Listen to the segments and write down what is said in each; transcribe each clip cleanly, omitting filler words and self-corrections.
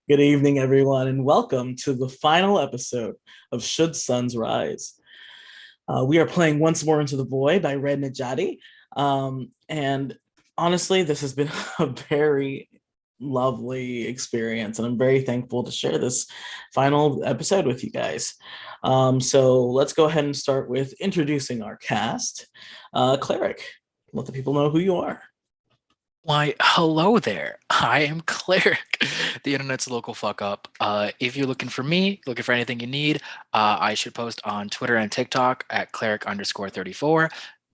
Good evening, everyone, and welcome to the final episode of Should Suns Rise. We are playing Once More Into the Void by Red Najati. And honestly, this has been a very lovely experience, and I'm very thankful to share this final episode with you guys. So let's go ahead and start with introducing our cast. Cleric, let the people know who you are. Why, hello there. I am Cleric, the internet's local fuck up. If you're looking for me, looking for anything you need, I should post on Twitter and TikTok at cleric_34.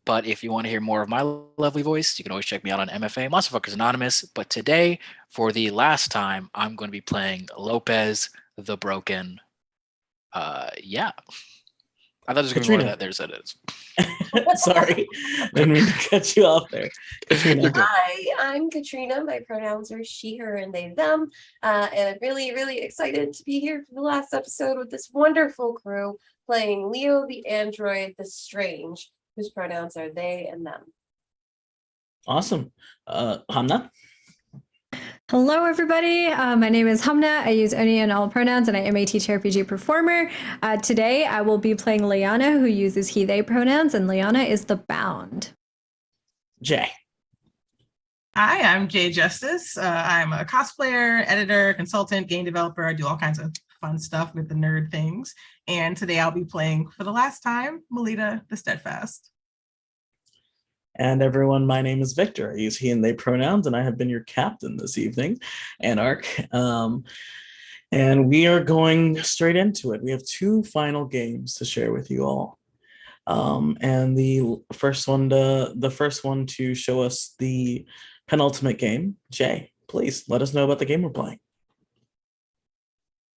But if you want to hear more of my lovely voice, you can always check me out on MFA, Monsterfuckers Anonymous. But today, for the last time, I'm going to be playing Lopez the Broken. Yeah. I thought it was going to be more of that. There's that is. Sorry, didn't mean to cut you off there. Catrina. Hi, I'm Catrina. My pronouns are she, her, and they, them. And I'm really, really excited to be here for the last episode with this wonderful crew playing L.E.O the android, the strange, whose pronouns are they and them. Awesome. Hamnah. Hello, everybody. My name is Hamnah. I use any and all pronouns, and I am a TTRPG performer. Today, I will be playing Lyana, who uses he, they pronouns, and Lyana is the bound. Jay. Hi, I'm Jay Justice. I'm a cosplayer, editor, consultant, game developer. I do all kinds of fun stuff with the nerd things. And today I'll be playing, for the last time, Mleta the Steadfast. And everyone, my name is Victor. I use he and they pronouns, and I have been your captain this evening, Anarhk. And we are going straight into it. We have two final games to share with you all. And the first one to show us the penultimate game, Jay, please let us know about the game we're playing.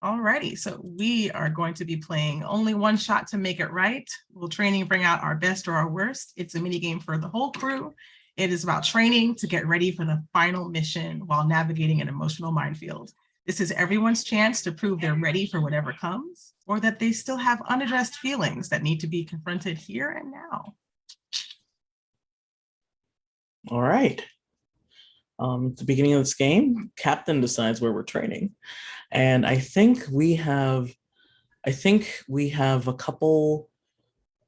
Alrighty, so we are going to be playing Only One Shot to Make It Right. Will training bring out our best or our worst? It's a mini game for the whole crew. It is about training to get ready for the final mission while navigating an emotional minefield. This is everyone's chance to prove they're ready for whatever comes, or that they still have unaddressed feelings that need to be confronted here and now. All right. At the beginning of this game, captain decides where we're training. And I think we have a couple,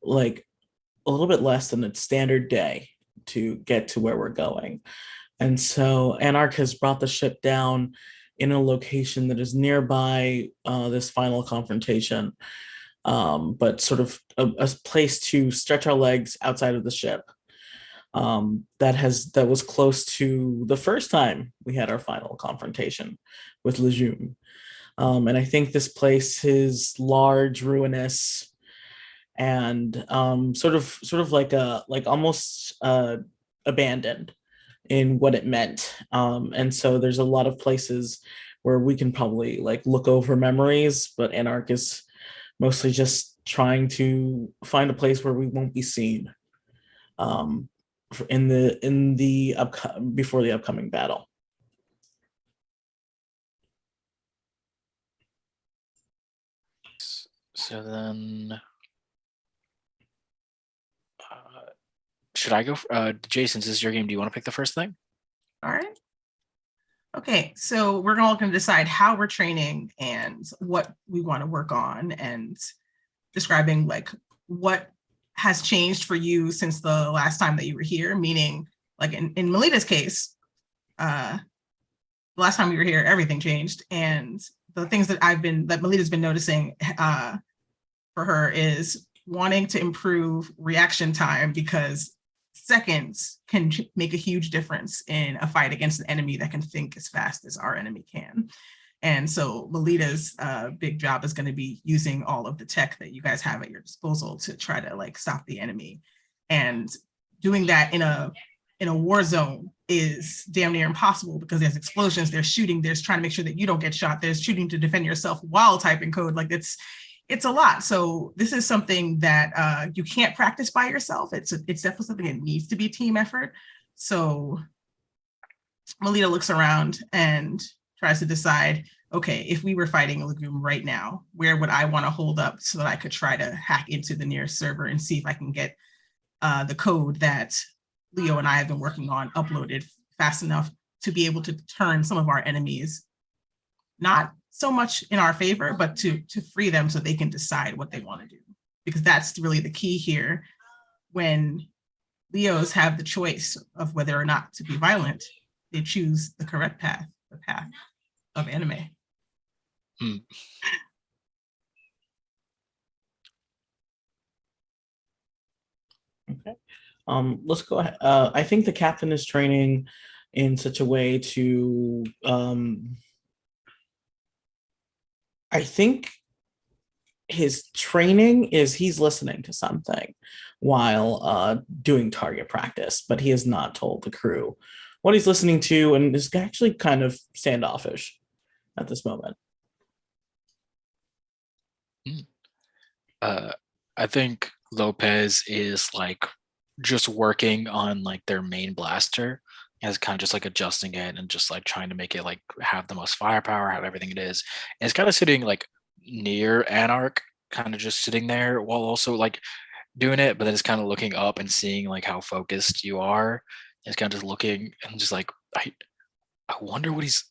like a little bit less than a standard day to get to where we're going. And so Anarhk has brought the ship down in a location that is nearby this final confrontation, but sort of a place to stretch our legs outside of the ship. That was close to the first time we had our final confrontation with Lejeune. And I think this place is large, ruinous, and sort of like almost abandoned in what it meant. And so there's a lot of places where we can probably like look over memories, but Anarhk is mostly just trying to find a place where we won't be seen before the upcoming battle. So then, should I go? Jason, since this is your game, do you want to pick the first thing? All right. Okay, so we're all going to decide how we're training and what we want to work on, and describing like what has changed for you since the last time that you were here, meaning like in Mleta's case, the last time we were here, everything changed. And the things that Mleta's been noticing for her is wanting to improve reaction time, because seconds can make a huge difference in a fight against an enemy that can think as fast as our enemy can. And so Mleta's big job is going to be using all of the tech that you guys have at your disposal to try to like stop the enemy. And doing that in a war zone is damn near impossible, because there's explosions, there's shooting, there's trying to make sure that you don't get shot, there's shooting to defend yourself while typing code. Like it's a lot. So this is something that you can't practice by yourself. It's definitely something that needs to be team effort. So Mleta looks around and tries to decide, okay, if we were fighting a legume right now, where would I want to hold up so that I could try to hack into the nearest server and see if I can get the code that L.E.O and I have been working on uploaded fast enough to be able to turn some of our enemies not so much in our favor, but to free them so they can decide what they want to do. Because that's really the key here. When Leos have the choice of whether or not to be violent, they choose the correct path, the path of anime. Okay. Let's go ahead. I think the captain is training in such a way to I think his training is he's listening to something while doing target practice, but he has not told the crew what he's listening to, and is actually kind of standoffish at this moment. I think Lopez is like just working on like their main blaster, as kind of just like adjusting it and just like trying to make it like have the most firepower, have everything it is. And it's kind of sitting like near Anarhk, kind of just sitting there while also like doing it, but then it's kind of looking up and seeing like how focused you are. It's kind of just looking and just like I wonder what is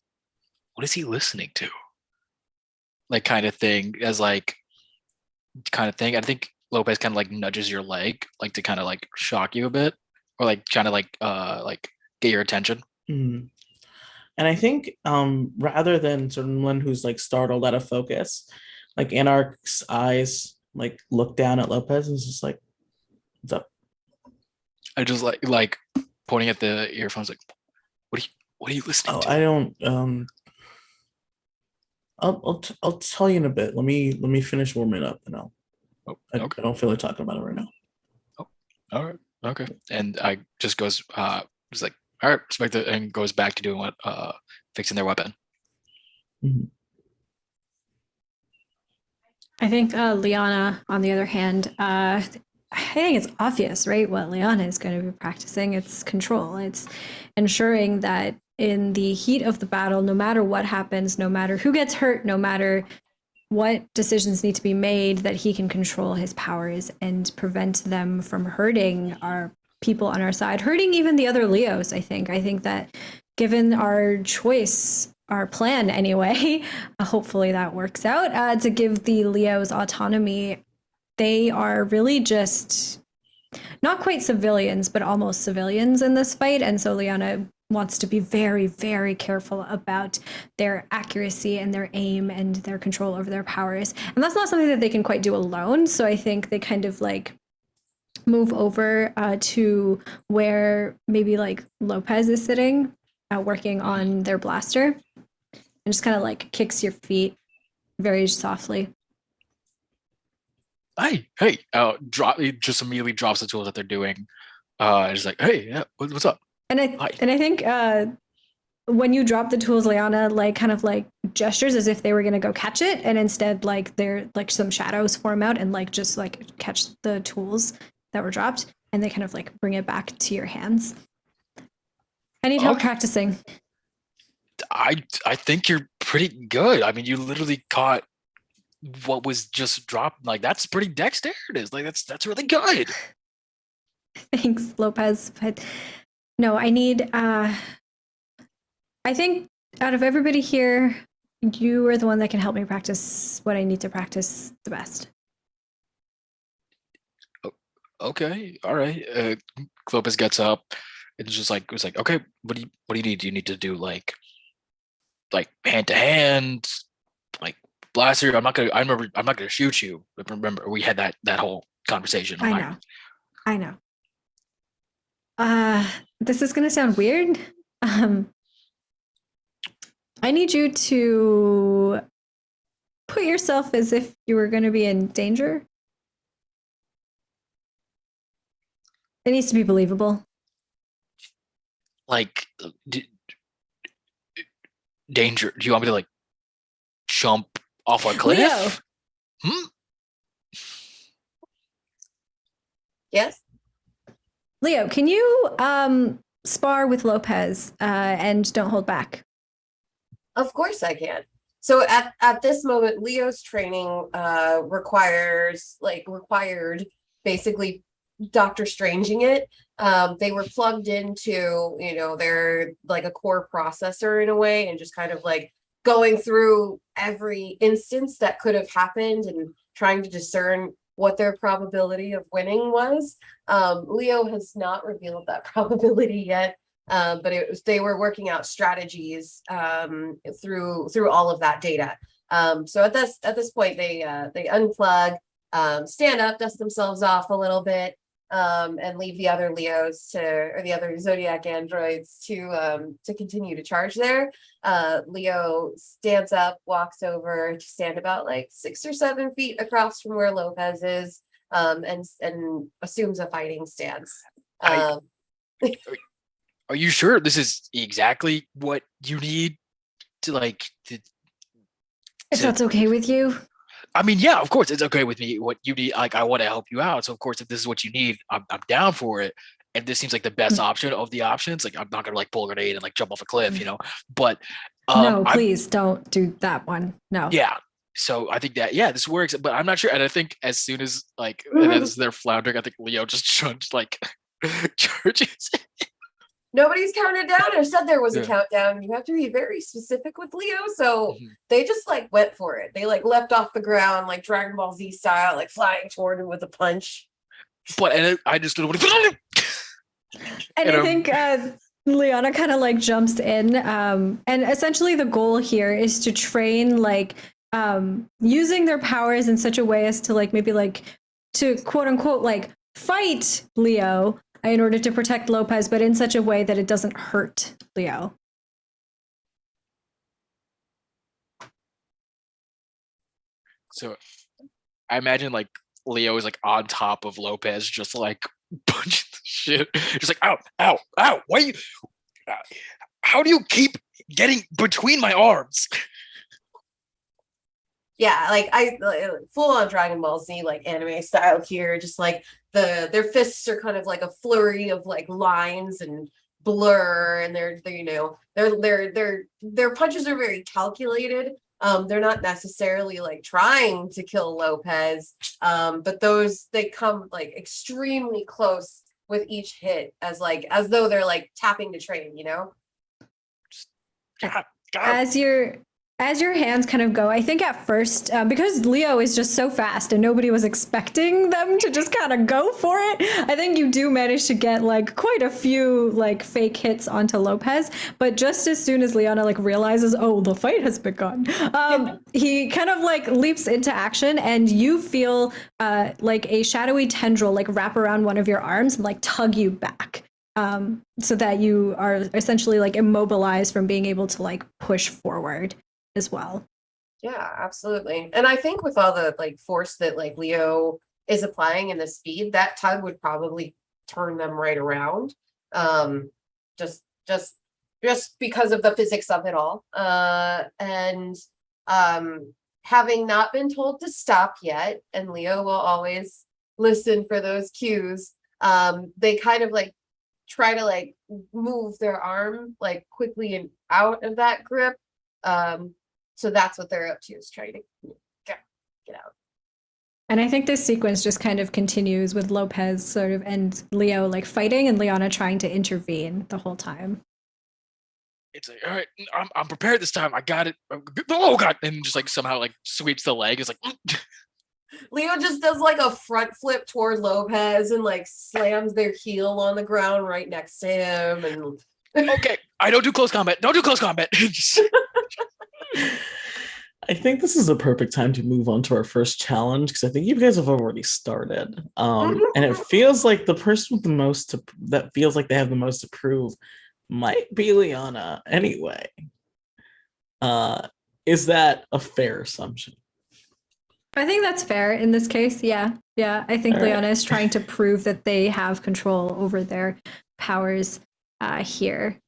he listening to? Like kind of thing, as like kind of thing. I think Lopez kind of like nudges your leg, like to kind of like shock you a bit, or like trying to like get your attention. Mm. And I think rather than someone who's like startled out of focus, like Anarch's eyes like look down at Lopez and is just like, what's up? I just like pointing at the earphones, like, what are you listening to? I don't. I'll tell you in a bit. Let me finish warming up, and I don't feel like talking about it right now. Oh, all right, okay. And I just goes just like, all right, respect it, and goes back to doing what fixing their weapon. Mm-hmm. I think Lyana, on the other hand, I think it's obvious, right? What Lyana is going to be practicing, it's control. It's ensuring that in the heat of the battle, no matter what happens, no matter who gets hurt, no matter what decisions need to be made, that he can control his powers and prevent them from hurting our people on our side, hurting even the other Leos, I think. I think that given our choice, our plan anyway, hopefully that works out, to give the Leos autonomy. They are really just not quite civilians, but almost civilians in this fight. And so Lyana wants to be very, very careful about their accuracy and their aim and their control over their powers. And that's not something that they can quite do alone. So I think they kind of like move over to where maybe like Lopez is sitting, working on their blaster, and just kind of like kicks your feet very softly. Hey, he just immediately drops the tools that they're doing. It's like, hey, yeah, what's up? And I think when you drop the tools, Lyana like kind of like gestures as if they were gonna go catch it, and instead like they're like some shadows form out and like just like catch the tools that were dropped, and they kind of like bring it back to your hands. I need help practicing. I think you're pretty good. I mean, you literally caught what was just dropped. Like that's pretty dexterous. Like that's really good. Thanks, Lopez. But no, I need I think out of everybody here, you are the one that can help me practice what I need to practice the best. Okay, all right. Lopez gets up and just like was like, okay, what do you need? Do you need to do like hand to hand, like blaster? I'm not gonna shoot you. But remember, we had that whole conversation. I know. This is gonna sound weird. I need you to put yourself as if you were going to be in danger. It needs to be believable. Like danger. Do you want me to like jump off a cliff? Leo. Yes. Leo, can you spar with Lopez and don't hold back? Of course I can. So at this moment, Leo's training required basically Doctor Stranging it. They were plugged into, their like a core processor in a way, and just kind of like going through every instance that could have happened and trying to discern what their probability of winning was. L.E.O has not revealed that probability yet, but they were working out strategies through all of that data. So at this point, they unplug, stand up, dust themselves off a little bit, and leave the other L.E.Os or the other Zodiac androids to continue to charge there. L.E.O stands up, walks over to stand about like 6 or 7 feet across from where Lopez is, and assumes a fighting stance. Are you sure this is exactly what you need to like? If that's okay with you. I mean, yeah, of course it's okay with me. What you need, like, I want to help you out. So of course, if this is what you need, I'm down for it. And this seems like the best option of the options. Like, I'm not gonna like pull a grenade and like jump off a cliff, you know. But no, please don't do that one. No. Yeah. So I think that this works, but I'm not sure. And I think as soon as like as they're floundering, I think L.E.O just charges. Nobody's counted down or said there was a countdown. You have to be very specific with L.E.O. So they just like went for it. They like leapt off the ground, like Dragon Ball Z style, like flying toward him with a punch. But I just and I think Lyana kind of like jumps in. And essentially the goal here is to train like using their powers in such a way as to like maybe like to quote unquote like fight L.E.O in order to protect Lopez, but in such a way that it doesn't hurt L.E.O. So I imagine like L.E.O is like on top of Lopez, just like punching the shit. Just like, ow, ow, ow. Why you? How do you keep getting between my arms? Yeah, like I full on Dragon Ball Z like anime style here, just like their fists are kind of like a flurry of like lines and blur, and they're you know their punches are very calculated. They're not necessarily like trying to kill Lopez, but they come like extremely close with each hit as though they're like tapping to train, you know. As your hands kind of go, I think at first, because L.E.O is just so fast and nobody was expecting them to just kind of go for it, I think you do manage to get like quite a few like fake hits onto Lopez. But just as soon as Lyana like realizes, oh, the fight has begun, he kind of like leaps into action, and you feel like a shadowy tendril like wrap around one of your arms and like tug you back. So that you are essentially like immobilized from being able to like push forward as well. Yeah, absolutely. And I think with all the like force that like L.E.O is applying and the speed, that tug would probably turn them right around. Just because of the physics of it all. And having not been told to stop yet, and L.E.O will always listen for those cues, they kind of like try to like move their arm like quickly and out of that grip. So that's what they're up to, is trying to get out. And I think this sequence just kind of continues with Lopez sort of and L.E.O like fighting and Lyana trying to intervene the whole time. It's like, all right, I'm prepared this time. I got it. Oh god! And just like somehow like sweeps the leg. It's like L.E.O just does like a front flip toward Lopez and like slams their heel on the ground right next to him. And okay, I don't do close combat. Don't do close combat. I think this is a perfect time to move on to our first challenge, because I think you guys have already started. And it feels like the person with the most that feels like they have the most to prove might be Lyana anyway. Is that a fair assumption? I think that's fair in this case. Yeah. I think Lyana is trying to prove that they have control over their powers here.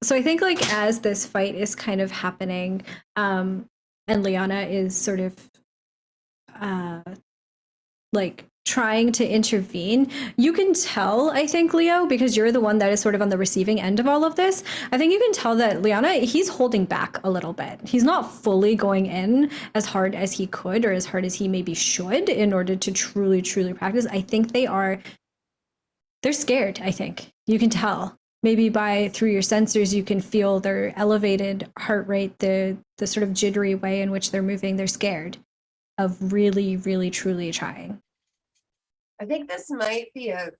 So I think like as this fight is kind of happening, and Lyana is sort of like trying to intervene, you can tell, I think, L.E.O, because you're the one that is sort of on the receiving end of all of this, I think you can tell that Lyana, he's holding back a little bit. He's not fully going in as hard as he could or as hard as he maybe should in order to truly practice. I think they're scared, I think. You can tell. maybe through your sensors, you can feel their elevated heart rate, the sort of jittery way in which they're moving. They're scared of really, really, truly trying. I think this might be a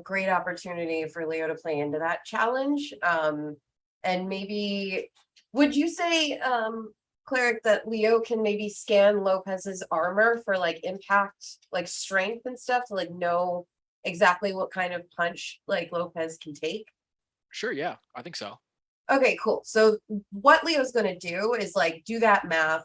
great opportunity for L.E.O to play into that challenge. And maybe, would you say, Cleric, that L.E.O can maybe scan Lopez's armor for like impact, like strength and stuff to like know exactly what kind of punch like Lopez can take? Sure, yeah, I think so. Okay, cool. So what Leo's going to do is like do that math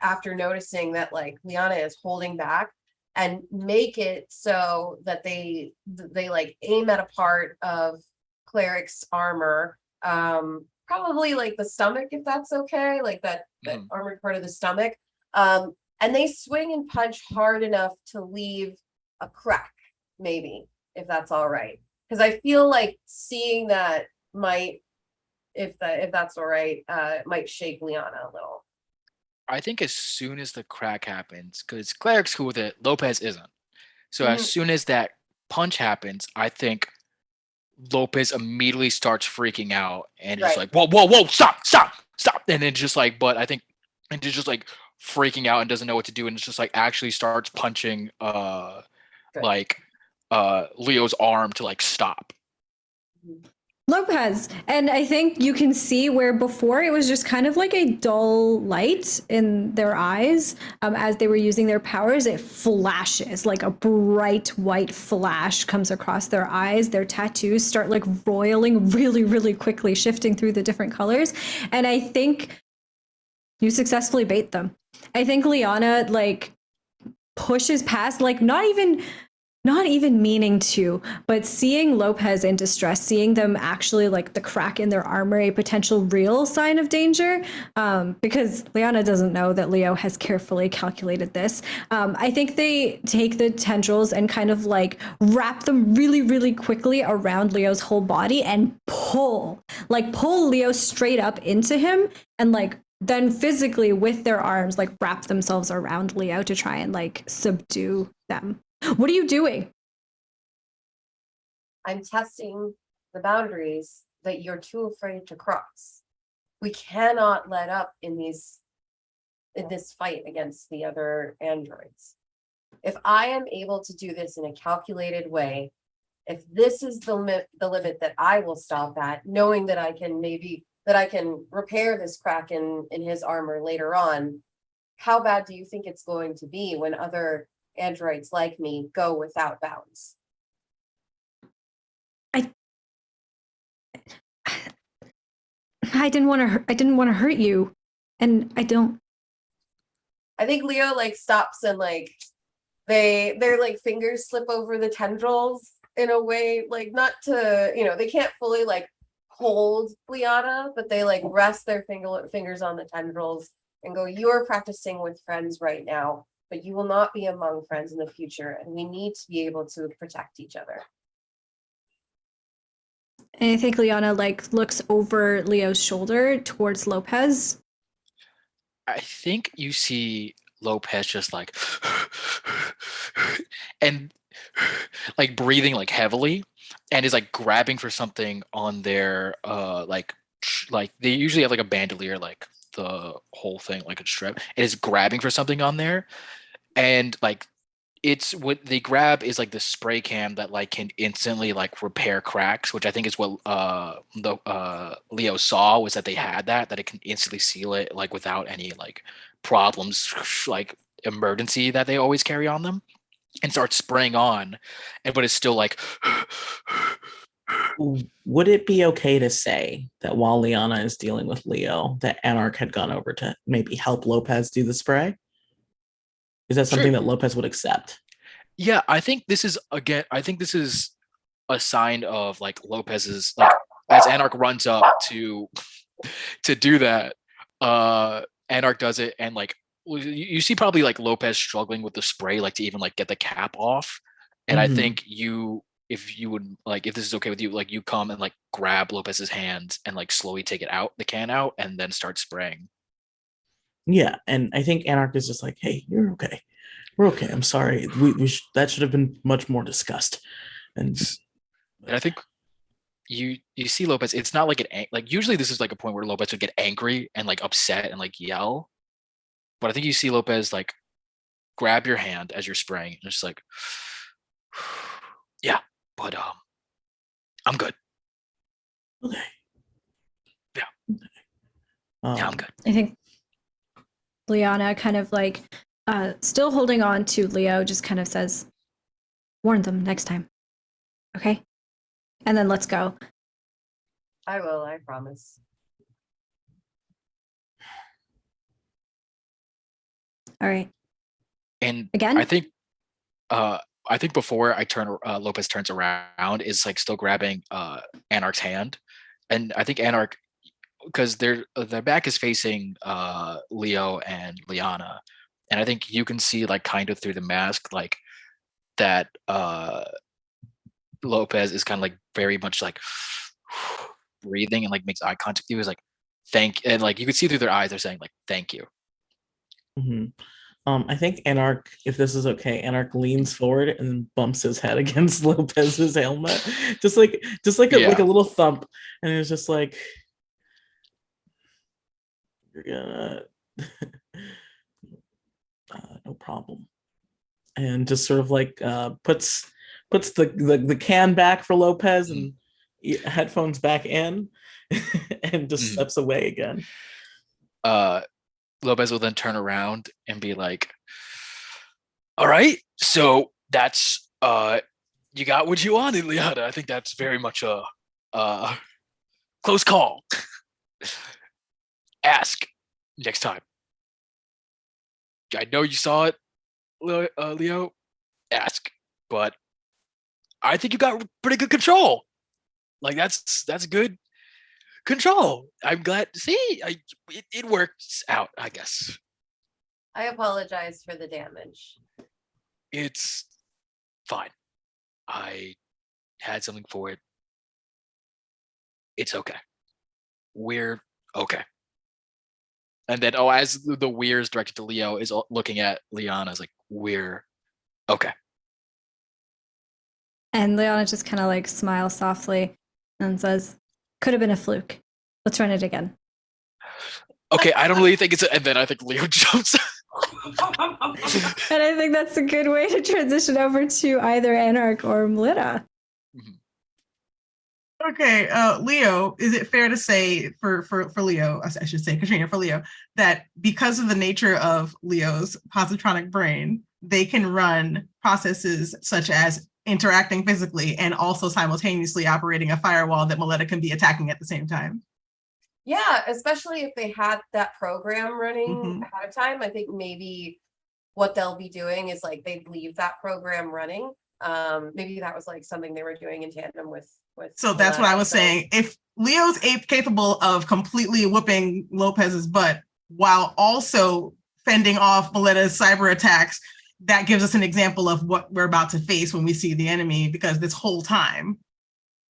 after noticing that like Lyana is holding back, and make it so that they like aim at a part of Cleric's armor, probably like the stomach, if that's okay, like that armored part of the stomach. And they swing and punch hard enough to leave a crack, maybe, if that's all right. Because I feel like seeing that might, if that's all right, might shake Lyana a little. I think as soon as the crack happens, because Cleric's cool with it, Lopez isn't. So as soon as that punch happens, I think Lopez immediately starts freaking out and is like, whoa, stop. And then just like, but I think, and just like freaking out and doesn't know what to do. And it's just like actually starts punching Leo's arm to like stop. Lopez. And I think you can see where before it was just kind of like a dull light in their eyes as they were using their powers. It flashes, like a bright white flash comes across their eyes. Their tattoos start like roiling really, really quickly, shifting through the different colors. And I think you successfully bait them. I think Lyana like pushes past, like not even meaning to, but seeing Lopez in distress, seeing them actually like the crack in their armor, a potential real sign of danger, because Lyana doesn't know that L.E.O has carefully calculated this. I think they take the tendrils and kind of like wrap them really, really quickly around Leo's whole body and pull L.E.O straight up into him, and like then physically with their arms like wrap themselves around L.E.O to try and like subdue them. What are you doing? I'm testing the boundaries that you're too afraid to cross. We cannot let up in this fight against the other androids. If I am able to do this in a calculated way, if this is the limit that I will stop at, knowing that I can repair this crack in his armor later on, how bad do you think it's going to be when other androids like me go without bounds? I didn't want to hurt you, and I don't. I think L.E.O like stops and like their like fingers slip over the tendrils in a way, like not to, they can't fully like hold Lyana, but they like rest their fingers on the tendrils and go, "You're practicing with friends right now, but you will not be among friends in the future, and we need to be able to protect each other." And I think Lyana like looks over Leo's shoulder towards Lopez. I think you see Lopez just like and like breathing like heavily, and is like grabbing for something on their like they usually have like a bandolier, like the whole thing like a strip. It is grabbing for something on there, and like it's what they grab is like the spray can that like can instantly like repair cracks, which I think is what the L.E.O saw, was that they had that it can instantly seal it like without any like problems, like emergency that they always carry on them, and start spraying on, but it's still like. Would it be okay to say that while Lyana is dealing with L.E.O, that Anarhk had gone over to maybe help Lopez do the spray? Is that something that Lopez would accept? Yeah, I think this is a sign of like Lopez's, like as Anarhk runs up to do that, Anarhk does it, and like you see probably like Lopez struggling with the spray, like to even like get the cap off. And I think if you would like, if this is okay with you, like you come and like grab Lopez's hands and like slowly take the can out, and then start spraying. Yeah, and I think Anarhk is just like, "Hey, you're okay. We're okay. I'm sorry. That should have been much more discussed." And I think you see Lopez. It's not like like usually this is like a point where Lopez would get angry and like upset and like yell, but I think you see Lopez like grab your hand as you're spraying and just like, yeah, but I'm good. Okay. Yeah. Um, Yeah, I'm good. I think Lyana kind of like, still holding on to L.E.O, just kind of says, warn them next time. Okay? And then let's go. I will, I promise. All right. And Again? I think before I turn Lopez turns around is like still grabbing Anarch's hand, and I think Anarch, because their back is facing L.E.O and Lyana, and I think you can see like kind of through the mask like that Lopez is kind of like very much like breathing and like makes eye contact with you, is like and like you can see through their eyes they're saying like thank you. mhm. I think Anarch, if this is okay, Anarch leans forward and bumps his head against Lopez's helmet, just like like a little thump, and it's just like, you're gonna, no problem, and just sort of like puts the can back for Lopez and headphones back in, and just steps away again. Lopez will then turn around and be like, all right, so that's you got what you wanted, Lyana. I think that's very much a close call. Ask next time. I know you saw it, L.E.O. Ask, but I think you got pretty good control. Like that's good control. I'm glad to see. It works out, I guess. I apologize for the damage. It's fine. I had something for it. It's okay. We're okay. And then, as the we're is directed to L.E.O, is looking at Lyana as like, we're okay. And Lyana just kind of like smiles softly and says, could have been a fluke. Let's run it again. Okay, I don't really think it's and then I think L.E.O jumps. And I think that's a good way to transition over to either Anarhk or Mleta. Okay, L.E.O, is it fair to say for L.E.O, I should say Catrina, for L.E.O, that because of the nature of L.E.O's positronic brain, they can run processes such as interacting physically and also simultaneously operating a firewall that Mleta can be attacking at the same time? Yeah, especially if they had that program running ahead of time. I think maybe what they'll be doing is like they'd leave that program running. Maybe that was like something they were doing in tandem with so that's what I was saying. If L.E.O's capable of completely whooping Lopez's butt while also fending off Mleta's cyber attacks, that gives us an example of what we're about to face when we see the enemy, because this whole time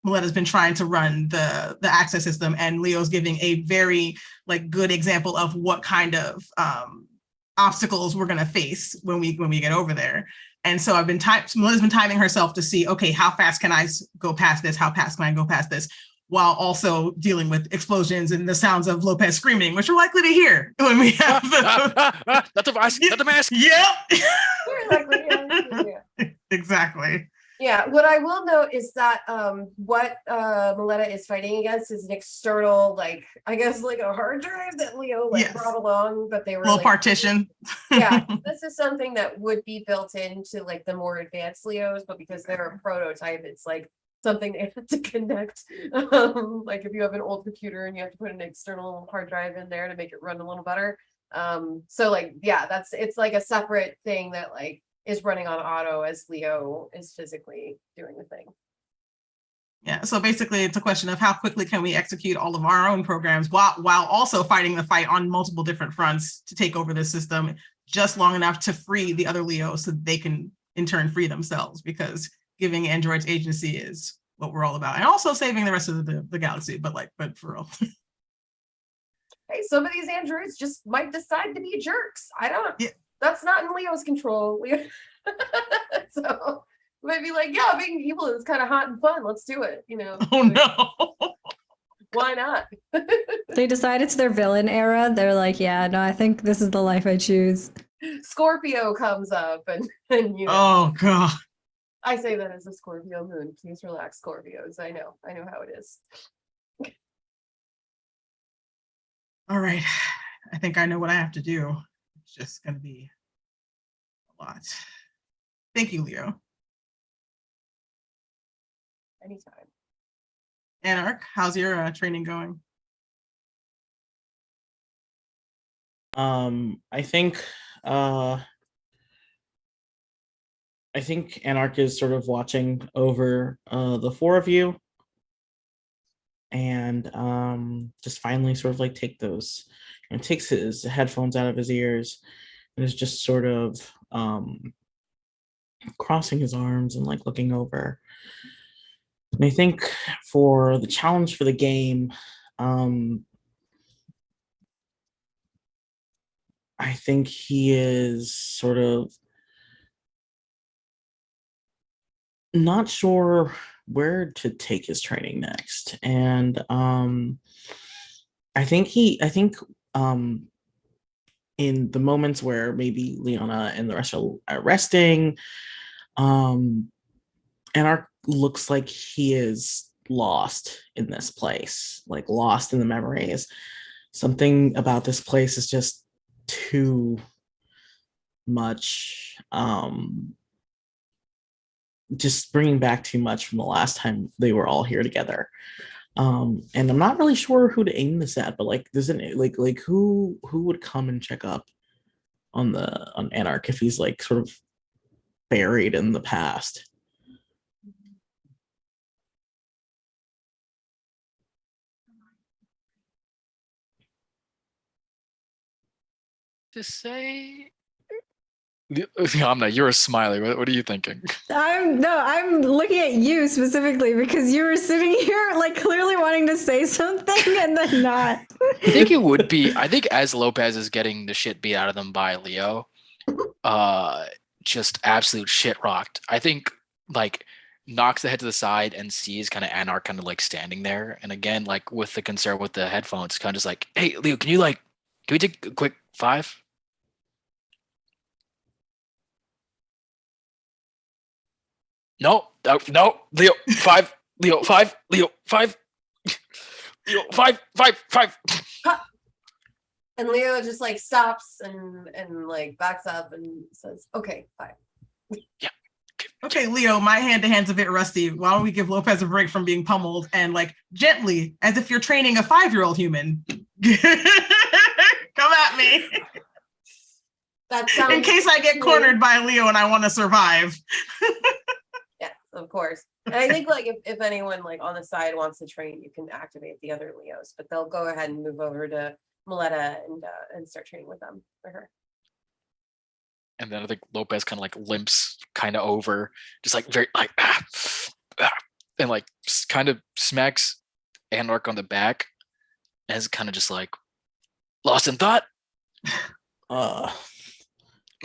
Mleta's been trying to run the access system, and L.E.O's giving a very like good example of what kind of obstacles we're going to face when we get over there. And so Mleta's been timing herself to see, okay, how fast can I go past this? How fast can I go past this? While also dealing with explosions and the sounds of Lopez screaming, which we're likely to hear when we have not the mask, not the mask. Yep. Very likely, yeah. Exactly. Yeah, what I will note is that what Mleta is fighting against is an external, like, I guess like a hard drive that L.E.O brought along, but they were little like, partition. Yeah, this is something that would be built into like the more advanced L.E.Os, but because they're a prototype, it's like something they have to connect. Like if you have an old computer and you have to put an external hard drive in there to make it run a little better. So like, yeah, it's like a separate thing that like is running on auto as L.E.O is physically doing the thing. Yeah, so basically it's a question of how quickly can we execute all of our own programs while also fighting the fight on multiple different fronts to take over this system just long enough to free the other L.E.Os so they can in turn free themselves, because giving androids agency is what we're all about, and also saving the rest of the galaxy, but for real. Hey, some of these androids just might decide to be jerks. I don't. Yeah. That's not in L.E.O's control. So Might be like, yeah, being evil is kind of hot and fun. Let's do it. You know. Oh no. Why not? They decide it's their villain era. They're like, yeah, no, I think this is the life I choose. Scorpio comes up and you know. Oh god. I say that as a Scorpio moon. Please relax, Scorpios. I know how it is. All right. I think I know what I have to do. It's just gonna be a lot. Thank you, Leo. Anytime. Anarhk, how's your training going? I think Anarhk is sort of watching over the four of you, and just finally sort of like takes his headphones out of his ears and is just sort of crossing his arms and like looking over. And I think for the challenge for the game, I think he is sort of not sure where to take his training next. And I think in the moments where maybe Lyana and the rest are resting, Anarhk looks like he is lost in this place, like lost in the memories. Something about this place is just too much, just bringing back too much from the last time they were all here together. And I'm not really sure who to aim this at, but like, there's like who would come and check up on Anarhk if he's like sort of buried in the past. To say, Hamnah, you're a smiley. What are you thinking? I'm looking at you specifically because you were sitting here like clearly wanting to say something and then not. I think it would be. I think as Lopez is getting the shit beat out of them by L.E.O, just absolute shit rocked. I think like knocks the head to the side and sees kind of Anarhk kind of like standing there, and again like with the concern with the headphones, kind of just like, hey Leo, can we take a quick 5? No, no, Leo, 5, Leo, 5, Leo, 5, Leo, 5, 5, 5. And Leo just like stops and like backs up and says, okay, fine. Yeah. Okay, Leo, my hand-to-hand's a bit rusty. Why don't we give Lopez a break from being pummeled and like gently, as if you're training a 5-year-old human. Come at me. That sounds in case I get cornered by Leo and I want to survive. Yes, of course. And I think like if anyone like on the side wants to train, you can activate the other Leos, but they'll go ahead and move over to Mleta and start training with them for her. And then I think Lopez kind of like limps kind of over, just like very like and like kind of smacks Anarhk on the back, and is kind of just like lost in thought. I'm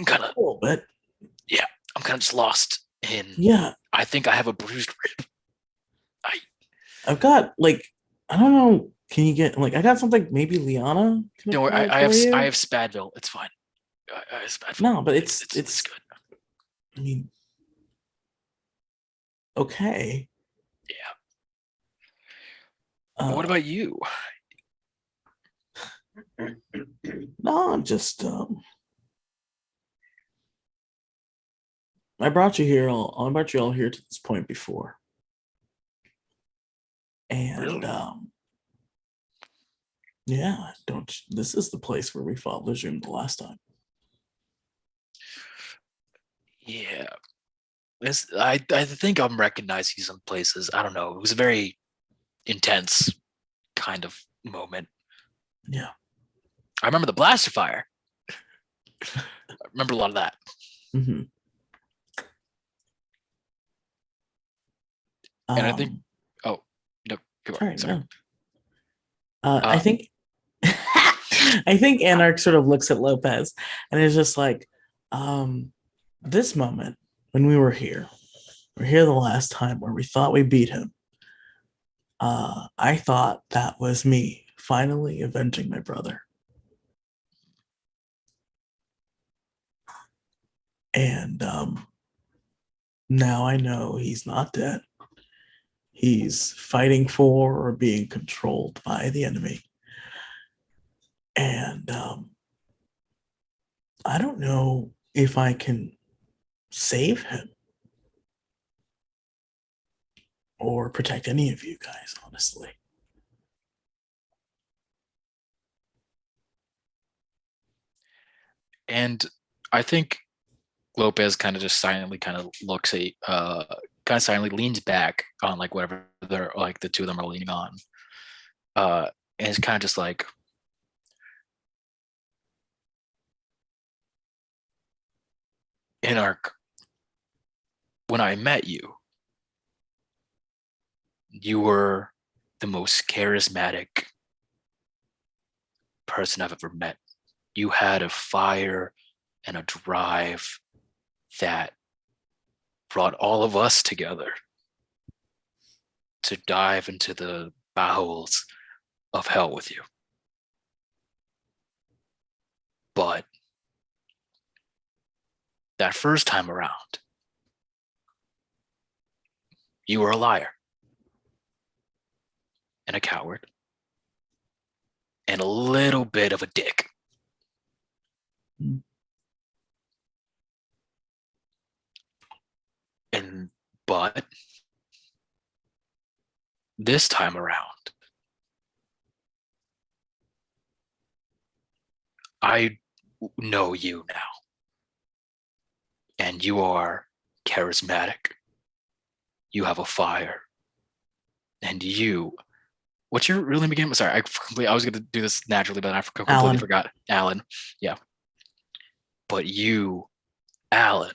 kind of a little bit. Yeah, I'm kind of just lost in. Yeah, I think I have a bruised rib. I've got like, I don't know. Can you get like, I got something maybe Lyana? Don't worry, I have Spadville. It's fine. I have Spadville. No, but it's good. I mean, okay. Yeah. What about you? No, I'm just I brought you here all here to this point before. And Really? yeah, this is the place where we fought Lejeune the last time. Yeah. I think I'm recognizing some places. I don't know. It was a very intense kind of moment. Yeah. I remember the blaster fire. I remember a lot of that. Mm-hmm. And I think, oh, no, go on. Sorry. No. I think I think Anarhk sort of looks at Lopez and is just like, this moment when we were here, were here the last time where we thought we beat him, I thought that was me finally avenging my brother. And now I know he's not dead. He's fighting for or being controlled by the enemy. And I don't know if I can save him or protect any of you guys, honestly. And I think Lopez kind of just silently kind of looks at, kind of silently leans back on like whatever they're like the two of them are leaning on. And it's kind of just like, Anarhk, when I met you, you were the most charismatic person I've ever met. You had a fire and a drive that brought all of us together to dive into the bowels of hell with you. But that first time around, you were a liar and a coward and a little bit of a dick. But this time around, I know you now. And you are charismatic. You have a fire. And what's your real name again? Sorry, I was going to do this naturally, but I completely forgot. Alan. Yeah. But you, Alan,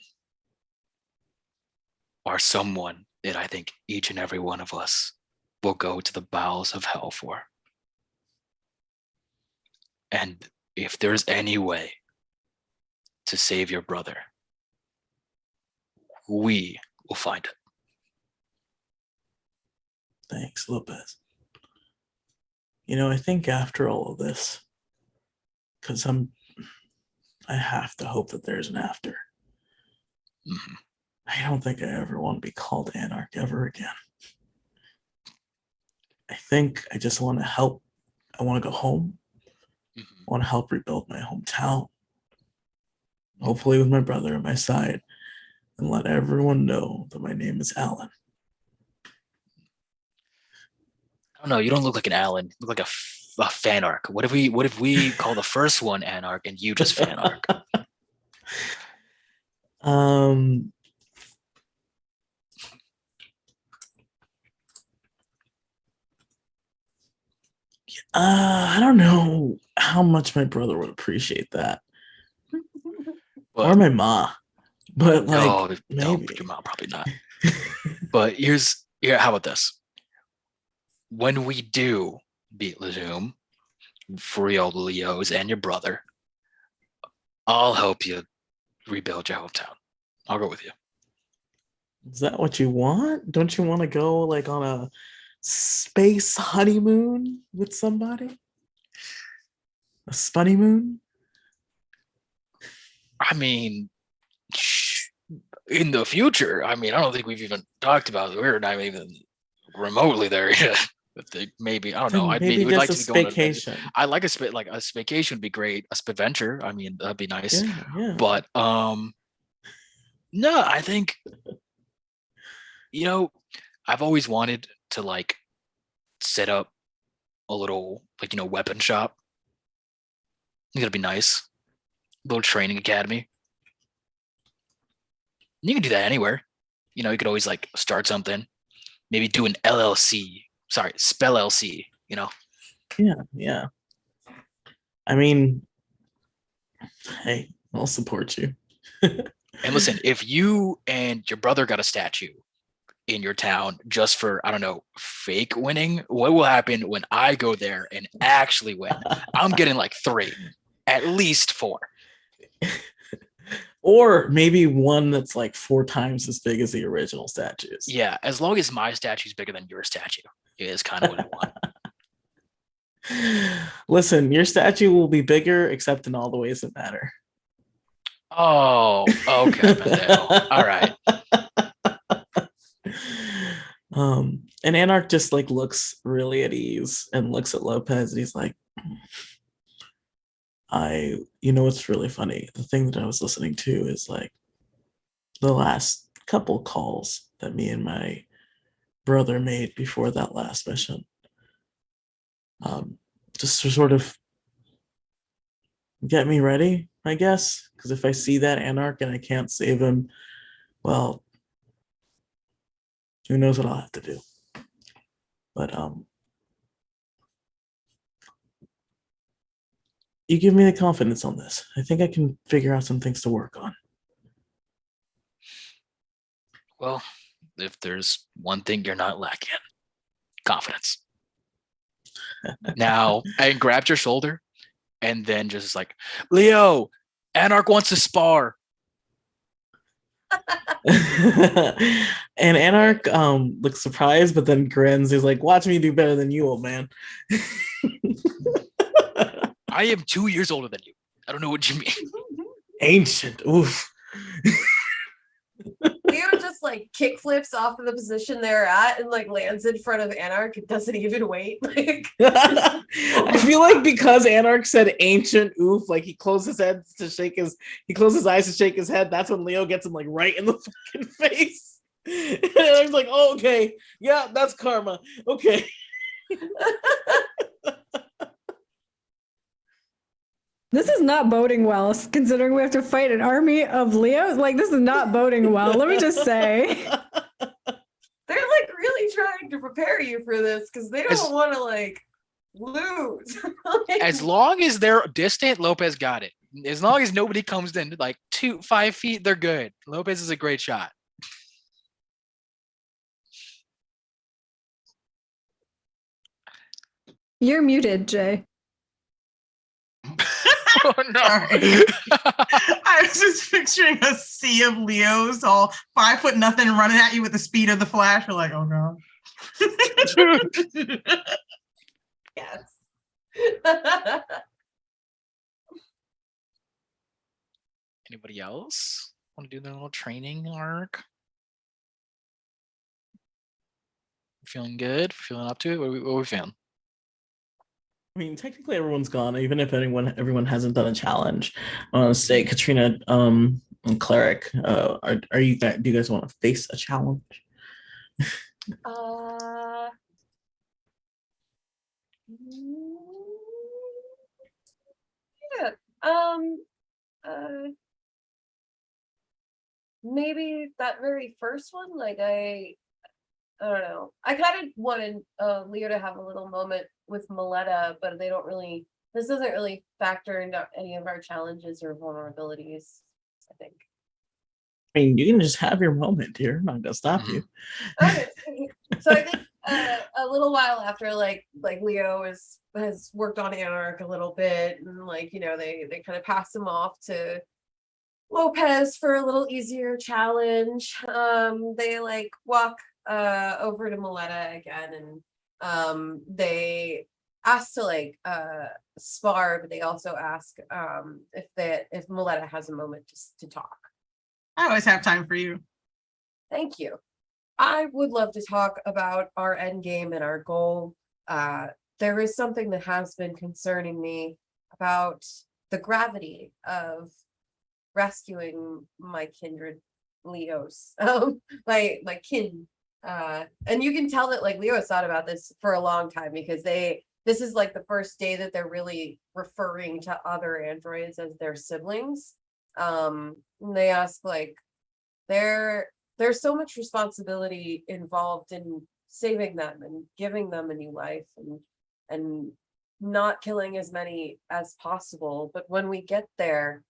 are someone that I think each and every one of us will go to the bowels of hell for. And if there's any way to save your brother, we will find it. Thanks, Lopez. I think after all of this, because I have to hope that there's an after. Mm-hmm. I don't think I ever want to be called Anarhk ever again. I think I just want to help. I want to go home. Mm-hmm. I want to help rebuild my hometown. Hopefully with my brother at my side. And let everyone know that my name is Alan. I don't know. You don't look like an Alan. You look like a Fanark. What if we call the first one Anarhk and you just Fanark? I don't know how much my brother would appreciate that. Or my ma. But like, maybe. No, your mom probably not. But how about this? When we do beat Lezoom, free all the L.E.Os and your brother, I'll help you rebuild your hometown. I'll go with you. Is that what you want? Don't you want to go like on a space honeymoon with somebody? A spunny moon? I mean, in the future, I don't think we've even talked about it. We're not even remotely there yet. I think maybe, I don't know. Maybe we'd like just to a go on vacation. I like a vacation would be great. A spitventure, that'd be nice. Yeah. But no, I think I've always wanted to like set up a little weapon shop. I think that'd be nice. A little training academy. You can do that anywhere. You could always like start something. Maybe do an LLC. Sorry, spell LC, Yeah. Hey, I'll support you. And listen, if you and your brother got a statue in your town just for, I don't know, fake winning, what will happen when I go there and actually win? I'm getting like 3, at least 4. Or maybe one that's like 4 times as big as the original statues. Yeah, as long as my statue's bigger than your statue is kind of what I want. Listen, your statue will be bigger, except in all the ways that matter. Oh, okay, Pendejo. All right. And Anarhk just like looks really at ease and looks at Lopez and he's like, you know what's really funny? The thing that I was listening to is like the last couple calls that me and my brother made before that last mission. Just to sort of get me ready, I guess. Because if I see that Anarhk and I can't save him, well, who knows what I'll have to do. But you give me the confidence on this. I think I can figure out some things to work on. Well, if there's one thing you're not lacking, confidence. Now, I grabbed your shoulder and then just like, Leo, Anarhk wants to spar. And Anarhk looks surprised, but then grins. He's like, watch me do better than you, old man. I am 2 years older than you. I don't know what you mean. Ancient. Oof. Leo just like kick flips off of the position they're at and like lands in front of Anarhk and doesn't even wait. Like I feel like because Anarhk said ancient oof, like he closed his eyes to shake his head. That's when Leo gets him like right in the fucking face. And Anarch's like, oh, okay. Yeah, that's karma. Okay. This is not boding well, considering we have to fight an army of Leos. Like, this is not boding well. Let me just say. they're like really trying to prepare you for this because they don't want to like lose. Like, As long as they're distant, Lopez got it. As long as nobody comes in like 5 feet, they're good. Lopez is a great shot. You're muted, Jay. Oh no. I was just picturing a sea of Leos all 5 foot nothing running at you with the speed of the Flash. You're like, oh god. yes. Anybody else want to do their little training arc? Feeling good? Feeling up to it? What are we feeling? I mean, technically everyone's gone, even if everyone hasn't done a challenge. I want to say, Catrina, and Cleric, are you guys? Do you guys want to face a challenge? Yeah. Maybe that very first one. Like I don't know. I kind of wanted Leo to have a little moment with Mleta, but they don't really. This doesn't really factor into any of our challenges or vulnerabilities, I think. I mean, you can just have your moment here. I'm not gonna stop you. Okay. So I think a little while after, like Leo has worked on Anarhk a little bit, and like they kind of pass him off to Lopez for a little easier challenge. They like walk over to Mleta again, and they ask to like spar, but they also ask if Mleta has a moment just to talk. I always have time for you. Thank you. I would love to talk about our end game and our goal. There is something that has been concerning me about the gravity of rescuing my kindred Leos, my kin. And you can tell that like Leo has thought about this for a long time because this is like the first day that they're really referring to other androids as their siblings. And they ask like, there's so much responsibility involved in saving them and giving them a new life and not killing as many as possible. But when we get there,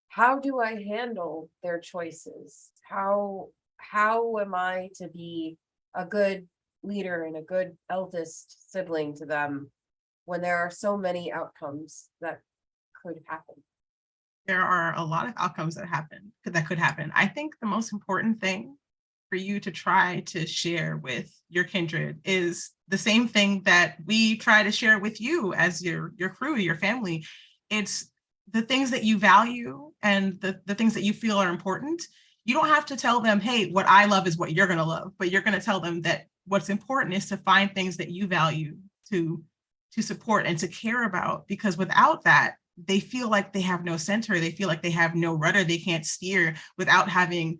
how do I handle their choices? How am I to be a good leader and a good eldest sibling to them when there are so many outcomes that could happen? there are a lot of outcomes that could happen. I think the most important thing for you to try to share with your kindred is the same thing that we try to share with you as your crew, your family. It's the things that you value and the things that you feel are important. You don't have to tell them, hey, what I love is what you're going to love, but you're going to tell them that what's important is to find things that you value to support and to care about, because without that, they feel like they have no center. They feel like they have no rudder. They can't steer without having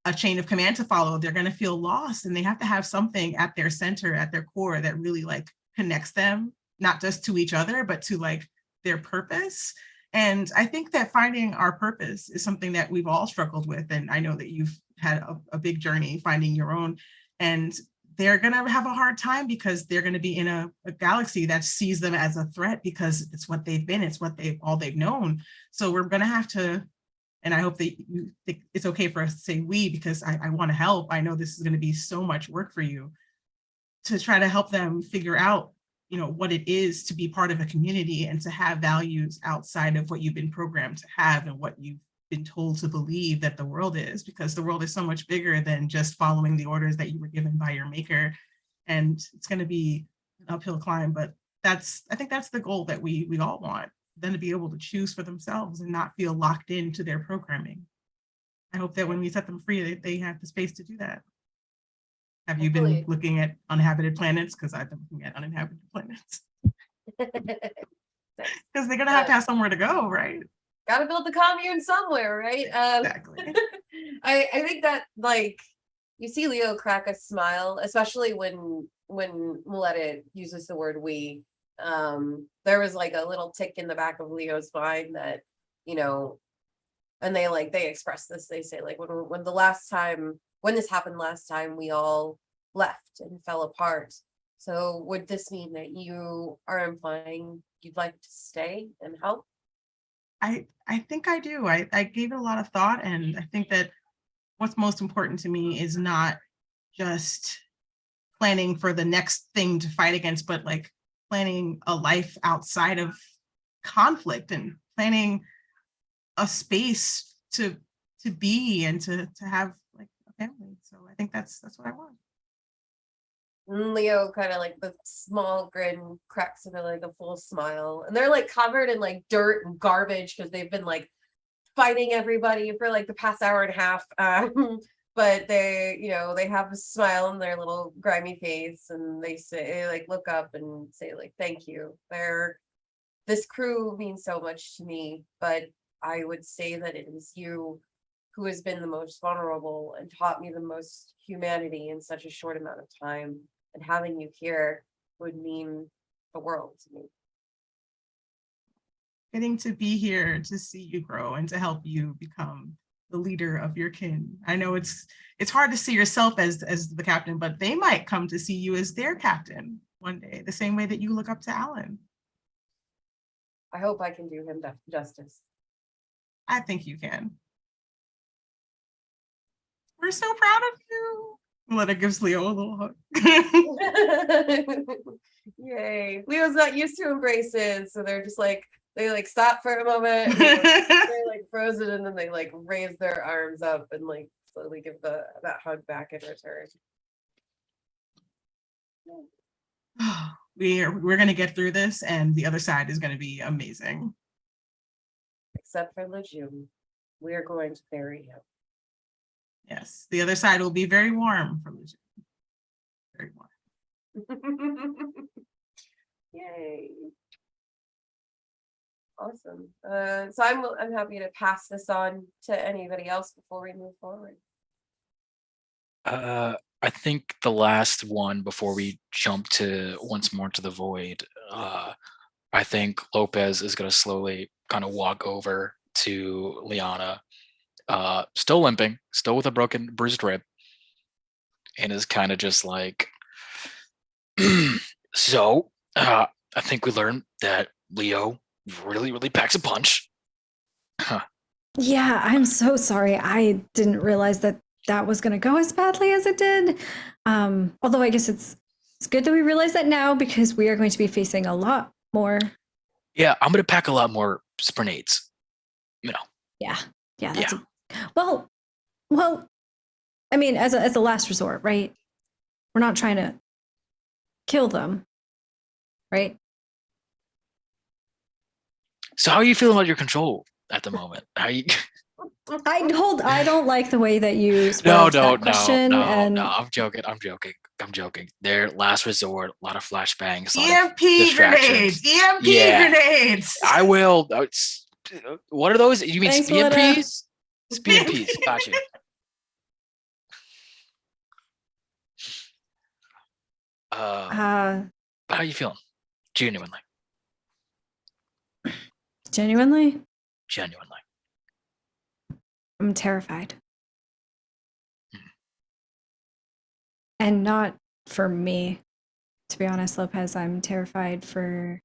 a chain of command to follow. They're going to feel lost, and they have to have something at their center, at their core, that really like connects them, not just to each other, but to like their purpose. And I think that finding our purpose is something that we've all struggled with. And I know that you've had a big journey finding your own, and they're going to have a hard time because they're going to be in a galaxy that sees them as a threat because it's what they've been. It's what they've known. So we're going to have to, and I hope that you think it's okay for us to say we, because I want to help. I know this is going to be so much work for you to try to help them figure out, you know, what it is to be part of a community and to have values outside of what you've been programmed to have and what you've been told to believe that the world is, because the world is so much bigger than just following the orders that you were given by your maker. And it's going to be an uphill climb, but I think that's the goal that we all want, them to be able to choose for themselves and not feel locked into their programming. I hope that when we set them free, they have the space to do that. Have you been looking at uninhabited planets? Because I've been looking at uninhabited planets. Because they're going to have somewhere to go, right? Got to build the commune somewhere, right? Exactly. I think that, like, you see L.E.O crack a smile, especially when Mleta uses the word we. There was like a little tick in the back of L.E.O's mind that, you know, and they express this. They say, like, when this happened last time, we all left and fell apart. So would this mean that you are implying you'd like to stay and help? I think I do. I gave it a lot of thought, and I think that what's most important to me is not just planning for the next thing to fight against, but like planning a life outside of conflict and planning a space to be and to have like a family. So I think that's what I want. L.E.O kind of like the small grin cracks into like a full smile, and they're like covered in like dirt and garbage because they've been like fighting everybody for like the past hour and a half. But they, you know, they have a smile on their little grimy face, and they like look up and say like, thank you. This crew means so much to me, but I would say that it is you who has been the most vulnerable and taught me the most humanity in such a short amount of time. And having you here would mean the world to me. Getting to be here to see you grow and to help you become the leader of your kin. I know it's hard to see yourself as the captain, but they might come to see you as their captain one day, the same way that you look up to Alan. I hope I can do him justice. I think you can. We're so proud of you. Mleta gives L.E.O a little hug. Yay. L.E.O's not used to embraces, so they're just like, they like stop for a moment, and they're like frozen, and then they like raise their arms up and like slowly give that hug back in return. We're gonna get through this, and the other side is gonna be amazing. Except for Lejeune, we are going to bury him. Yes, the other side will be very warm for Lejeune. Very warm. Yay. Awesome. So I'm happy to pass this on to anybody else before we move forward. I think the last one before we jump to once more to the void, I think Lopez is going to slowly kind of walk over to Lyana, still limping, still with a bruised rib, and is kind of just like, so I think we learned that L.E.O really, really packs a punch. Huh. Yeah, I'm so sorry. I didn't realize that was going to go as badly as it did. Although I guess it's good that we realize that now, because we are going to be facing a lot more. Yeah, I'm going to pack a lot more grenades. you know. Yeah. Well, I mean, as a last resort, right? We're not trying to kill them, right? So how are you feeling about your control at the moment? How you? I don't like the way that you spoiled that question. And I'm joking. They're last resort. A lot of flashbangs. A lot of EMP distractions. grenades. EMP Yeah. grenades. I will. What are those? You mean Thanks, SPMPs? SPMPs. Got you. How are you feeling? Genuinely. Genuinely, Genuinely. I'm terrified. And not for me, to be honest, Lopez. I'm terrified for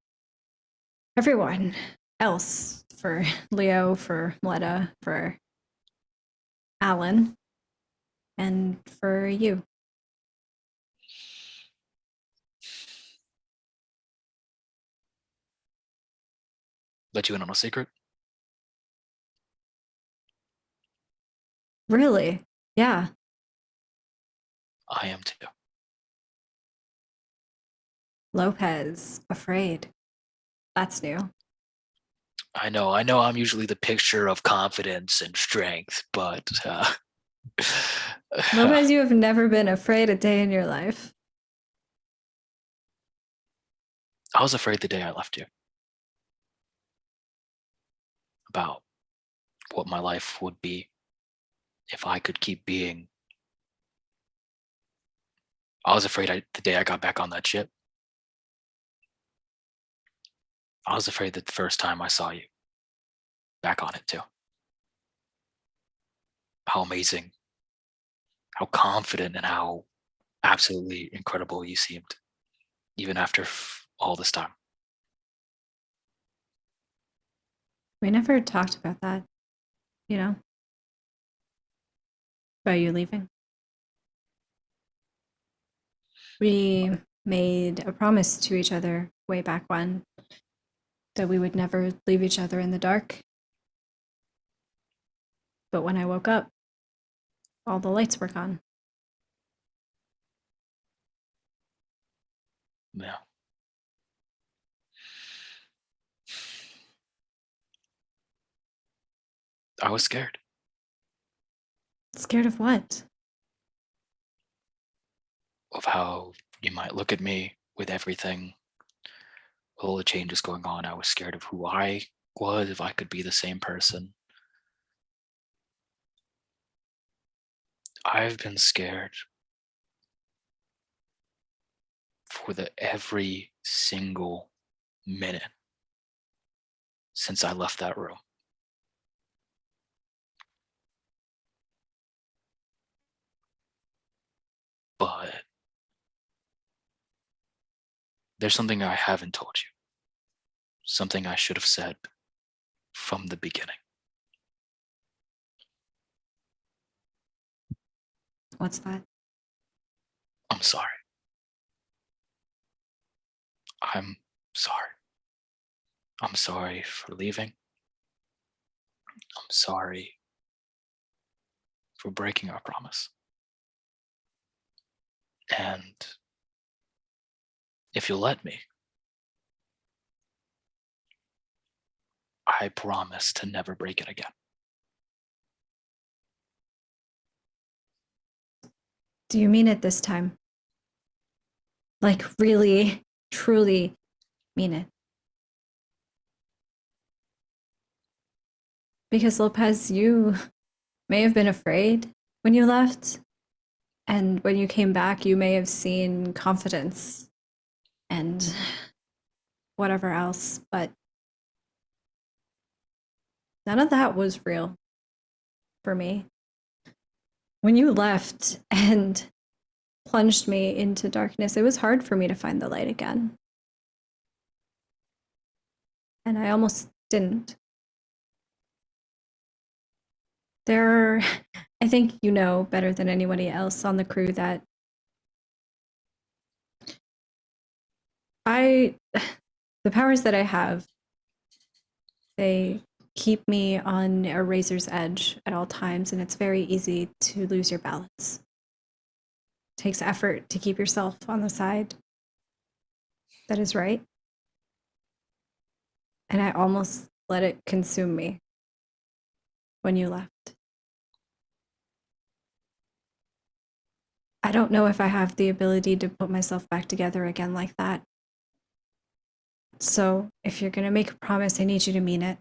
everyone else, for L.E.O, for Mleta, for Alan, and for you. Let you in on a secret? Really? Yeah. I am too. Lopez, afraid. That's new. I know I'm usually the picture of confidence and strength, but Lopez, you have never been afraid a day in your life. I was afraid the day I left you. About what my life would be if I could keep being. I was afraid the day I got back on that ship. I was afraid that the first time I saw you back on it too. How amazing, how confident, and how absolutely incredible you seemed, even after all this time. We never talked about that, you know? About you leaving. We made a promise to each other way back when that we would never leave each other in the dark. But when I woke up, all the lights were gone. Yeah. I was scared. Scared of what? Of how you might look at me with everything, all the changes going on. I was scared of who I was, if I could be the same person. I've been scared for every single minute since I left that room. But there's something I haven't told you. Something I should have said from the beginning. What's that? I'm sorry. I'm sorry. I'm sorry for leaving. I'm sorry for breaking our promise. And if you'll let me, I promise to never break it again. Do you mean it this time? Like, really, truly mean it? Because Lopez, you may have been afraid when you left. And when you came back, you may have seen confidence and whatever else, but none of that was real for me. When you left and plunged me into darkness, it was hard for me to find the light again. And I almost didn't. I think you know better than anybody else on the crew that the powers that I have, they keep me on a razor's edge at all times, and it's very easy to lose your balance. It takes effort to keep yourself on the side that is right. And I almost let it consume me when you left. I don't know if I have the ability to put myself back together again like that. So if you're going to make a promise, I need you to mean it.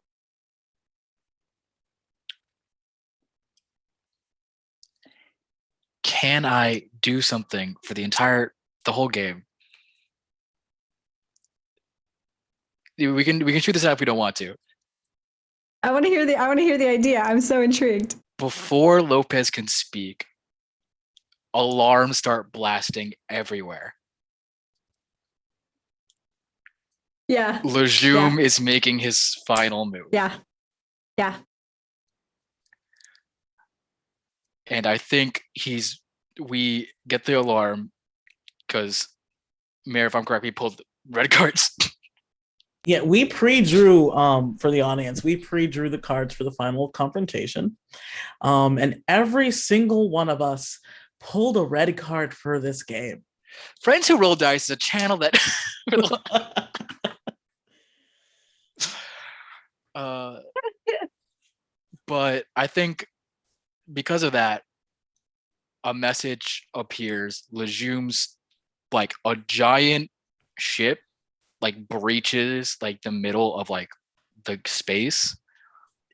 Can I do something for the whole game? We can shoot this out if we don't want to. I want to hear the idea. I'm so intrigued. Before Lopez can speak, alarms start blasting everywhere. Yeah. Lejeune is making his final move. Yeah. Yeah. And I think we get the alarm because, Mayor, if I'm correct, we pulled red cards. Yeah, we pre-drew for the audience. We pre-drew the cards for the final confrontation, and every single one of us pulled a red card for this game. Friends Who Roll Dice is a channel that. But I think because of that, a message appears. Lejeune's like a giant ship like breaches like the middle of like the space,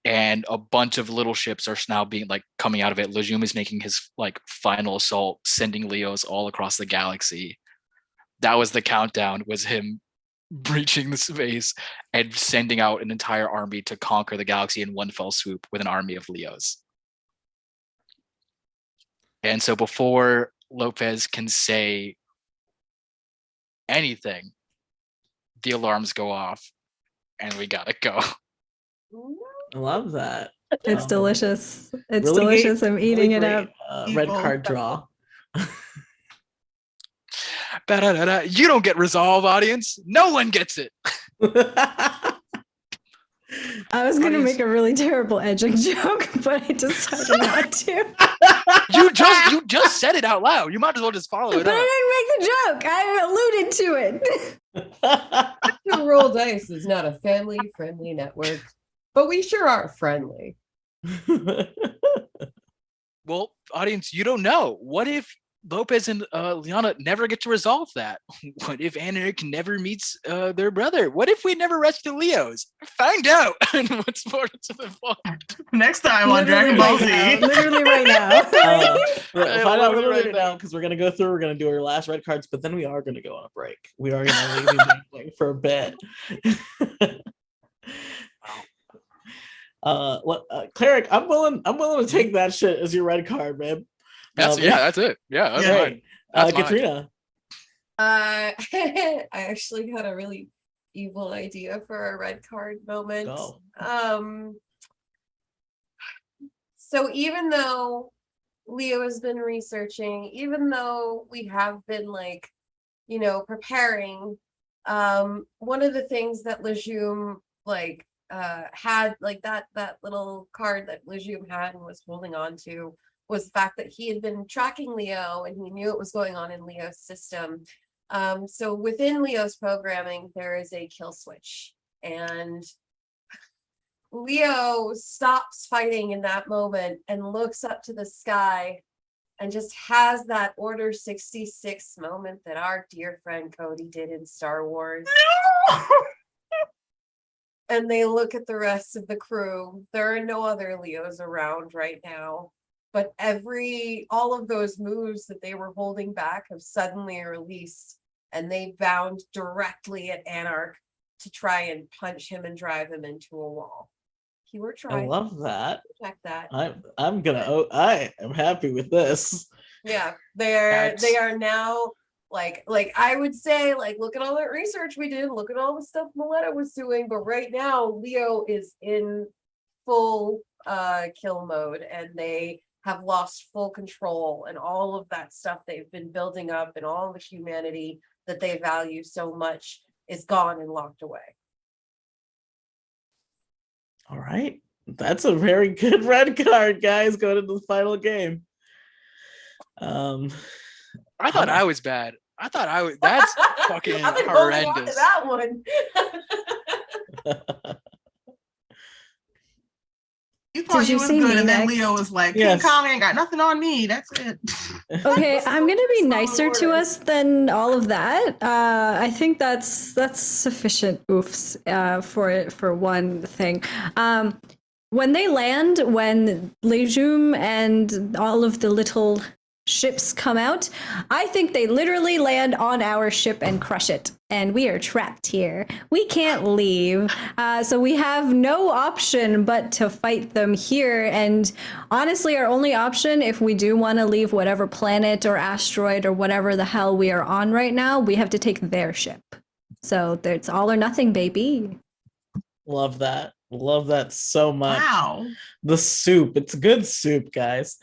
and a bunch of little ships are now being like coming out of it. Lejeune is making his like final assault, sending Leos all across the galaxy. That was the countdown, was him breaching the space and sending out an entire army to conquer the galaxy in one fell swoop with an army of Leos. And so before Lopez can say anything, the alarms go off and we gotta go. I love that. It's delicious. It's really delicious. great- I'm eating really it great, up. red card draw. You don't get resolve, audience. No one gets it. I was going to Audience- make a really terrible edging joke, but I decided not to. You just said it out loud. You might as well just follow it But up. I didn't make the joke. I alluded to it. The Roll Dice is not a family-friendly network, but we sure are friendly. Well, audience, you don't know. What if Lopez and Lyana never get to resolve that? What if Anarhk never meets their brother? What if we never rescue Leos? Find out on what's more to the plot. Next time on Dragon Ball Z. Literally right now. Find out literally literally right now because we're gonna go through. We're gonna do our last red cards, but then we are gonna go on a break. We are gonna leave you dangling for a bit. Cleric, I'm willing to take that shit as your red card, man. That's it. Yeah, that's Right. fine. That's mine. Catrina. I actually had a really evil idea for a red card moment. Go. So even though Leo has been researching, even though we have been like, preparing, one of the things that Lejeune had, like that little card that Lejeune had and was holding on to, was the fact that he had been tracking Leo and he knew what was going on in Leo's system. So within Leo's programming, there is a kill switch, and Leo stops fighting in that moment and looks up to the sky and just has that Order 66 moment that our dear friend Cody did in Star Wars. And they look at the rest of the crew. There are no other Leos around right now, but all of those moves that they were holding back have suddenly released, and they bound directly at Anarhk to try and punch him and drive him into a wall. He were trying. I love that. Check that. I am happy with this. Yeah, they are now like I would say, like, look at all that research we did, look at all the stuff Mleta was doing, but right now Leo is in full kill mode, and they have lost full control, and all of that stuff they've been building up and all the humanity that they value so much is gone and locked away. All right. That's a very good red card, guys, going into the final game. I thought I was bad. I thought I was. That's fucking I've been holding on to horrendous. that one. You thought Did you you was say good, me and then next? Leo was like, Yes. King Kong ain't got nothing on me. That's it. Okay, I'm gonna be Follow nicer to orders. us than all of that. I think that's sufficient oofs for one thing. When they land, when Lejeune and all of the little ships come out, I think they literally land on our ship and crush it. And we are trapped here. We can't leave. So we have no option but to fight them here. And honestly, our only option, if we do want to leave whatever planet or asteroid or whatever the hell we are on right now, we have to take their ship. So it's all or nothing, baby. Love that. Love that so much. Wow. The soup. It's good soup, guys.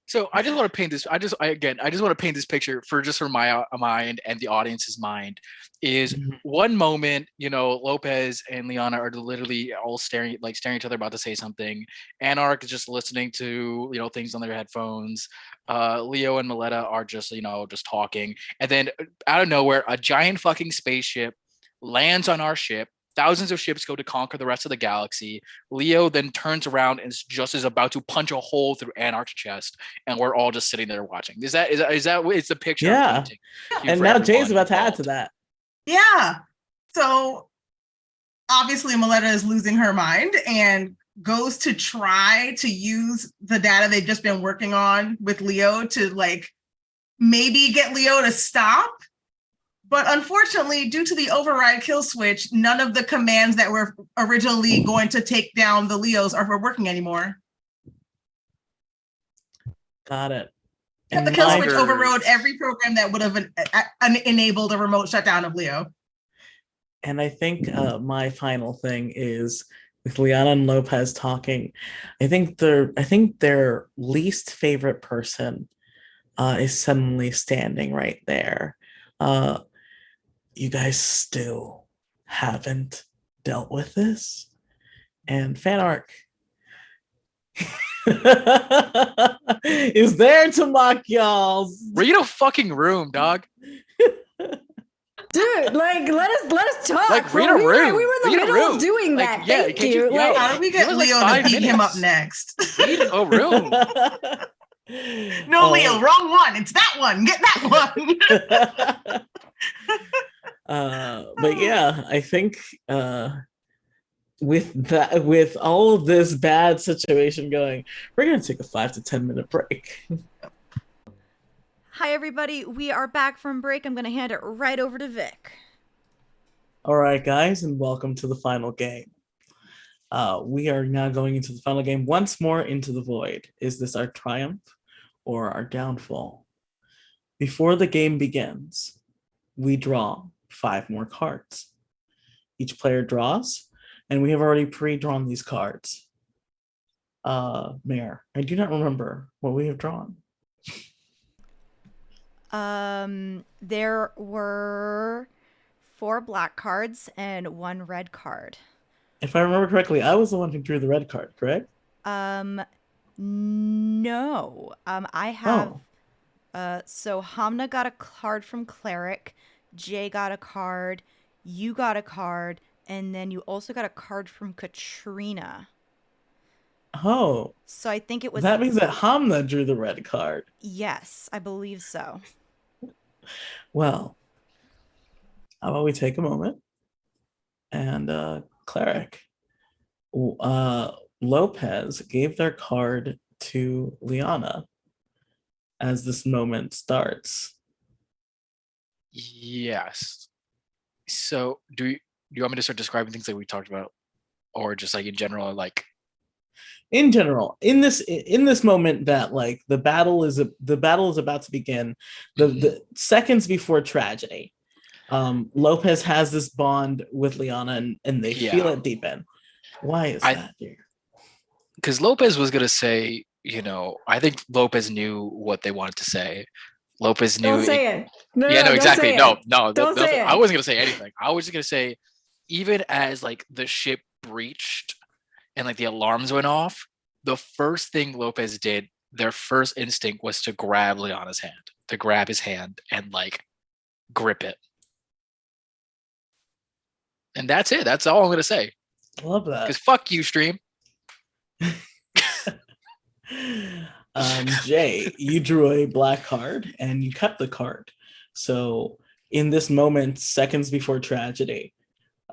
So I just want to paint this. I just want to paint this picture for my mind and the audience's mind. Is one moment, Lopez and Lyana are literally all staring each other, about to say something. Anarhk is just listening to things on their headphones. L.E.O and Mleta are just just talking, and then out of nowhere, a giant fucking spaceship lands on our ship. Thousands of ships go to conquer the rest of the galaxy. L.E.O then turns around and is about to punch a hole through Anarch's chest, and we're all just sitting there watching. Is that it's the picture I'm Yeah. painting? And now Jay's about to add to that. Yeah. So obviously Mleta is losing her mind and goes to try to use the data they've just been working on with L.E.O to maybe get L.E.O to stop. But unfortunately, due to the override kill switch, none of the commands that were originally going to take down the L.E.Os are working anymore. Got it. The kill switch overrode every program that would have enabled a remote shutdown of L.E.O. And I think my final thing is with Lyana and Lopez talking. I think their least favorite person is suddenly standing right there. You guys still haven't dealt with this? And Anarhk is there to mock y'all. Read a fucking room, dog. Dude, let us talk. Read a room. We were in the middle of doing that. Yeah, Thank you. How do we get L.E.O to beat him up next? Read a room. No, L.E.O, wrong one. It's that one. Get that one. But yeah, I think with all of this bad situation going, we're gonna take a 5 to 10 minute break. Hi everybody, we are back from break. I'm gonna hand it right over to Vic. All right, guys, and welcome to the final game. We are now going into the final game once more into the void. Is this our triumph or our downfall? Before the game begins, we draw 5 more cards. Each player draws, and we have already pre-drawn these cards. Mayor, I do not remember what we have drawn. There were 4 black cards and 1 red card. If I remember correctly, I was the one who drew the red card, correct? No. I have. So Hamnah got a card from Cleric, Jay got a card, you got a card, and then you also got a card from Catrina. Oh. So I think it was. That means that Hamnah drew the red card. Yes, I believe so. Well, how about we take a moment and Cleric. Lopez gave their card to Lyana as this moment starts. Yes. So do you want me to start describing things that we talked about, or just in general, in general, in this moment that the battle is about to begin, the seconds before tragedy, Lopez has this bond with Lyana and they feel it deep in. Why is that, dear? Because Lopez was gonna say, I think Lopez knew what they wanted to say. Lopez knew. Don't say it. No, exactly. Don't no. say it. I wasn't gonna say anything. I was just gonna say, even as the ship breached and like the alarms went off, the first thing Lopez did, their first instinct was to grab Lyana's hand, to grab his hand and like grip it. And that's it. That's all I'm going to say. I love that. Because fuck you, stream. Jay, you drew a black card and you kept the card. So in this moment, seconds before tragedy,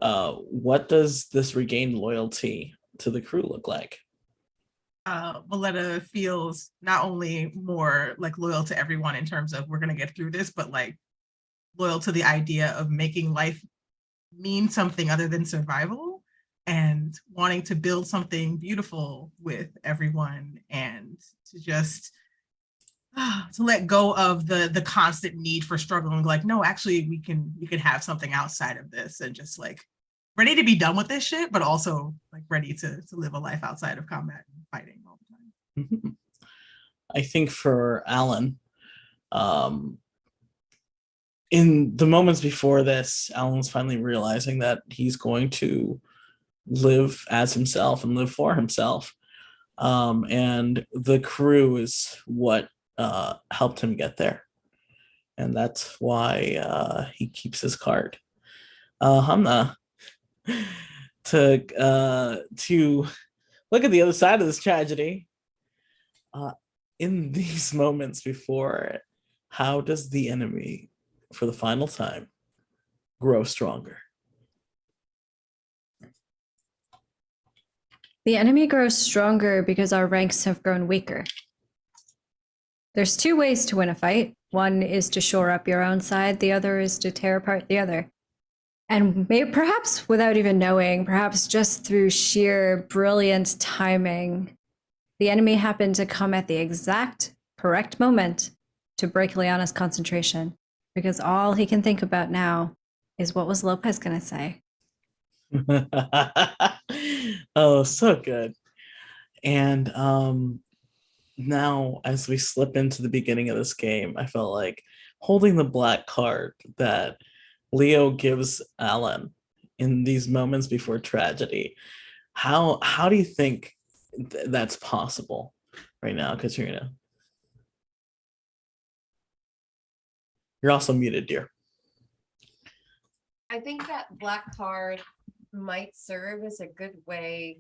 what does this regained loyalty to the crew look like? Mleta feels not only more like loyal to everyone in terms of we're going to get through this, but like loyal to the idea of making life mean something other than survival and wanting to build something beautiful with everyone and to just to let go of the constant need for struggling. Like, no, actually we can have something outside of this and just like ready to be done with this shit, but also like ready to live a life outside of combat and fighting all the time. I think for Alan, in the moments before this, Alan's finally realizing that he's going to live as himself and live for himself. And the crew is what helped him get there. And that's why he keeps his card. Hamnah, to look at the other side of this tragedy, in these moments before it, how does the enemy, for the final time, grow stronger? The enemy grows stronger because our ranks have grown weaker. There's two ways to win a fight. One is to shore up your own side. The other is to tear apart the other. And perhaps without even knowing, perhaps just through sheer brilliant timing, the enemy happened to come at the exact correct moment to break Lyana's concentration, because all he can think about now is what was Lopez going to say. Oh, so good. And now as we slip into the beginning of this game, I felt like holding the black card that L.E.O gives Alan in these moments before tragedy. How do you think that's possible right now, Catrina? You're also muted, dear. I think that black card might serve as a good way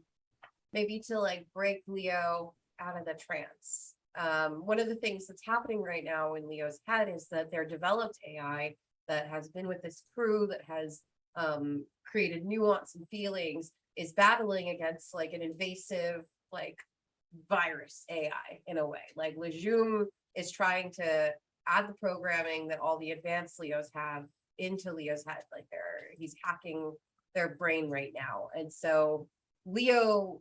maybe to like break L.E.O out of the trance. One of the things that's happening right now in L.E.O's head is that their developed AI that has been with this crew, that has created nuance and feelings, is battling against like an invasive like virus AI in a way. Like Lejeune is trying to add the programming that all the advanced L.E.Os have into L.E.O's head. Like he's hacking their brain right now. And so L.E.O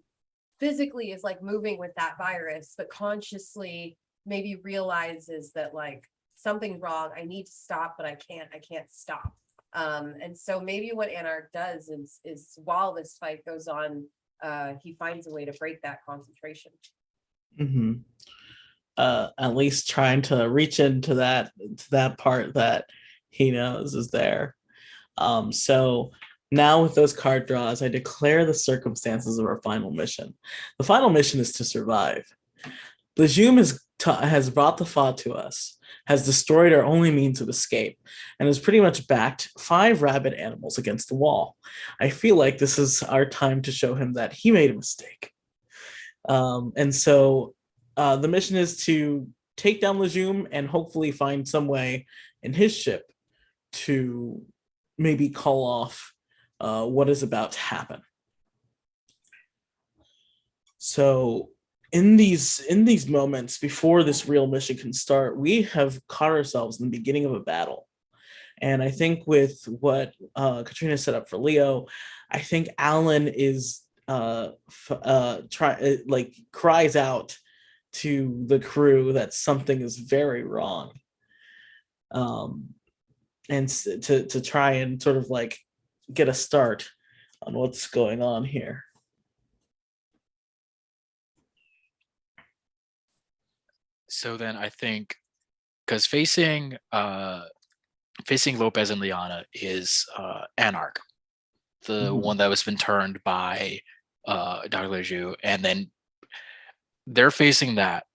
physically is like moving with that virus, but consciously maybe realizes that like something's wrong. I need to stop, but I can't stop. And so maybe what Anarhk does is while this fight goes on, he finds a way to break that concentration. Mm-hmm. At least trying to reach into that part that he knows is there. So now with those card draws, I declare the circumstances of our final mission. The final mission is to survive. Lejeune has brought the thought to us, has destroyed our only means of escape, and has pretty much backed 5 rabid animals against the wall. I feel like this is our time to show him that he made a mistake. And so the mission is to take down Lejeune and hopefully find some way in his ship to maybe call off what is about to happen. So in these moments before this real mission can start, we have caught ourselves in the beginning of a battle. And I think with what Catrina set up for L.E.O, I think Alan is cries out to the crew that something is very wrong, and to try and sort of like get a start on what's going on here. So then I think, because facing Lopez and Lyana is Anarhk. the one that was been turned by Dr. Leju, and then they're facing that.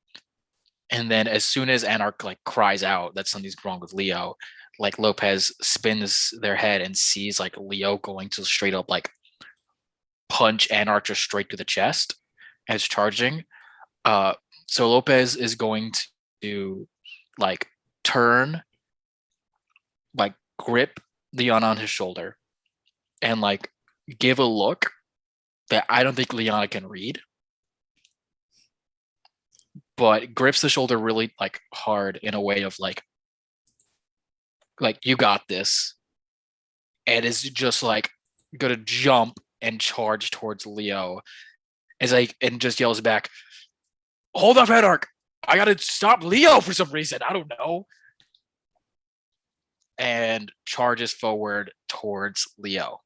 And then as soon as Anarhk like cries out that something's wrong with L.E.O, like Lopez spins their head and sees like L.E.O going to straight up like punch Anarhk just straight to the chest as charging. So Lopez is going to like turn, like grip Lyana on his shoulder and like give a look that I don't think Lyana can read, but grips the shoulder really like hard in a way of like you got this, and is just like gonna jump and charge towards L.E.O. Is like and just yells back, "Hold up, Anarhk! I gotta stop L.E.O for some reason. I don't know." And charges forward towards L.E.O.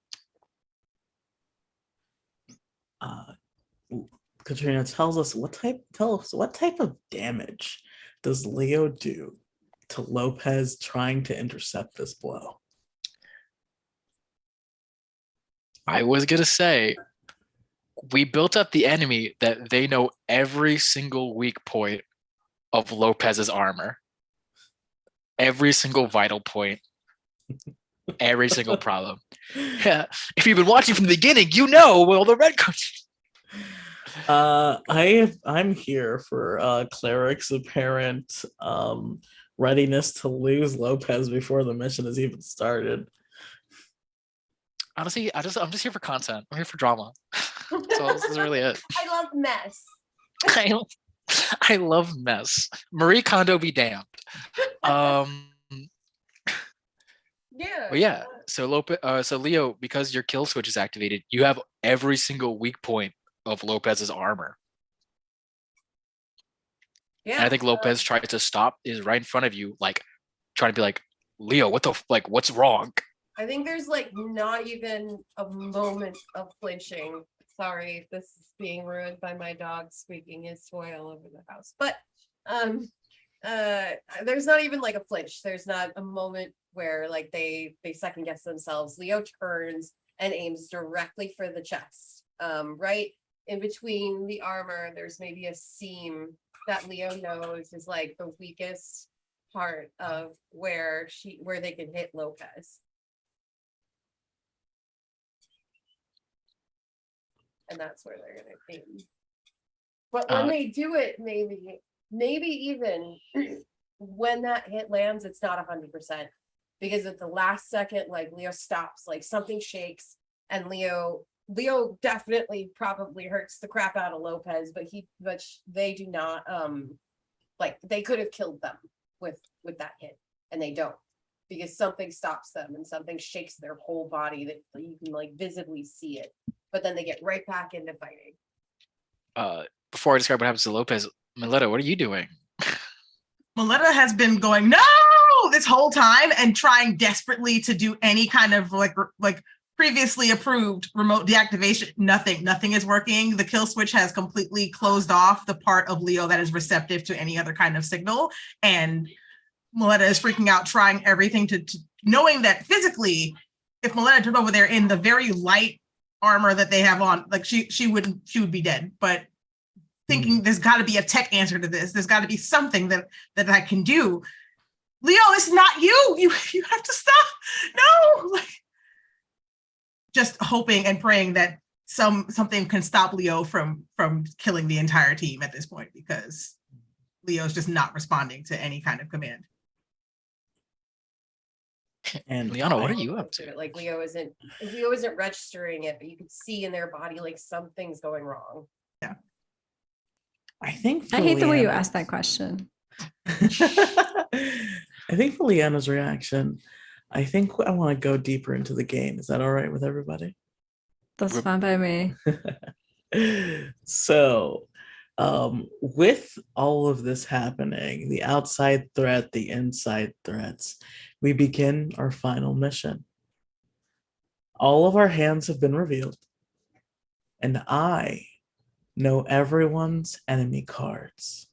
Catrina, tell us what type of damage does L.E.O do to Lopez trying to intercept this blow? I was gonna say, we built up the enemy that they know every single weak point of Lopez's armor, every single vital point, every single problem. Yeah, if you've been watching from the beginning, you know well the red coach. I'm here for Cleric's apparent readiness to lose Lopez before the mission has even started. Honestly, I'm just here for content. I'm here for drama. So this is really it. I love mess. I love mess. Marie Kondo be damned. Yeah. But yeah, so L.E.O, because your kill switch is activated, you have every single weak point of Lopez's armor. Yeah. And I think Lopez tried to stop, is right in front of you, like trying to be like, "L.E.O, what's wrong?" I think there's like not even a moment of flinching. Sorry if this is being ruined by my dog squeaking his toy all over the house. But there's not even like a flinch. There's not a moment where like they second guess themselves. L.E.O turns and aims directly for the chest. Right in between the armor, there's maybe a seam that L.E.O knows is like the weakest part of where they can hit Lopez. And that's where they're gonna aim. But when they do it, maybe even when that hit lands, it's not 100%. Because at the last second, like L.E.O stops, like something shakes, and L.E.O definitely probably hurts the crap out of Lopez, but they do not like they could have killed them with that hit, and they don't. Because something stops them and something shakes their whole body that you can like visibly see it. But then they get right back into fighting. Before I describe what happens to Lopez, Mleta, what are you doing? Mleta has been going, "No!" this whole time and trying desperately to do any kind of like previously approved remote deactivation. Nothing is working. The kill switch has completely closed off the part of L.E.O that is receptive to any other kind of signal. And Mleta is freaking out, trying everything to knowing that physically, if Mleta turned over there in the very light armor that they have on, like she would be dead. But thinking there's got to be a tech answer to this. There's got to be something that I can do. L.E.O, it's not you. You have to stop. No, like just hoping and praying that something can stop L.E.O from killing the entire team at this point, because L.E.O is just not responding to any kind of command. And Lyana, what are you up to? Like L.E.O isn't registering it, but you could see in their body like something's going wrong. Yeah. I think I hate the way you asked that question. I think for Lyana's reaction, I think I want to go deeper into the game. Is that all right with everybody? That's fine by me. So, with all of this happening, the outside threat, the inside threats, we begin our final mission. All of our hands have been revealed, and I know everyone's enemy cards,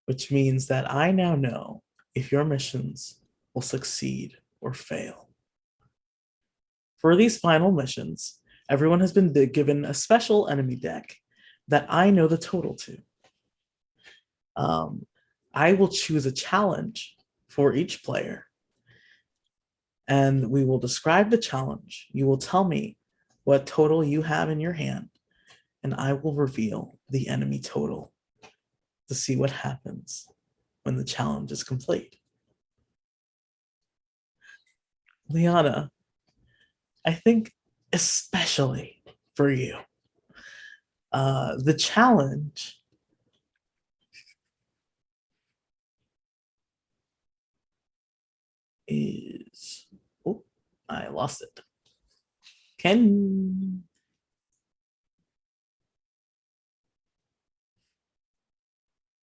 which means that I now know if your missions will succeed or fail. For these final missions, everyone has been given a special enemy deck that I know the total to. I will choose a challenge for each player, and we will describe the challenge. You will tell me what total you have in your hand, and I will reveal the enemy total to see what happens when the challenge is complete. Lyana, I think especially for you, the challenge is, oh, I lost it.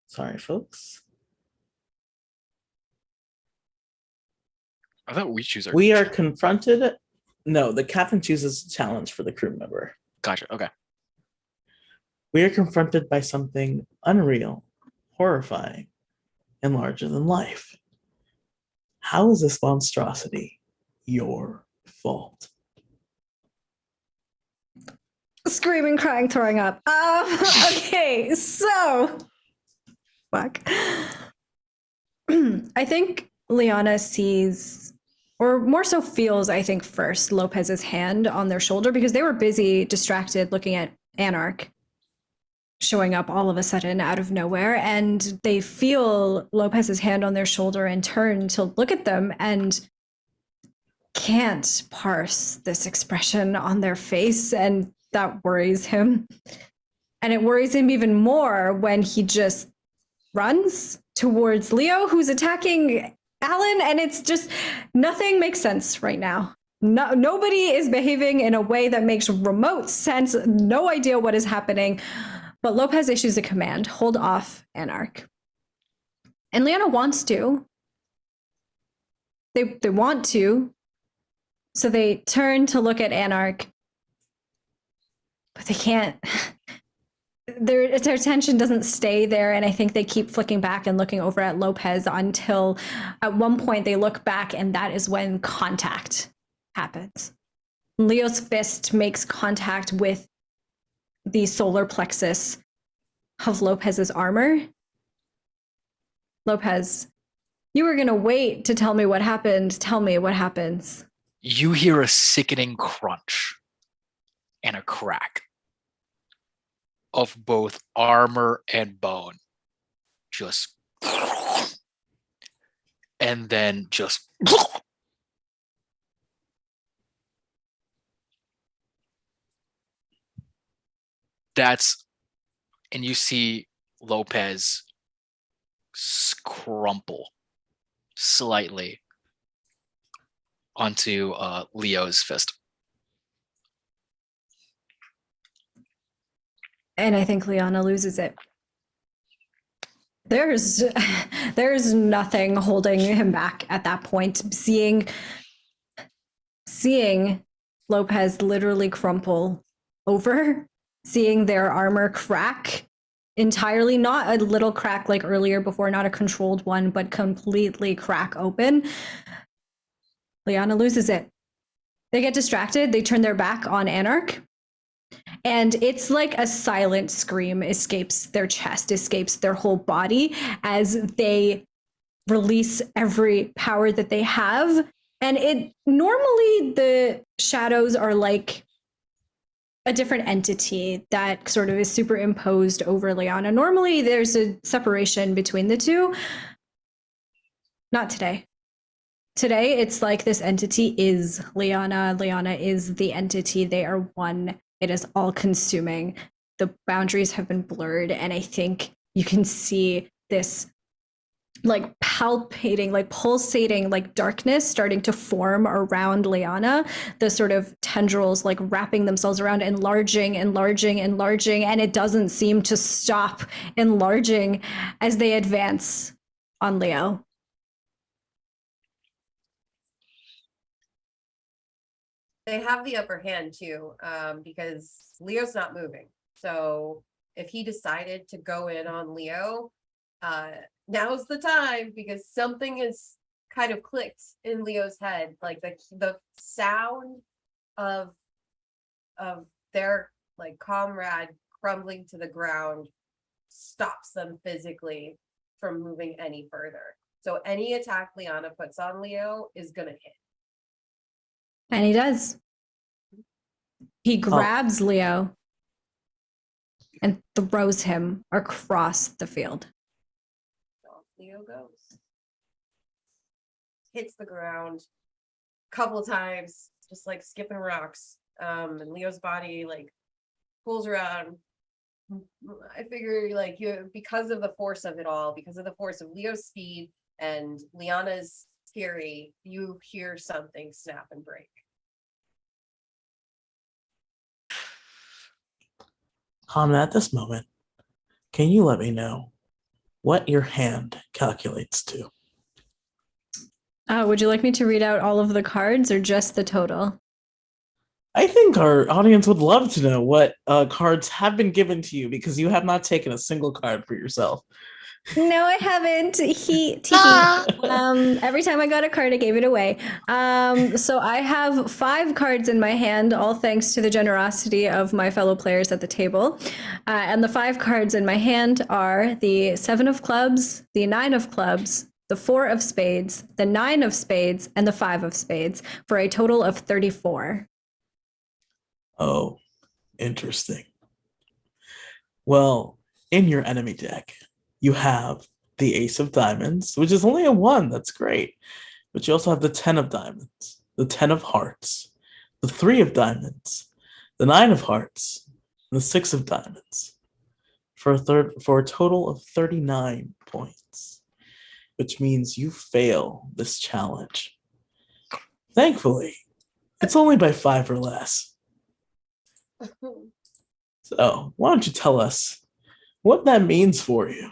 Sorry, folks. I thought we choose our. We are confronted. No, the captain chooses a challenge for the crew member. Gotcha. Okay. We are confronted by something unreal, horrifying, and larger than life. How is this monstrosity your fault? Screaming, crying, throwing up. Okay, so fuck. I think Lyana sees, or more so feels, I think, first Lopez's hand on their shoulder, because they were busy, distracted, looking at Anarhk showing up all of a sudden out of nowhere, and they feel Lopez's hand on their shoulder and turn to look at them and can't parse this expression on their face, and that worries him. And it worries him even more when he just runs towards L.E.O, who's attacking Alan, and it's just, nothing makes sense right now. Nobody is behaving in a way that makes remote sense. No idea what is happening. But Lopez issues a command: hold off Anarhk. And Lyana wants to. They want to. So they turn to look at Anarhk, but they can't. Their attention doesn't stay there, and I think they keep flicking back and looking over at Lopez until at one point they look back, and that is when contact happens. Leo's fist makes contact with the solar plexus of Lopez's armor. Lopez, you were gonna wait to tell me what happened. Tell me what happens. You hear a sickening crunch and a crack of both armor and bone. Just, and then just, that's, and you see Lopez crumple slightly onto Leo's fist. And I think Lyana loses it. There's nothing holding him back at that point. Seeing Lopez literally crumple over, seeing their armor crack entirely, not a little crack like earlier before, not a controlled one, but completely crack open. Lyana loses it. They get distracted. They turn their back on Anarhk. And it's like a silent scream escapes their chest, escapes their whole body as they release every power that they have. And normally the shadows are like a different entity that sort of is superimposed over Lyana. Normally there's a separation between the two. Not today. Today it's like this entity is Lyana. Lyana is the entity. They are one. It is all consuming. The boundaries have been blurred, and I think you can see this like palpating, like pulsating, like darkness starting to form around Lyana. The sort of tendrils like wrapping themselves around, enlarging, and it doesn't seem to stop enlarging as they advance on L.E.O. They have the upper hand too, because Leo's not moving. So if he decided to go in on L.E.O, now's the time, because something is kind of clicked in Leo's head. Like the sound of their like comrade crumbling to the ground stops them physically from moving any further. So any attack Lyana puts on L.E.O is gonna hit. And he does. He grabs L.E.O and throws him across the field. Off L.E.O goes. Hits the ground a couple of times, just like skipping rocks. And L.E.O's body like pulls around. I figure like you, because of the force of it all, because of the force of L.E.O's speed and Lyana's fury, you hear something snap and break. Hamnah, at this moment, can you let me know what your hand calculates to? Would you like me to read out all of the cards or just the total? I think our audience would love to know what cards have been given to you, because you have not taken a single card for yourself. No, I haven't. Every time I got a card, I gave it away. So I have 5 cards in my hand, all thanks to the generosity of my fellow players at the table. And the 5 cards in my hand are the 7 of clubs, the 9 of clubs, the 4 of spades, the 9 of spades, and the 5 of spades, for a total of 34. Oh, interesting. Well, in your enemy deck, you have the Ace of Diamonds, which is only a 1. That's great. But you also have the 10 of Diamonds, the 10 of Hearts, the 3 of Diamonds, the 9 of Hearts, and the 6 of Diamonds, for a total of 39 points, which means you fail this challenge. Thankfully, it's only by 5 or less. So, why don't you tell us what that means for you?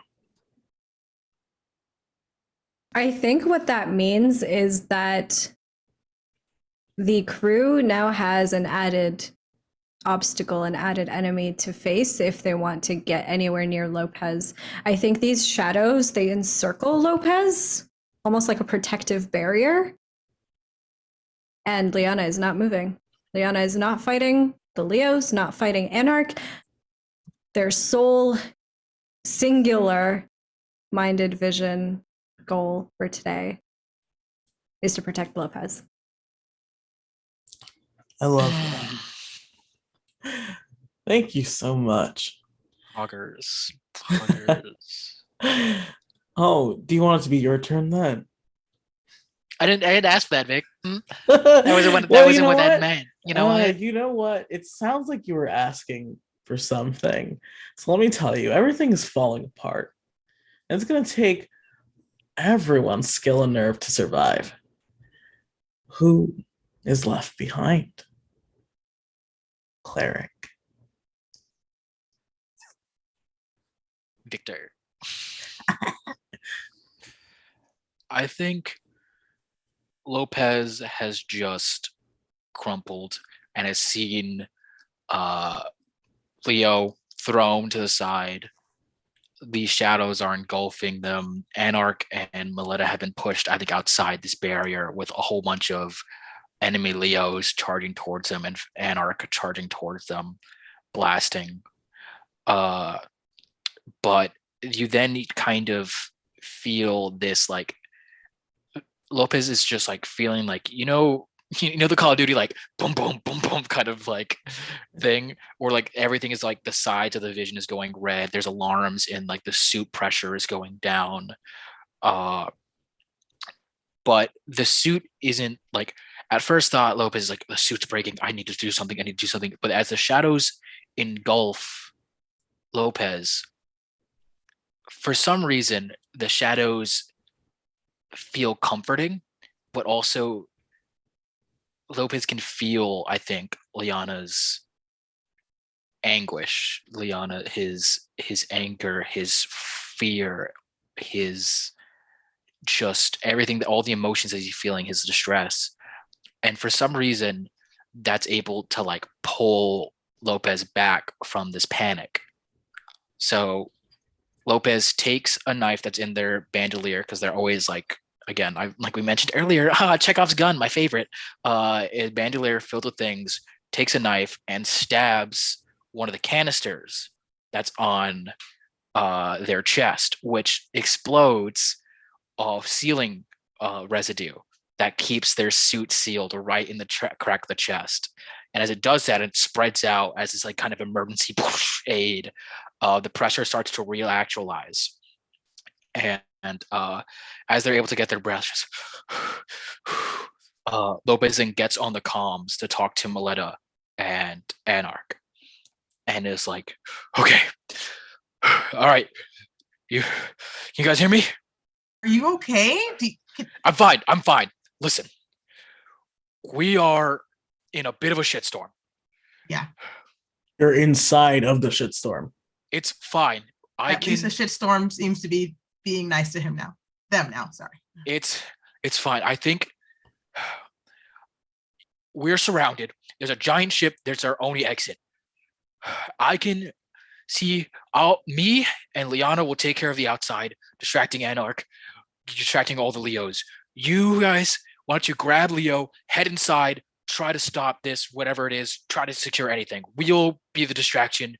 I think what that means is that the crew now has an added obstacle, an added enemy to face if they want to get anywhere near Lopez. I think these shadows, they encircle Lopez, almost like a protective barrier. And Lyana is not moving. Lyana is not fighting the L.E.Os, not fighting Anarhk. Their sole, singular minded vision goal for today is to protect Lopez. I love that. Thank you so much. Hoggers. Oh, do you want it to be your turn then? I didn't ask for that, Vic. That wasn't what that meant. You know what? You know what? It sounds like you were asking for something. So let me tell you, everything is falling apart. And it's going to take everyone's skill and nerve to survive. Who is left behind? Cleric. Victor. I think Lopez has just crumpled and has seen L.E.O thrown to the side. These shadows are engulfing them. Anarhk and Mleta have been pushed, I think, outside this barrier with a whole bunch of enemy L.E.Os charging towards them and Anarhk charging towards them, blasting. But you then kind of feel this, like, Lopez is just like feeling like, the Call of Duty, like boom, boom, boom, boom kind of like thing, or like everything is like the sides of the vision is going red. There's alarms and like the suit pressure is going down. But the suit isn't like, at first thought, Lopez is like, the suit's breaking. I need to do something. But as the shadows engulf Lopez, for some reason, the shadows feel comforting, but also Lopez can feel, I think, Lyana's anguish, his anger, his fear, his just everything, all the emotions that he's feeling, his distress. And for some reason, that's able to like pull Lopez back from this panic. So Lopez takes a knife that's in their bandolier, because they're always like again, like we mentioned earlier, Chekhov's gun, my favorite. A bandolier filled with things, takes a knife and stabs one of the canisters that's on their chest, which explodes of sealing residue that keeps their suit sealed right in the crack of the chest. And as it does that, it spreads out as this like kind of emergency aid. The pressure starts to reactualize, and as they're able to get their breath, just Lopez then gets on the comms to talk to Mleta and Anarhk, and is like, "Okay, all right, you guys hear me? Are you okay? I'm fine. I'm fine. Listen, we are in a bit of a shitstorm. Yeah. You're inside of the shitstorm. It's fine. At least the shitstorm seems to be being nice to him now. Them now, sorry. It's fine. I think we're surrounded. There's a giant ship. There's our only exit. I can see me and Lyana will take care of the outside, distracting Anarhk, distracting all the Leos. You guys, why don't you grab L.E.O, head inside, try to stop this, whatever it is, try to secure anything. We'll be the distraction.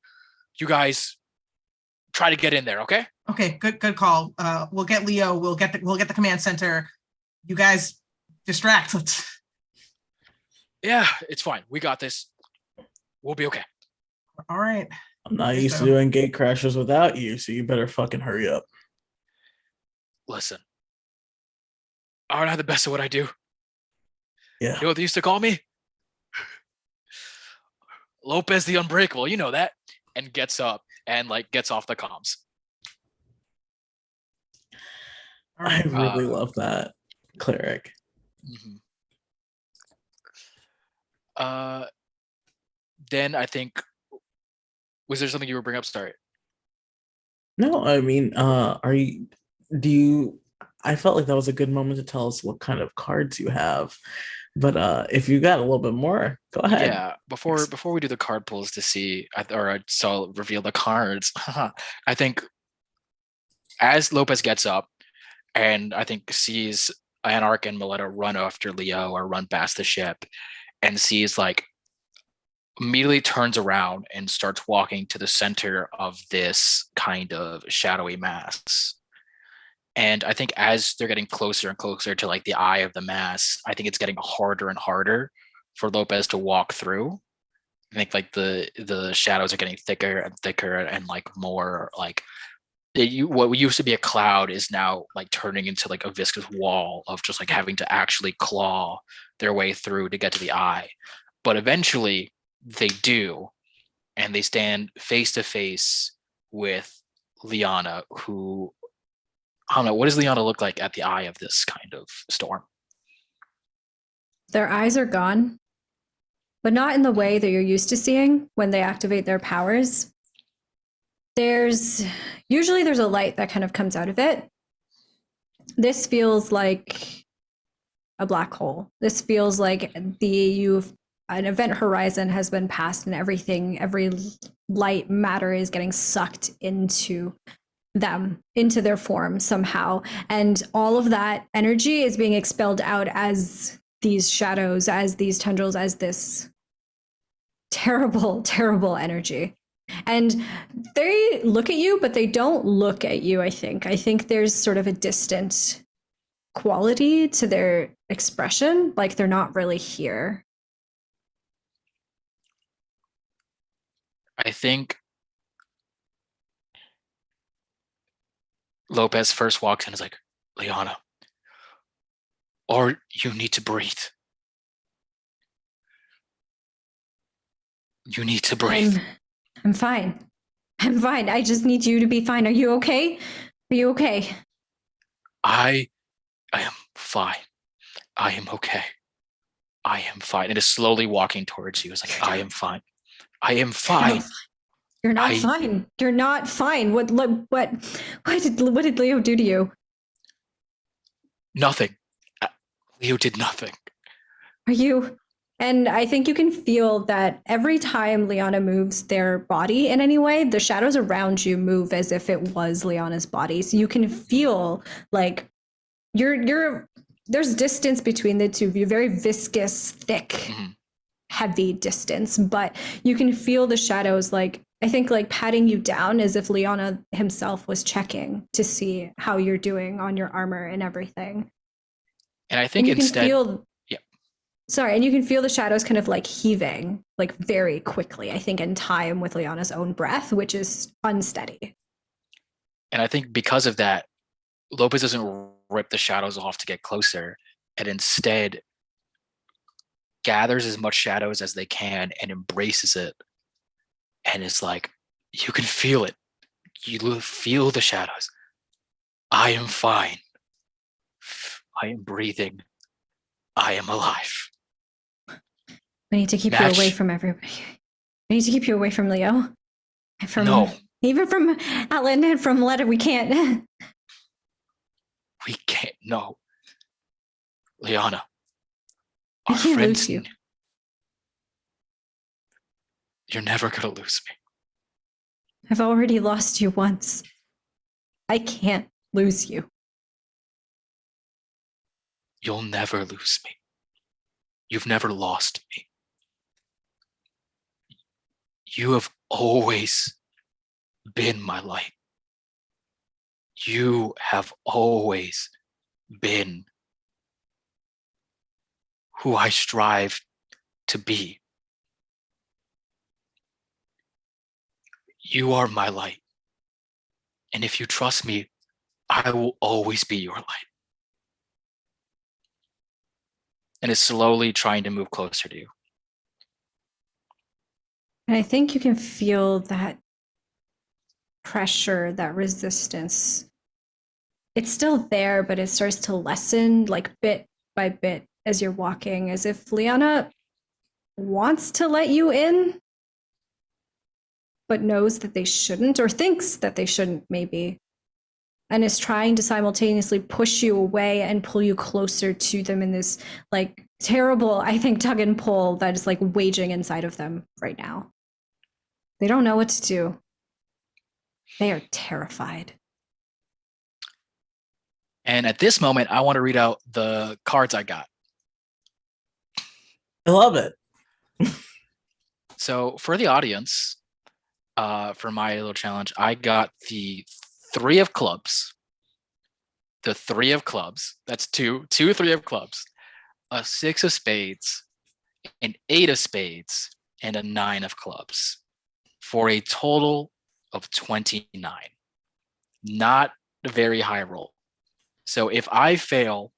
You guys try to get in there, okay? Okay, good call. We'll get L.E.O, we'll get the command center. You guys distract. Yeah, it's fine. We got this. We'll be okay. All right. I'm not used to doing gate crashes without you, so you better fucking hurry up. Listen, aren't I the best at what I do? Yeah. You know what they used to call me? Lopez the Unbreakable, you know that. And gets up and like gets off the comms. I really love that, Cleric. Mm-hmm. Then I think, was there something you were bringing up? Sorry. No, I mean, I felt like that was a good moment to tell us what kind of cards you have. But if you got a little bit more, go ahead. Yeah, before we do the card pulls to see, so reveal the cards, I think as Lopez gets up and I think sees Anarhk and Mleta run after L.E.O or run past the ship and sees like immediately turns around and starts walking to the center of this kind of shadowy mass. And I think as they're getting closer and closer to like the eye of the mass, I think it's getting harder and harder for Lopez to walk through. I think like the shadows are getting thicker and thicker and like more like what used to be a cloud is now like turning into like a viscous wall of just like having to actually claw their way through to get to the eye. But eventually they do, and they stand face to face with Lyana, who, I don't know, what does Lyana look like at the eye of this kind of storm? Their eyes are gone, but not in the way that you're used to seeing when they activate their powers. There's a light that kind of comes out of it. This feels like a black hole. This feels like an event horizon has been passed and every light matter is getting sucked into them, into their form somehow. And all of that energy is being expelled out as these shadows, as these tendrils, as this terrible, terrible energy. And they look at you, but they don't look at you, I think. I think there's sort of a distant quality to their expression, like they're not really here. I think Lopez first walks in and is like, Lyana, or you need to breathe. You need to breathe. I'm fine. I'm fine. I just need you to be fine. Are you okay? Are you okay? I am fine. I am okay. I am fine. It is slowly walking towards you. It's like, I am fine. I am fine. You're not fine. You're not fine. What did L.E.O do to you? Nothing. L.E.O did nothing. Are you? And I think you can feel that every time Lyana moves their body in any way, the shadows around you move as if it was Lyana's body. So you can feel like there's distance between the two of you, very viscous, thick, Mhm. heavy distance, but you can feel the shadows, like I think like patting you down as if Lyana himself was checking to see how you're doing on your armor and everything. And I And think you can instead, feel yeah. Sorry, and you can feel the shadows kind of like heaving, like very quickly, I think in time with Lyana's own breath, which is unsteady. And I think because of that, Lopez doesn't rip the shadows off to get closer, and instead gathers as much shadows as they can and embraces it. And it's like, you can feel it. You feel the shadows. I am fine. I am breathing. I am alive. We need to keep you away from everybody. We need to keep you away from L.E.O. From No. Even from Alan and from Mleta, we can't. We can't. No. Lyana. I Our can't friends. lose you. You're never gonna lose me. I've already lost you once. I can't lose you. You'll never lose me. You've never lost me. You have always been my light. You have always been who I strive to be. You are my light. And if you trust me, I will always be your light. And is slowly trying to move closer to you. And I think you can feel that pressure, that resistance. It's still there, but it starts to lessen like bit by bit as you're walking, as if Lyana wants to let you in, but knows that they shouldn't, or thinks that they shouldn't, maybe, and is trying to simultaneously push you away and pull you closer to them in this like terrible, I think, tug and pull that is like waging inside of them right now. They don't know what to do. They are terrified. And at this moment, I want to read out the cards I got. I love it. So for the audience, for my little challenge, I got the 3 of clubs, the 3 of clubs. That's two 3 of clubs, a 6 of spades, an 8 of spades, and a 9 of clubs, for a total of 29. Not a very high roll. So if I fail,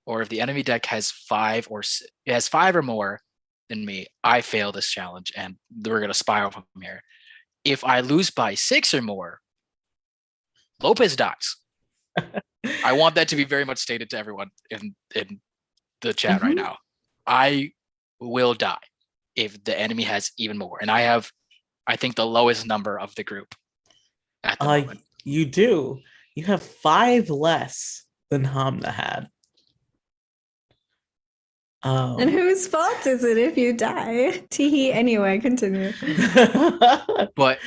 or if the enemy deck has 5 or more than me, I fail this challenge, and we're gonna spiral from here. If I lose by 6 or more, Lopez dies. I want that to be very much stated to everyone in the chat right now. I will die if the enemy has even more, and I have, I think, the lowest number of the group at the moment. You do. You have 5 less than Hamnah had. And whose fault is it if you die? Teehee. Anyway, continue. But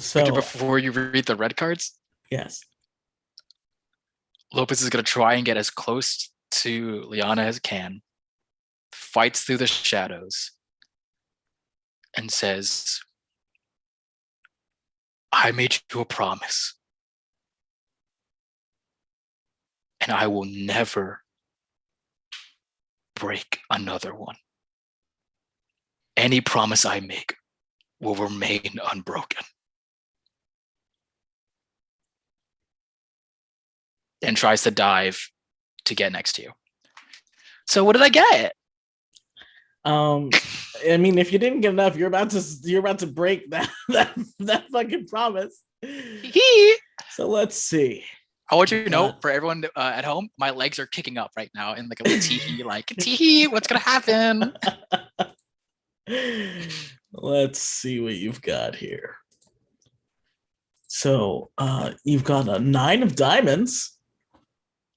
so before you read the red cards, yes, Lopez is going to try and get as close to Lyana as can, fights through the shadows, and says, I made you a promise, and I will never break another one. Any promise I make will remain unbroken. And tries to dive to get next to you. So what did I get? I mean, if you didn't get enough, you're about to break that fucking promise. So let's see. I want you to know, for everyone at home, my legs are kicking up right now in like a little teehee, like, teehee, what's gonna happen? Let's see what you've got here. So you've got a 9 of diamonds.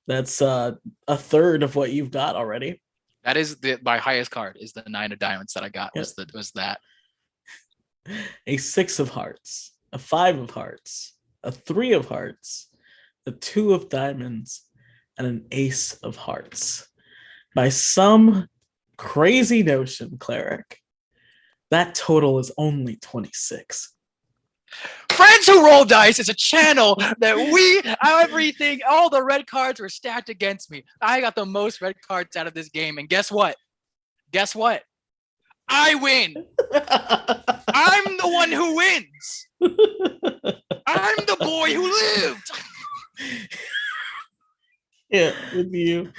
That's a third of what you've got already. That is my highest card, is the 9 of diamonds that I got. Yep. Was that. A 6 of hearts, a 5 of hearts, a 3 of hearts, a 2 of diamonds, and an ace of hearts. By some crazy notion, Cleric, that total is only 26. Friends Who Roll Dice is a channel that everything, all the red cards were stacked against me. I got the most red cards out of this game, and guess what? I win. I'm the one who wins. I'm the boy who lived. Yeah, with you.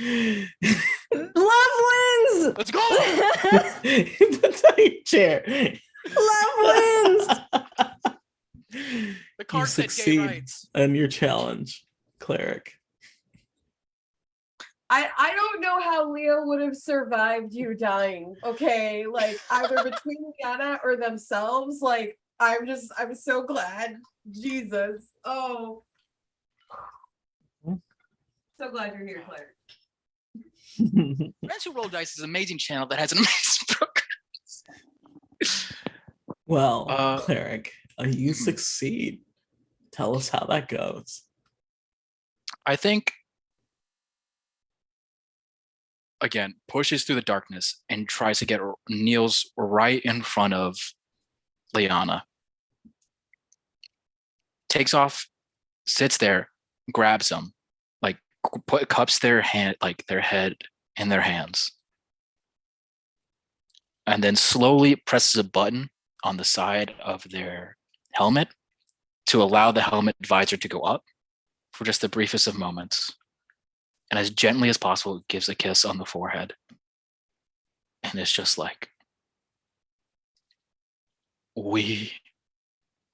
Love wins. Let's go. That's on your chair. Love wins. The card said gay rights. On your challenge, Cleric. I don't know how Leo would have survived you dying. Okay, like either between Lyana or themselves. Like I'm so glad. Jesus. Oh. So glad you're here, Claire. Friends Who Roll Dice is an amazing channel that has an amazing program. Well, Cleric, you succeed. Tell us how that goes. I think, again, pushes through the darkness and tries to kneels right in front of Lyana. Takes off, sits there, grabs them, like cups their head in their hands, and then slowly presses a button on the side of their helmet to allow the helmet visor to go up for just the briefest of moments. And as gently as possible, gives a kiss on the forehead. And it's just like, we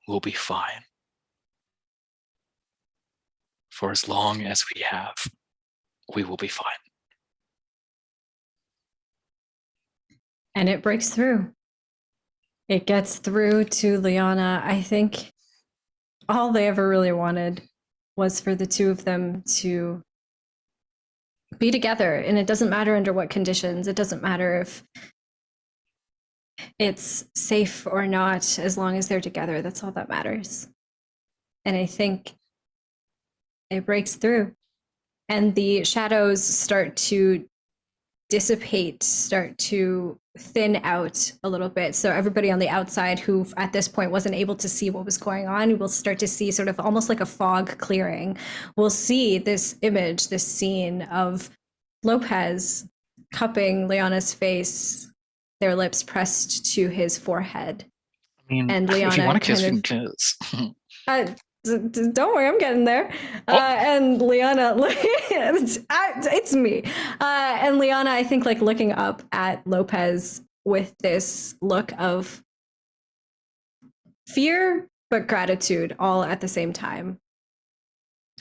will be fine. For as long as we have, we will be fine. And it breaks through. It gets through to Lyana. I think all they ever really wanted was for the two of them to be together. And it doesn't matter under what conditions. It doesn't matter if it's safe or not, as long as they're together. That's all that matters. And I think it breaks through. And the shadows start to dissipate, start to thin out a little bit. So everybody on the outside who at this point wasn't able to see what was going on will start to see sort of almost like a fog clearing. We'll see this image, this scene of Lopez cupping Lyana's face, their lips pressed to his forehead. I mean, and Lyana, if you want to kiss, you can kiss. Don't worry, I'm getting there. And Lyana, it's me. And Lyana, I think, like looking up at Lopez with this look of fear, but gratitude all at the same time.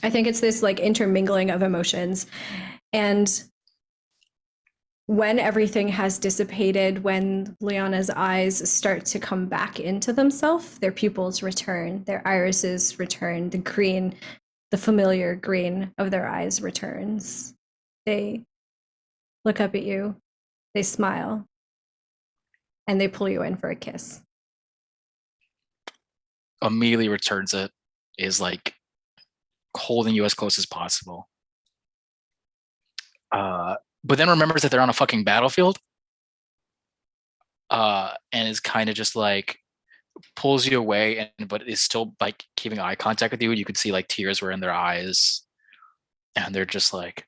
I think it's this like intermingling of emotions. And when everything has dissipated, when Lyana's eyes start to come back into themselves, their pupils return, their irises return, the green, the familiar green of their eyes returns. They look up at you, they smile, and they pull you in for a kiss. Immediately returns it, is like holding you as close as possible. But then remembers that they're on a fucking battlefield, and is kind of just like pulls you away, but is still like keeping eye contact with you. You could see like tears were in their eyes, and they're just like,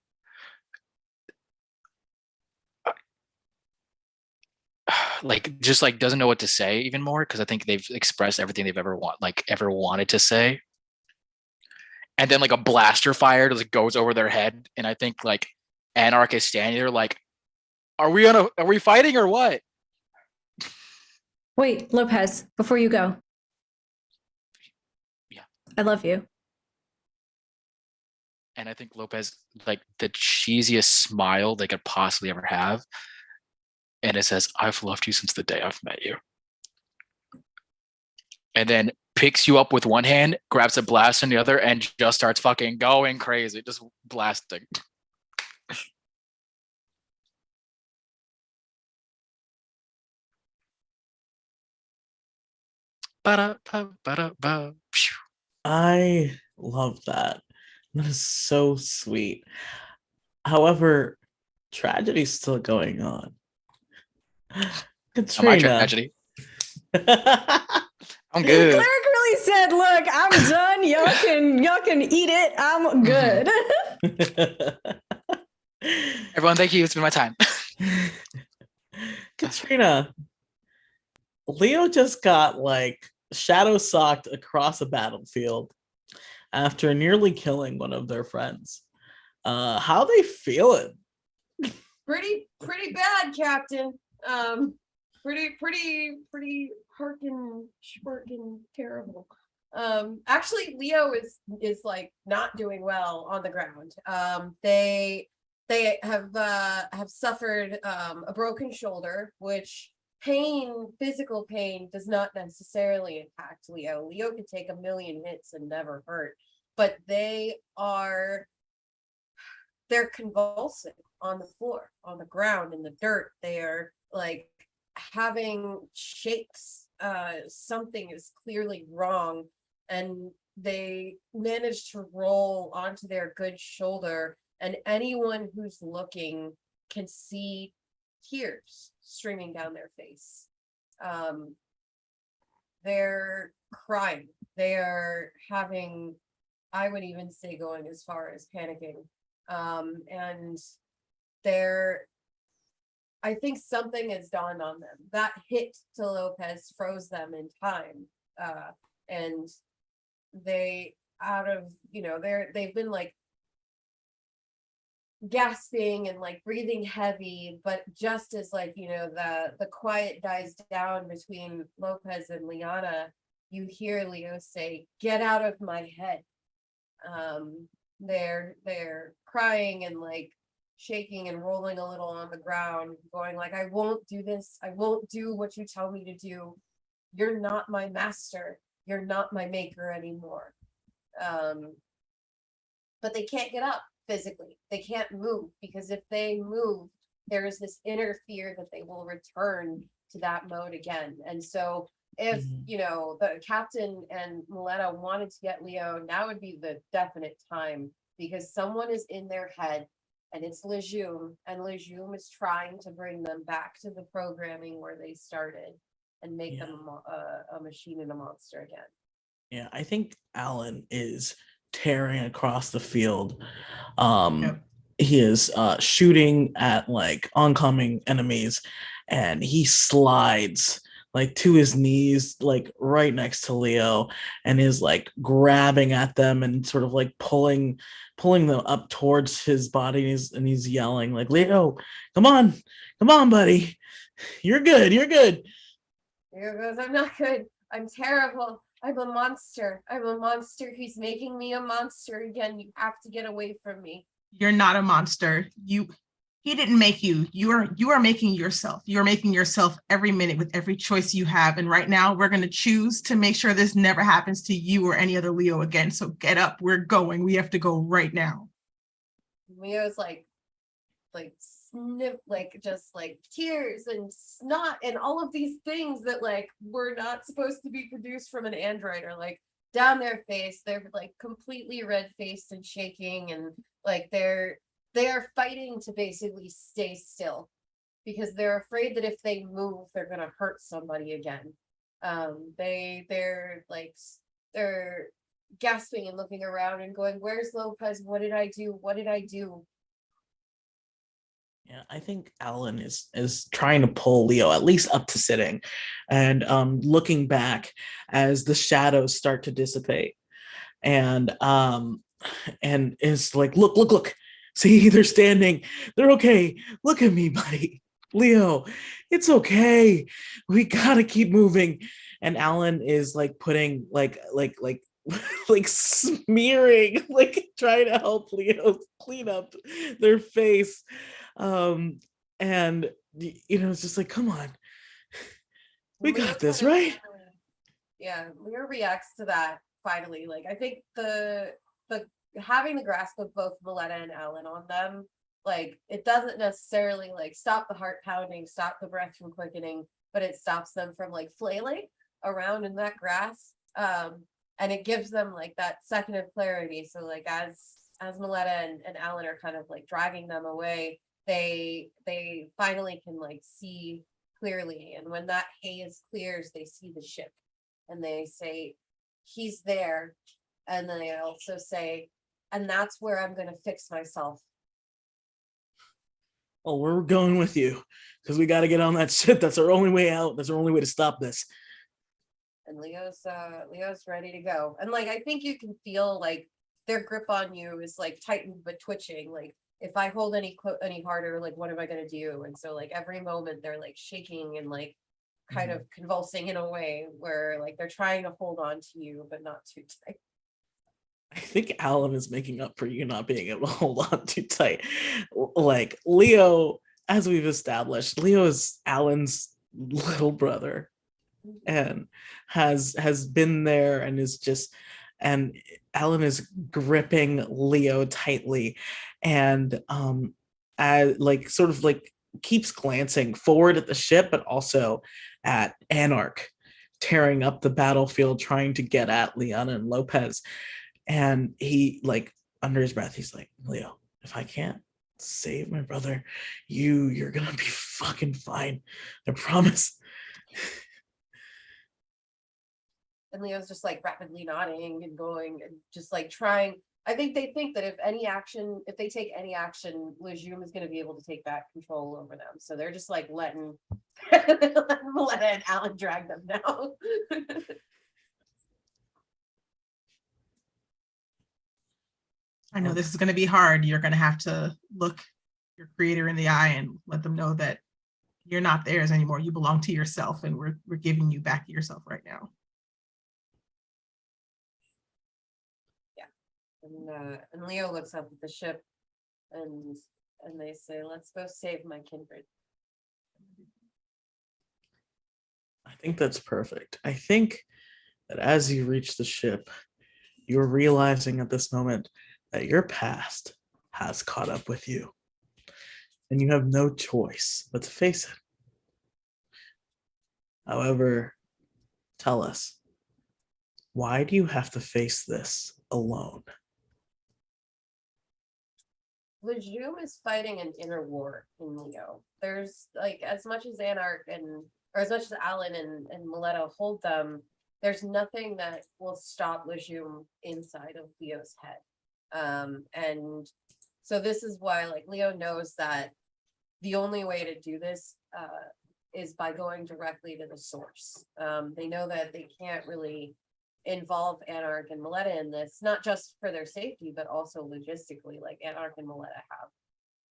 just like doesn't know what to say even more, because I think they've expressed everything they've ever wanted to say. And then like a blaster fire just goes over their head, and I think like Anarhk is standing there like, are we fighting or what? Wait, Lopez, before you go. Yeah. I love you. And I think Lopez, like the cheesiest smile they could possibly ever have. And it says, I've loved you since the day I've met you. And then picks you up with one hand, grabs a blast in the other, and just starts fucking going crazy, just blasting. I love that. That is so sweet. However, tragedy's still going on. Not my Catrina. tragedy. I'm good. Cleric really said, "Look, I'm done. Y'all can eat it. I'm good." Everyone, thank you. It's been my time. Catrina, L.E.O just got like shadow socked across a battlefield after nearly killing one of their friends. How they feeling? Pretty bad, Captain. Pretty harkin shporkin terrible. Actually, L.E.O is like not doing well on the ground. They have suffered a broken shoulder, which physical pain does not necessarily impact L.E.O. L.E.O could take a million hits and never hurt, but they're convulsing on the floor, on the ground, in the dirt. They are like having shakes. Something is clearly wrong, and they managed to roll onto their good shoulder, and anyone who's looking can see tears streaming down their face. They're crying. They are having, I would even say, going as far as panicking. And I think something has dawned on them. That hit to Lopez froze them in time. And they've been like gasping and like breathing heavy, but just as like, the quiet dies down between Lopez and Lyana, you hear L.E.O say, "Get out of my head." They're crying and like shaking and rolling a little on the ground, going like, "I won't do this. I won't do what you tell me to do. You're not my master. You're not my maker anymore." But they can't get up physically. They can't move, because if they move, there is this inner fear that they will return to that mode again. And so if, the captain and Mleta wanted to get L.E.O, now would be the definite time, because someone is in their head, and it's Lejeune, and Lejeune is trying to bring them back to the programming where they started and make them a machine and a monster again. Yeah, I think Alan is tearing across the field. He is shooting at like oncoming enemies, and he slides like to his knees, like right next to L.E.O, and is like grabbing at them and sort of like pulling them up towards his body, and he's yelling like, "L.E.O, come on, buddy, you're good." I'm not good. I'm terrible. I'm a monster. He's making me a monster again. You have to get away from me. You're not a monster. He didn't make you. You are making yourself. You're making yourself every minute with every choice you have. And right now we're going to choose to make sure this never happens to you or any other L.E.O again. So get up. We're going. We have to go right now. L.E.O's like snip, like just like tears and snot and all of these things that like were not supposed to be produced from an android are like down their face. They're like completely red-faced and shaking, and like they are fighting to basically stay still, because they're afraid that if they move, they're gonna hurt somebody again. They're gasping and looking around and going, "Where's Lopez? What did I do? What did I do?" Yeah, I think Alan is trying to pull L.E.O at least up to sitting, and looking back as the shadows start to dissipate, and is like, look, see, they're standing, they're okay. Look at me, buddy, L.E.O, it's okay. We gotta keep moving. And Alan is like putting like like smearing, like trying to help L.E.O clean up their face. And it's just like, come on, we got this, right? Yeah, Lear reacts to that finally. Like, I think the having the grasp of both Mleta and Alan on them, like, it doesn't necessarily like stop the heart pounding, stop the breath from quickening, but it stops them from like flailing around in that grass. And it gives them like that second of clarity. So like as Mleta and Alan are kind of like dragging them away, they finally can like see clearly. And when that haze clears, they see the ship and they say, he's there. And then they also say, and that's where I'm going to fix myself. Oh, we're going with you because we got to get on that ship. That's our only way out. That's our only way to stop this. And Leo's ready to go. And like, I think you can feel like their grip on you is like tightened but twitching. Like, if I hold any harder, like, what am I going to do? And so like every moment they're like shaking and like kind of convulsing in a way where like they're trying to hold on to you, but not too tight. I think Alan is making up for you not being able to hold on too tight. Like L.E.O, as we've established, L.E.O is Alan's little brother and has been there and is just, and Alan is gripping L.E.O tightly and like sort of like keeps glancing forward at the ship, but also at Anarhk tearing up the battlefield, trying to get at Lyana and Lopez. And he, like, under his breath, he's like, L.E.O, if I can't save my brother, you're gonna be fucking fine. I promise. And Leo's just like rapidly nodding and going and just like trying. I think they think that if they take any action, Lejeune is going to be able to take back control over them. So they're just like letting Mleta and Alan drag them now. I know this is going to be hard. You're going to have to look your creator in the eye and let them know that you're not theirs anymore. You belong to yourself, and we're giving you back to yourself right now. Yeah. And L.E.O looks up at the ship and they say, let's go save my kindred. I think that's perfect. I think that as you reach the ship, you're realizing at this moment that your past has caught up with you. And you have no choice but to face it. However, tell us, why do you have to face this alone? Lejeune is fighting an inner war in L.E.O. There's like, as much as Anarhk or as much as Alan and Mleta hold them, there's nothing that will stop Lejeune inside of L.E.O's head. And so this is why like L.E.O knows that the only way to do this is by going directly to the source. They know that they can't really involve Anarhk and Mleta in this, not just for their safety, but also logistically. Like Anarhk and Mleta have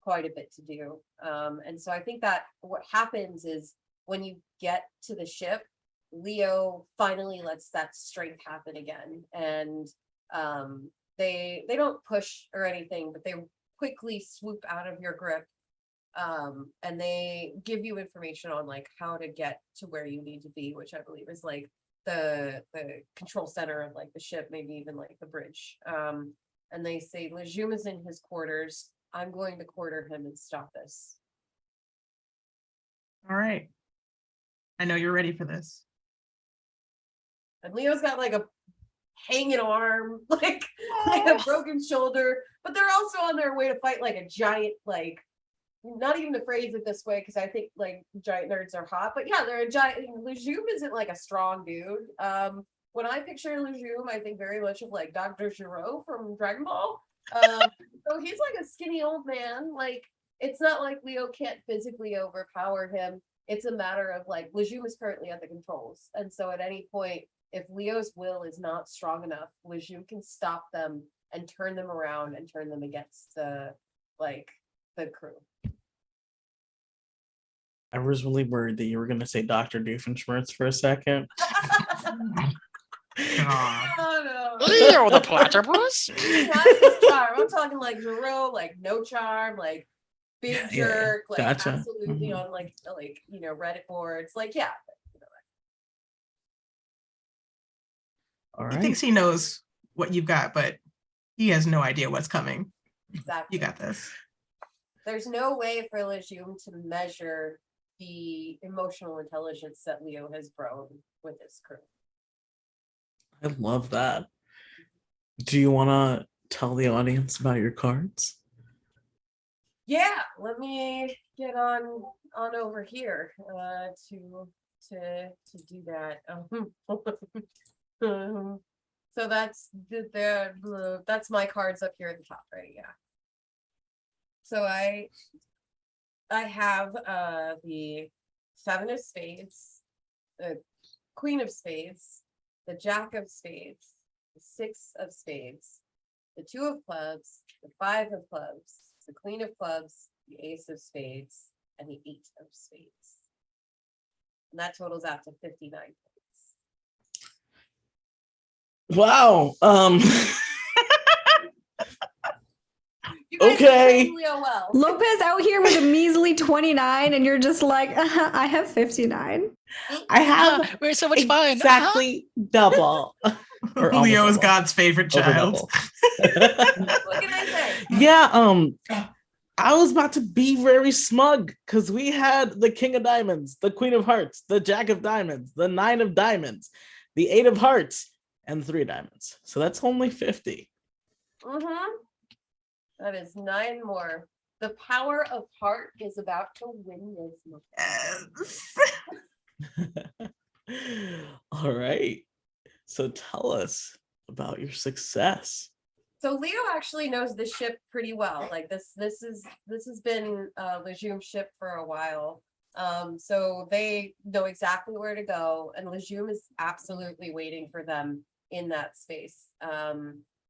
quite a bit to do. And so I think that what happens is when you get to the ship, L.E.O finally lets that strength happen again. And they don't push or anything, but they quickly swoop out of your grip. And they give you information on like how to get to where you need to be, which I believe is like the control center of like the ship, maybe even like the bridge. And they say Lejeune is in his quarters. I'm going to quarter him and stop this. All right. I know you're ready for this. And Leo's got like a hanging arm, like a broken shoulder, but they're also on their way to fight like a giant, like, not even to phrase it this way because I think like giant nerds are hot, but yeah, they're a giant. Lejeune isn't like a strong dude. When I picture Lejeune, I think very much of like Dr. Giro from Dragon Ball. So he's like a skinny old man. Like, it's not like L.E.O can't physically overpower him. It's a matter of like Lejeune is currently at the controls, and so at any point, if L.E.O's will is not strong enough, Lejeune can stop them and turn them around and turn them against the crew. I was really worried that you were going to say Dr. Doofenshmirtz for a second. No. L.E.O the platypus? Not his charm. I'm talking like Nuru, like no charm, like big jerk, like gotcha. absolutely on like Reddit boards, like yeah. All He right. thinks he knows what you've got, but he has no idea what's coming. Exactly. You got this. There's no way for Lejeune to measure the emotional intelligence that L.E.O has grown with his crew. I love that. Do you want to tell the audience about your cards? Yeah, let me get on over here to do that. So that's that's my cards up here at the top, right? Yeah. So I have the 7 of Spades, the Queen of Spades, the Jack of Spades, the 6 of Spades, the 2 of Clubs, the 5 of Clubs, the Queen of Clubs, the Ace of Spades, and the 8 of Spades. And that totals out to 59 points. Wow. You guys Okay. are playing Leo well. Lopez out here with a measly 29, and you're just like, I have 59. I have We're so much fun. exactly double. Or almost Leo is double. God's favorite Over child. double. What can I say? Yeah, I was about to be very smug because we had the King of Diamonds, the Queen of Hearts, the Jack of Diamonds, the 9 of Diamonds, the 8 of Hearts, and 3 Diamonds. So that's only 50. Mm-hmm. That is 9 more. The power of heart is about to win this. Yes. All right. So tell us about your success. So Leo actually knows the ship pretty well. Like this has been Lejeune's ship for a while. So they know exactly where to go, and Lejeune is absolutely waiting for them in that space.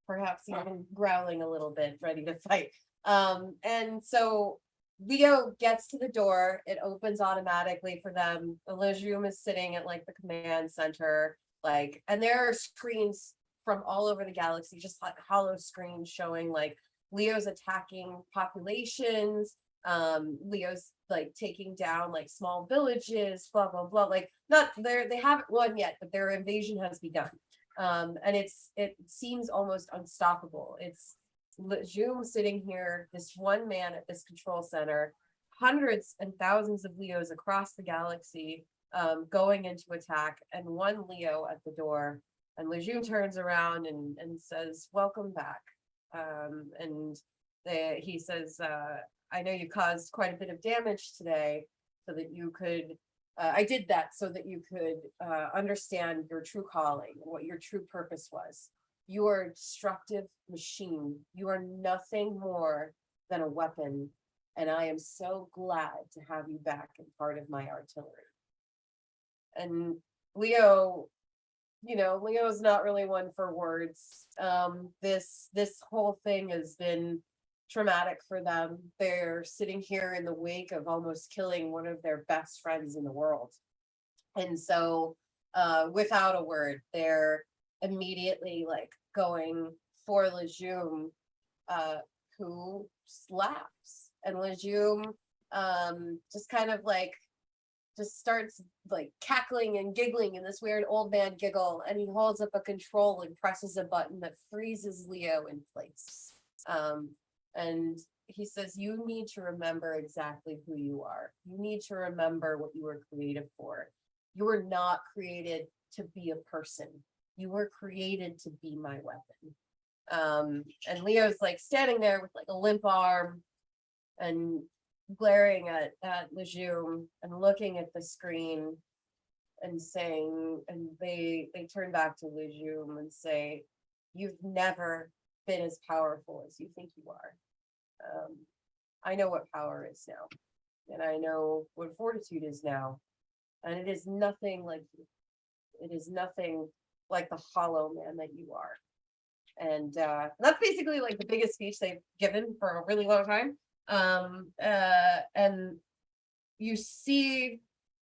Perhaps even growling a little bit, ready to fight. And so Leo gets to the door, it opens automatically for them. Lejeune is sitting at like the command center, like, and there are screens from all over the galaxy, just like hollow screens showing like Leo's attacking populations, Leo's like taking down like small villages, blah blah blah. Like not they haven't won yet, but their invasion has begun. And it seems almost unstoppable. It's Lejeune sitting here, this one man at this control center, hundreds and thousands of Leos across the galaxy going into attack, and one Leo at the door. And Lejeune turns around and says, "Welcome back." And he says, "I know you caused quite a bit of damage today, so that you could. I did that so that you could understand your true calling and what your true purpose was. You are a destructive machine. You are nothing more than a weapon, and I am so glad to have you back and part of my artillery." And Leo. Leo's not really one for words. This whole thing has been traumatic for them. They're sitting here in the wake of almost killing one of their best friends in the world. And so, without a word, they're immediately like going for Lejeune, who laughs. And Lejeune just kind of like just starts like cackling and giggling in this weird old man giggle, and he holds up a control and presses a button that freezes Leo in place. And he says, "You need to remember exactly who you are. You need to remember what you were created for. You were not created to be a person. You were created to be my weapon." And Leo's like standing there with like a limp arm and glaring at Lejeune and looking at the screen and saying, and they turn back to Lejeune and say, "You've never been as powerful as you think you are. I know what power is now, and I know what fortitude is now, and it is nothing like you. It is nothing like the hollow man that you are." And that's basically like the biggest speech they've given for a really long time. And you see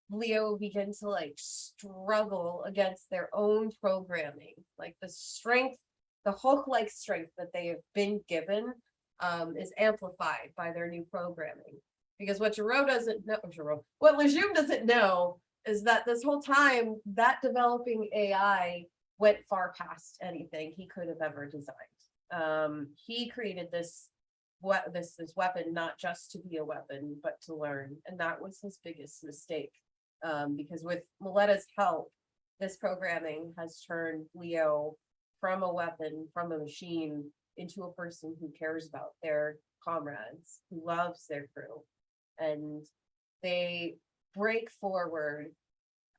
Leo begin to like struggle against their own programming, like the strength, the Hulk-like strength that they have been given is amplified by their new programming. Because what what Lejeune doesn't know is that this whole time that developing AI went far past anything he could have ever designed. He created this weapon not just to be a weapon, but to learn, and that was his biggest mistake. Because with Mleta's help, this programming has turned Leo from a weapon, from a machine, into a person who cares about their comrades, who loves their crew. And they break forward.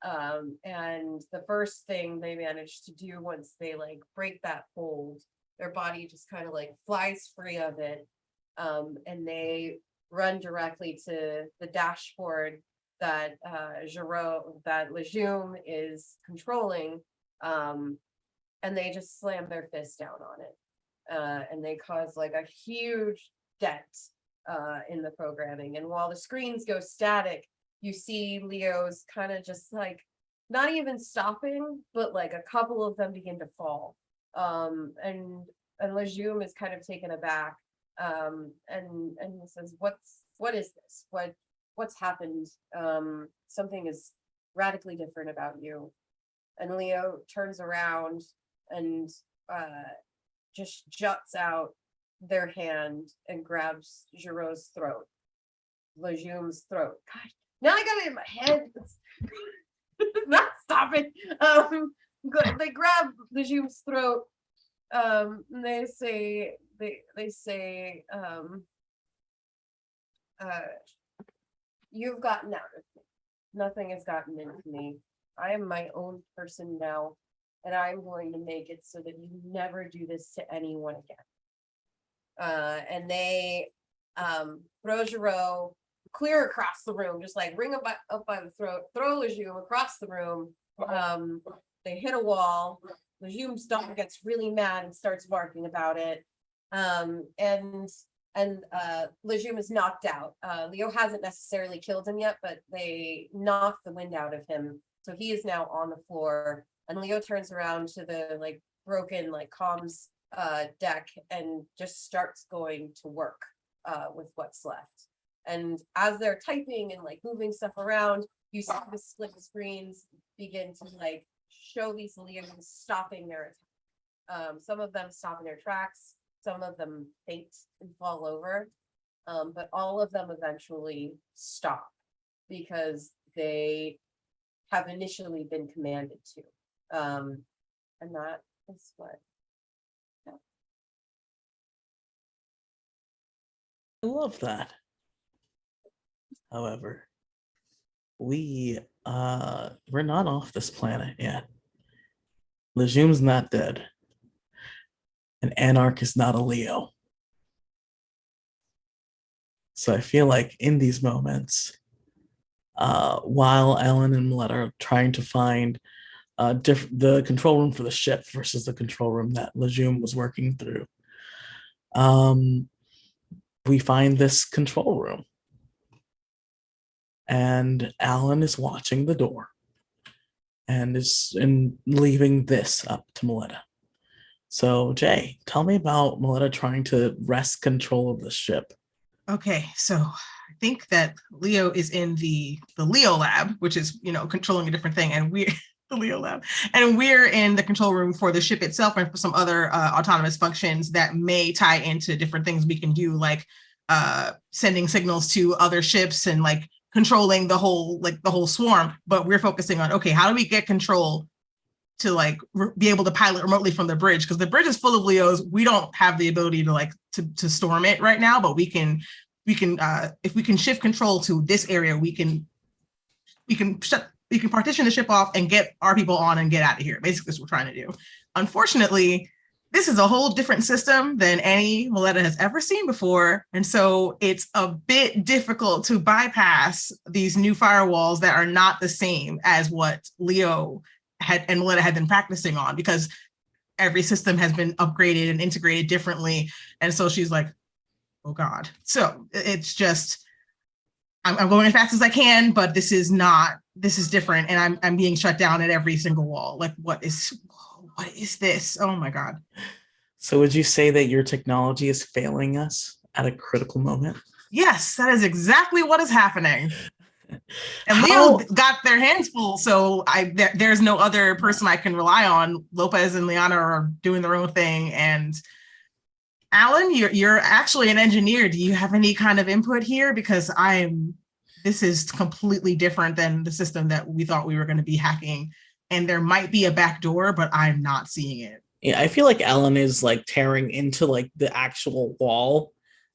And the first thing they manage to do once they like break that hold, their body just kind of like flies free of it. And they run directly to the dashboard that that Lejeune is controlling. And they just slam their fist down on it. And they cause like a huge dent in the programming. And while the screens go static, you see Leo's kind of just like not even stopping, but like a couple of them begin to fall. And Lejeune is kind of taken aback. And he says, what is this? What's happened? Something is radically different about you. And L.E.O turns around and just juts out their hand and grabs Giraud's throat, Lejeune's throat. God, now I got it in my head. Not stopping. They grab Lejeune's throat. And they say, you've gotten out of me. Nothing has gotten into me. I am my own person now, and I'm going to make it so that you never do this to anyone again. And they throw Giraud clear across the room, just like ring him up by the throat, throw Lejeune across the room. They hit a wall. Lejeune's dog gets really mad and starts barking about it. And Lejeune is knocked out. L.E.O hasn't necessarily killed him yet, but they knocked the wind out of him. So he is now on the floor. And L.E.O turns around to the like broken like comms deck and just starts going to work with what's left. And as they're typing and like moving stuff around, you see the split screens begin to like show these Leos stopping their attack. Some of them stop in their tracks, some of them faint and fall over, but all of them eventually stop because they have initially been commanded to. And that is what. Yeah. I love that. However, we're not off this planet yet. Lejeune's not dead. And Anarhk is not a L.E.O. So I feel like in these moments, while Ellen and Mleta are trying to find the control room for the ship versus the control room that Lejeune was working through, we find this control room. And Alan is watching the door and is leaving this up to Mleta. So Jay, tell me about Mleta trying to wrest control of the ship. Okay, so I think that L.E.O is in the L.E.O lab, which is, controlling a different thing, and we're the L.E.O lab, and we're in the control room for the ship itself and for some other autonomous functions that may tie into different things we can do, like sending signals to other ships and like controlling the whole swarm. But we're focusing on, okay, how do we get control to like be able to pilot remotely from the bridge, because the bridge is full of L.E.Os. We don't have the ability to like to storm it right now, but we can if we can shift control to this area, we can partition the ship off and get our people on and get out of here. Basically, that's what we're trying to do. Unfortunately, this is a whole different system than any Mleta has ever seen before. And so it's a bit difficult to bypass these new firewalls that are not the same as what L.E.O and Mleta had been practicing on, because every system has been upgraded and integrated differently. And so she's like, oh God. So it's just, I'm going as fast as I can, but this is different. And I'm being shut down at every single wall. Like, what is this? Oh my God. So would you say that your technology is failing us at a critical moment? Yes, that is exactly what is happening. And L.E.O got their hands full, so there's no other person I can rely on. Lopez and Lyana are doing their own thing. And Alan, you're actually an engineer. Do you have any kind of input here? Because this is completely different than the system that we thought we were going to be hacking. And there might be a back door, but I'm not seeing it. Yeah, I feel like Ellen is like tearing into like the actual wall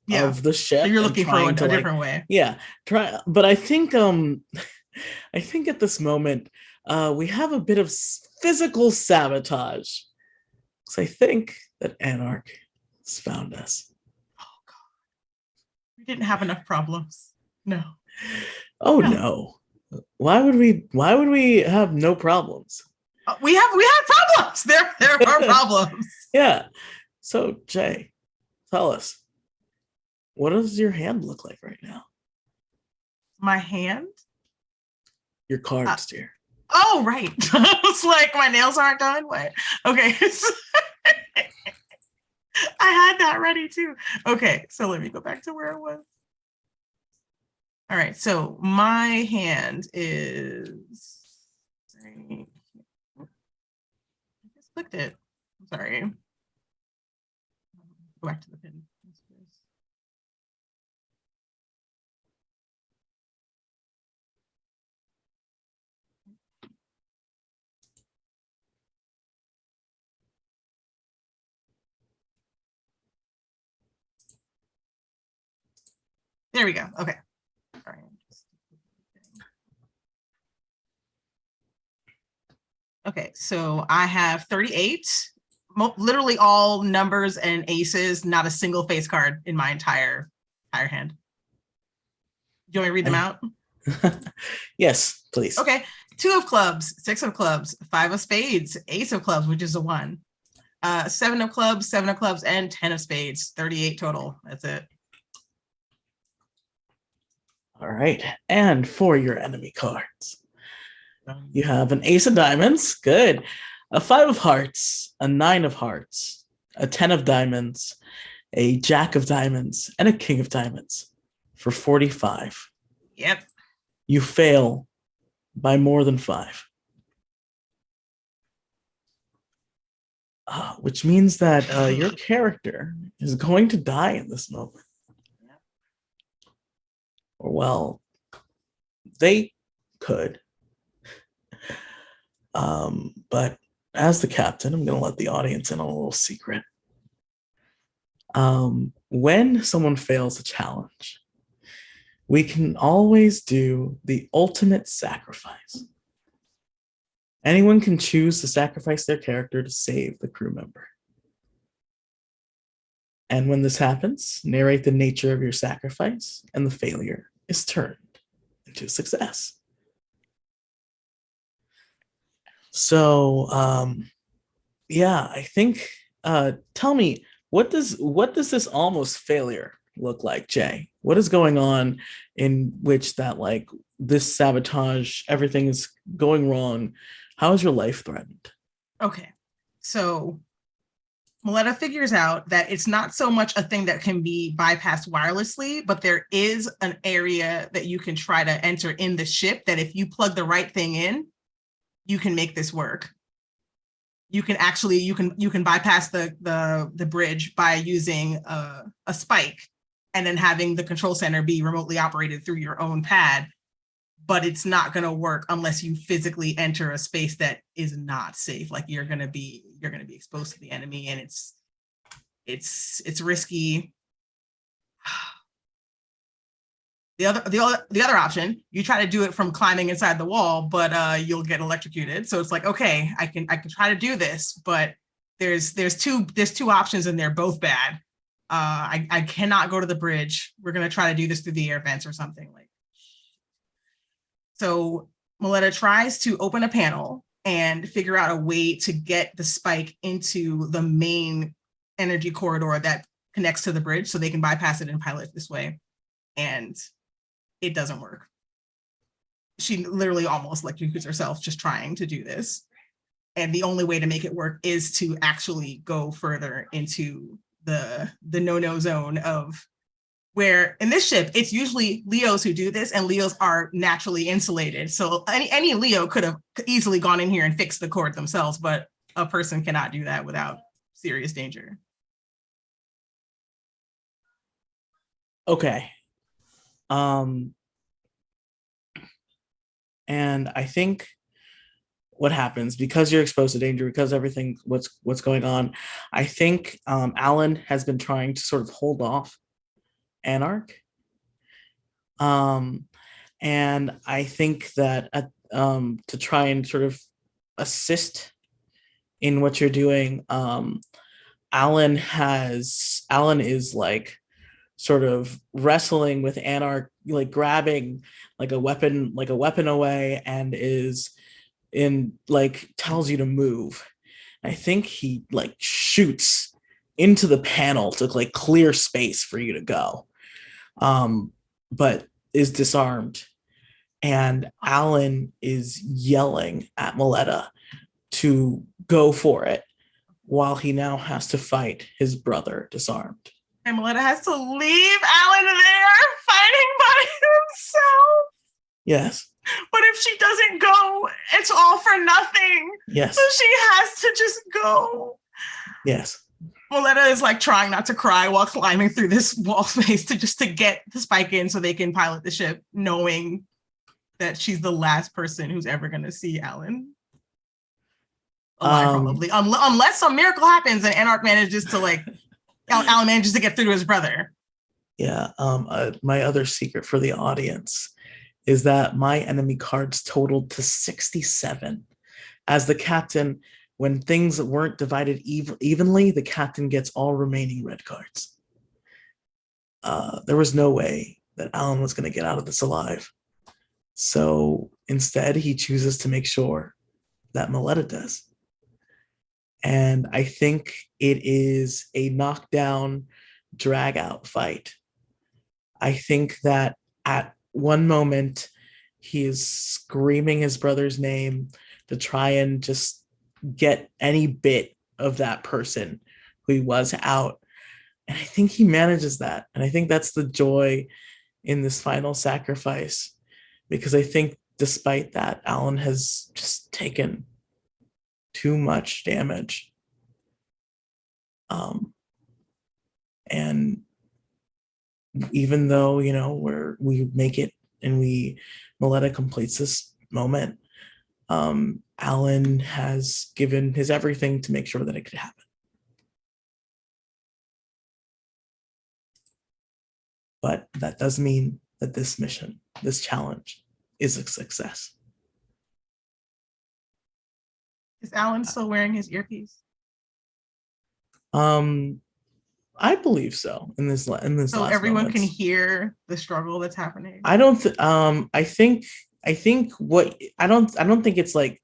Yeah. of the ship. So you're and looking for a trying to, like, different way. Yeah, try. But I think I think at this moment we have a bit of physical sabotage. So I think that Anarhk has found us. Oh God. We didn't have enough problems. No. Oh no. Why would we have no problems? We have problems. There are problems. Yeah. So Jay, tell us, what does your hand look like right now? My hand? Your cards, dear. Oh, right. It's like my nails aren't done. What? Okay. I had that ready too. Okay, so let me go back to where it was. All right, so my hand is. Sorry. I just clicked it. I'm sorry. Go back to the pin. There we go. Okay. All right. Okay, so I have 38, literally all numbers and aces, not a single face card in my entire hand. Do you want me to read them out? Yes, please. Okay, 2 of clubs, 6 of clubs, 5 of spades, ace of clubs, which is a 1, 7 of clubs, 7 of clubs, and 10 of spades, 38 total. That's it. All right, and for your enemy cards, you have an ace of diamonds, good, a 5 of hearts, a 9 of hearts, a 10 of diamonds, a jack of diamonds, and a king of diamonds for 45. Yep. You fail by more than 5. Which means that your character is going to die in this moment. Yep. Or, well, they could. But as the captain, I'm going to let the audience in on a little secret. When someone fails a challenge, we can always do the ultimate sacrifice. Anyone can choose to sacrifice their character to save the crew member. And when this happens, narrate the nature of your sacrifice, and the failure is turned into success. So, yeah, I think. Tell me, what does this almost failure look like, Jay? What is going on in which that, like, this sabotage, everything is going wrong? How is your life threatened? Okay, so Mleta figures out that it's not so much a thing that can be bypassed wirelessly, but there is an area that you can try to enter in the ship that if you plug the right thing in, you can make this work. You can actually, you can bypass the bridge by using a spike and then having the control center be remotely operated through your own pad, but it's not going to work unless you physically enter a space that is not safe. Like you're going to be exposed to the enemy, and it's risky. The other option, you try to do it from climbing inside the wall, but you'll get electrocuted. So it's like, okay, I can try to do this, but there's two options and they're both bad. I cannot go to the bridge. We're gonna try to do this through the air vents or something like. So Mleta tries to open a panel and figure out a way to get the spike into the main energy corridor that connects to the bridge, so they can bypass it and pilot this way. And it doesn't work. She literally almost electrocutes herself just trying to do this. And the only way to make it work is to actually go further into the no-no zone of where in this ship, it's usually Leos who do this, and Leos are naturally insulated. So any Leo could have easily gone in here and fixed the cord themselves, but a person cannot do that without serious danger. Okay. And I think what happens because you're exposed to danger, because everything what's going on. I think Alan has been trying to sort of hold off Anarhk. And I think that to try and sort of assist in what you're doing, Alan is like sort of wrestling with Anarhk, like grabbing like a weapon away, and is in like tells you to move. I think he like shoots into the panel to like clear space for you to go, but is disarmed. And Alan is yelling at Mleta to go for it, while he now has to fight his brother disarmed. And Mleta has to leave Alan there fighting by himself. Yes. But if she doesn't go, it's all for nothing. Yes. So she has to just go. Yes. Mleta is like trying not to cry while climbing through this wall space to get the spike in so they can pilot the ship, knowing that she's the last person who's ever going to see Alan alive, probably, unless some miracle happens and Anarhk manages to like Alan manages to get through to his brother. Yeah. My other secret for the audience is that my enemy cards totaled to 67. As the captain, when things weren't divided evenly, the captain gets all remaining red cards. There was no way that Alan was going to get out of this alive. So instead, he chooses to make sure that Mleta does. And I think it is a knockdown, drag out fight. I think that at one moment, he is screaming his brother's name to try and just get any bit of that person who he was out. And I think he manages that. And I think that's the joy in this final sacrifice, because I think despite that, Alan has just taken too much damage. And even though, we make it and Mleta completes this moment, Alan has given his everything to make sure that it could happen. But that does mean that this mission, this challenge, is a success. Is Alan still wearing his earpiece? I believe so. In this So last everyone moments. can hear the struggle that's happening. I don't think it's like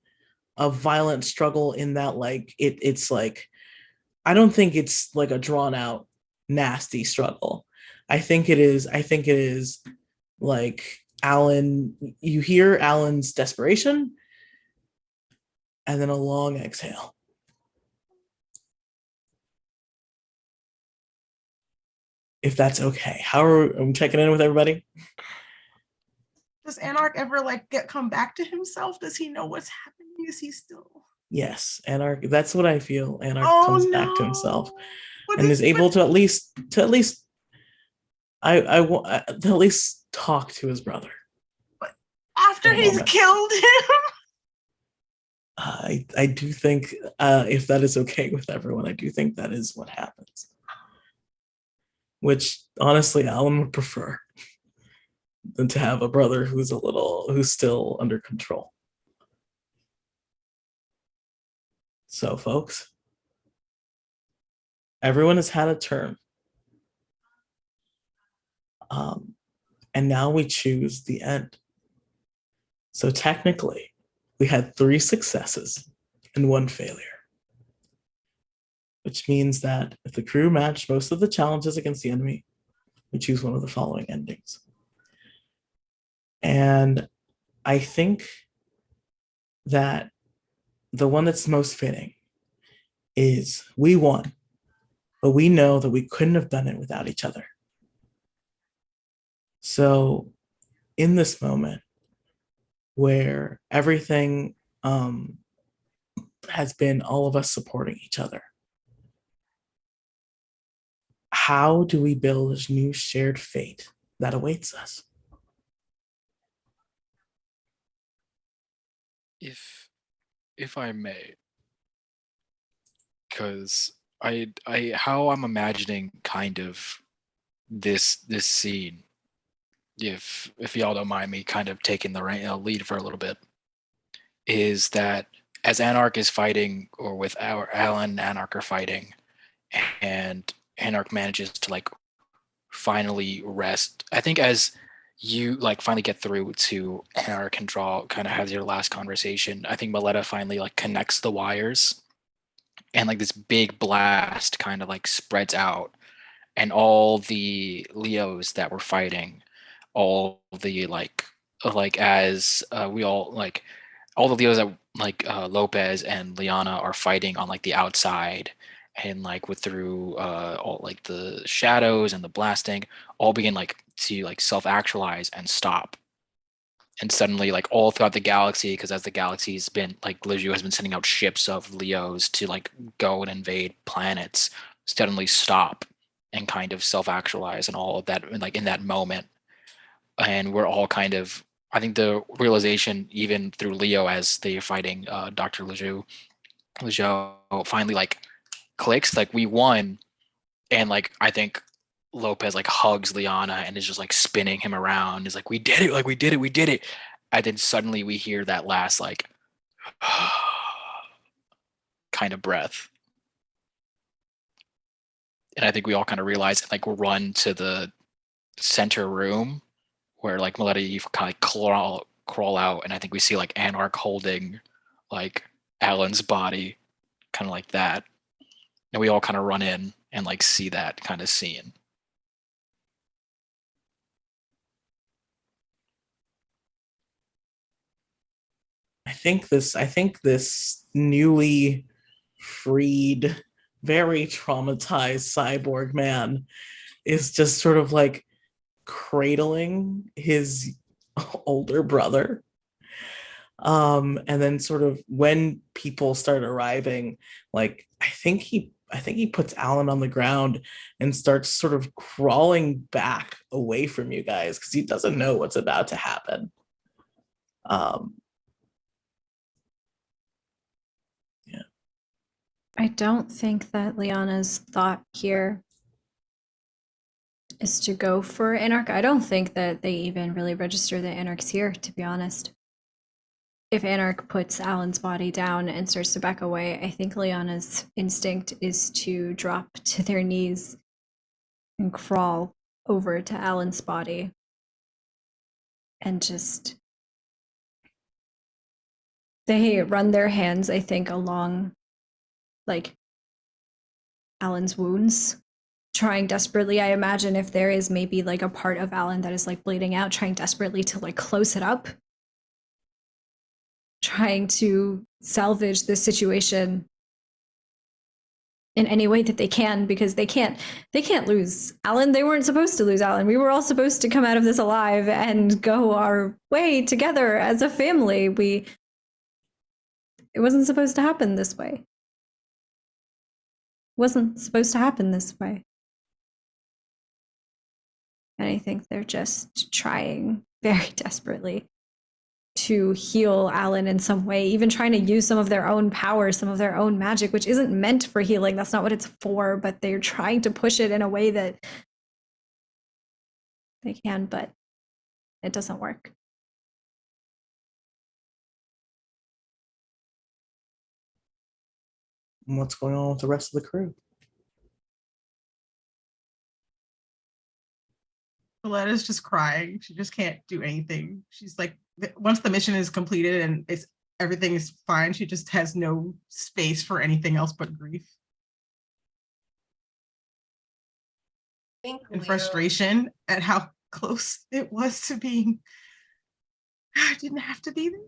a violent struggle in that like it's like, I don't think it's like a drawn out nasty struggle. I think it is like Alan, you hear Alan's desperation and then a long exhale. If that's okay. I'm checking in with everybody. Does Anarhk ever come back to himself? Does he know what's happening? Is he still? Yes, Anarhk. That's what I feel. Anarhk comes back to himself and is able to at least talk to his brother. But after he's killed him. I do think, if that is okay with everyone, I do think that is what happens. Which honestly, Alan would prefer than to have a brother who's still under control. So, folks, everyone has had a turn. And now we choose the end. So technically, we had 3 successes and 1 failure. Which means that if the crew matched most of the challenges against the enemy, we choose one of the following endings. And I think that the one that's most fitting is we won, but we know that we couldn't have done it without each other. So in this moment where everything has been all of us supporting each other, how do we build this new shared fate that awaits us? If if I may, because how I'm imagining kind of this scene, if y'all don't mind me kind of taking the lead for a little bit, is that as Anarhk is fighting, or with our Alan and Anarhk are fighting, and Anarhk manages to like finally rest. I think as you like finally get through to Anarhk and draw, kind of has your last conversation, I think Mleta finally like connects the wires, and like this big blast kind of like spreads out, and all the L.E.Os that were fighting, all the like as we all like all the L.E.Os that like Lopez and Lyana are fighting on like the outside, and like with through all like the shadows and the blasting, all begin like to like self-actualize and stop. And suddenly, like all throughout the galaxy, because as the galaxy's been like Liu has been sending out ships of L.E.Os to like go and invade planets, suddenly stop and kind of self-actualize and all of that, like in that moment. And we're all kind of, I think the realization even through L.E.O as they're fighting Dr. Liu finally like clicks, like we won. And like I think Lopez like hugs Lyana and is just like spinning him around. Is like, we did it, like we did it, we did it. And then suddenly we hear that last like kind of breath. And I think we all kind of realize and like run to the center room where like Mleta, you kind of crawl out, and I think we see like Anarhk holding like Alan's body, kind of like that. And we all kind of run in and like see that kind of scene. I think this newly freed, very traumatized cyborg man is just sort of like cradling his older brother. And then sort of when people start arriving, like I think he puts Alan on the ground and starts sort of crawling back away from you guys because he doesn't know what's about to happen. Yeah. I don't think that Liana's thought here is to go for Anarhk. I don't think that they even really register that Anarch's here, to be honest. If Anarhk puts Alan's body down and starts to back away, I think Liana's instinct is to drop to their knees and crawl over to Alan's body and just... They run their hands, I think, along like Alan's wounds, trying desperately. I imagine if there is maybe like a part of Alan that is like bleeding out, trying desperately to like close it up, trying to salvage this situation in any way that they can, because they can't lose Alan. They weren't supposed to lose Alan. We were all supposed to come out of this alive and go our way together as a family. It wasn't supposed to happen this way. Wasn't supposed to happen this way. And I think they're just trying very desperately to heal Alan in some way, even trying to use some of their own power, some of their own magic, which isn't meant for healing. That's not what it's for, but they're trying to push it in a way that they can, but it doesn't work. What's going on with the rest of the crew? Mleta's just crying. She just can't do anything. She's like, once the mission is completed and everything is fine, she just has no space for anything else but grief and frustration at how close it was to being. I didn't have to be this.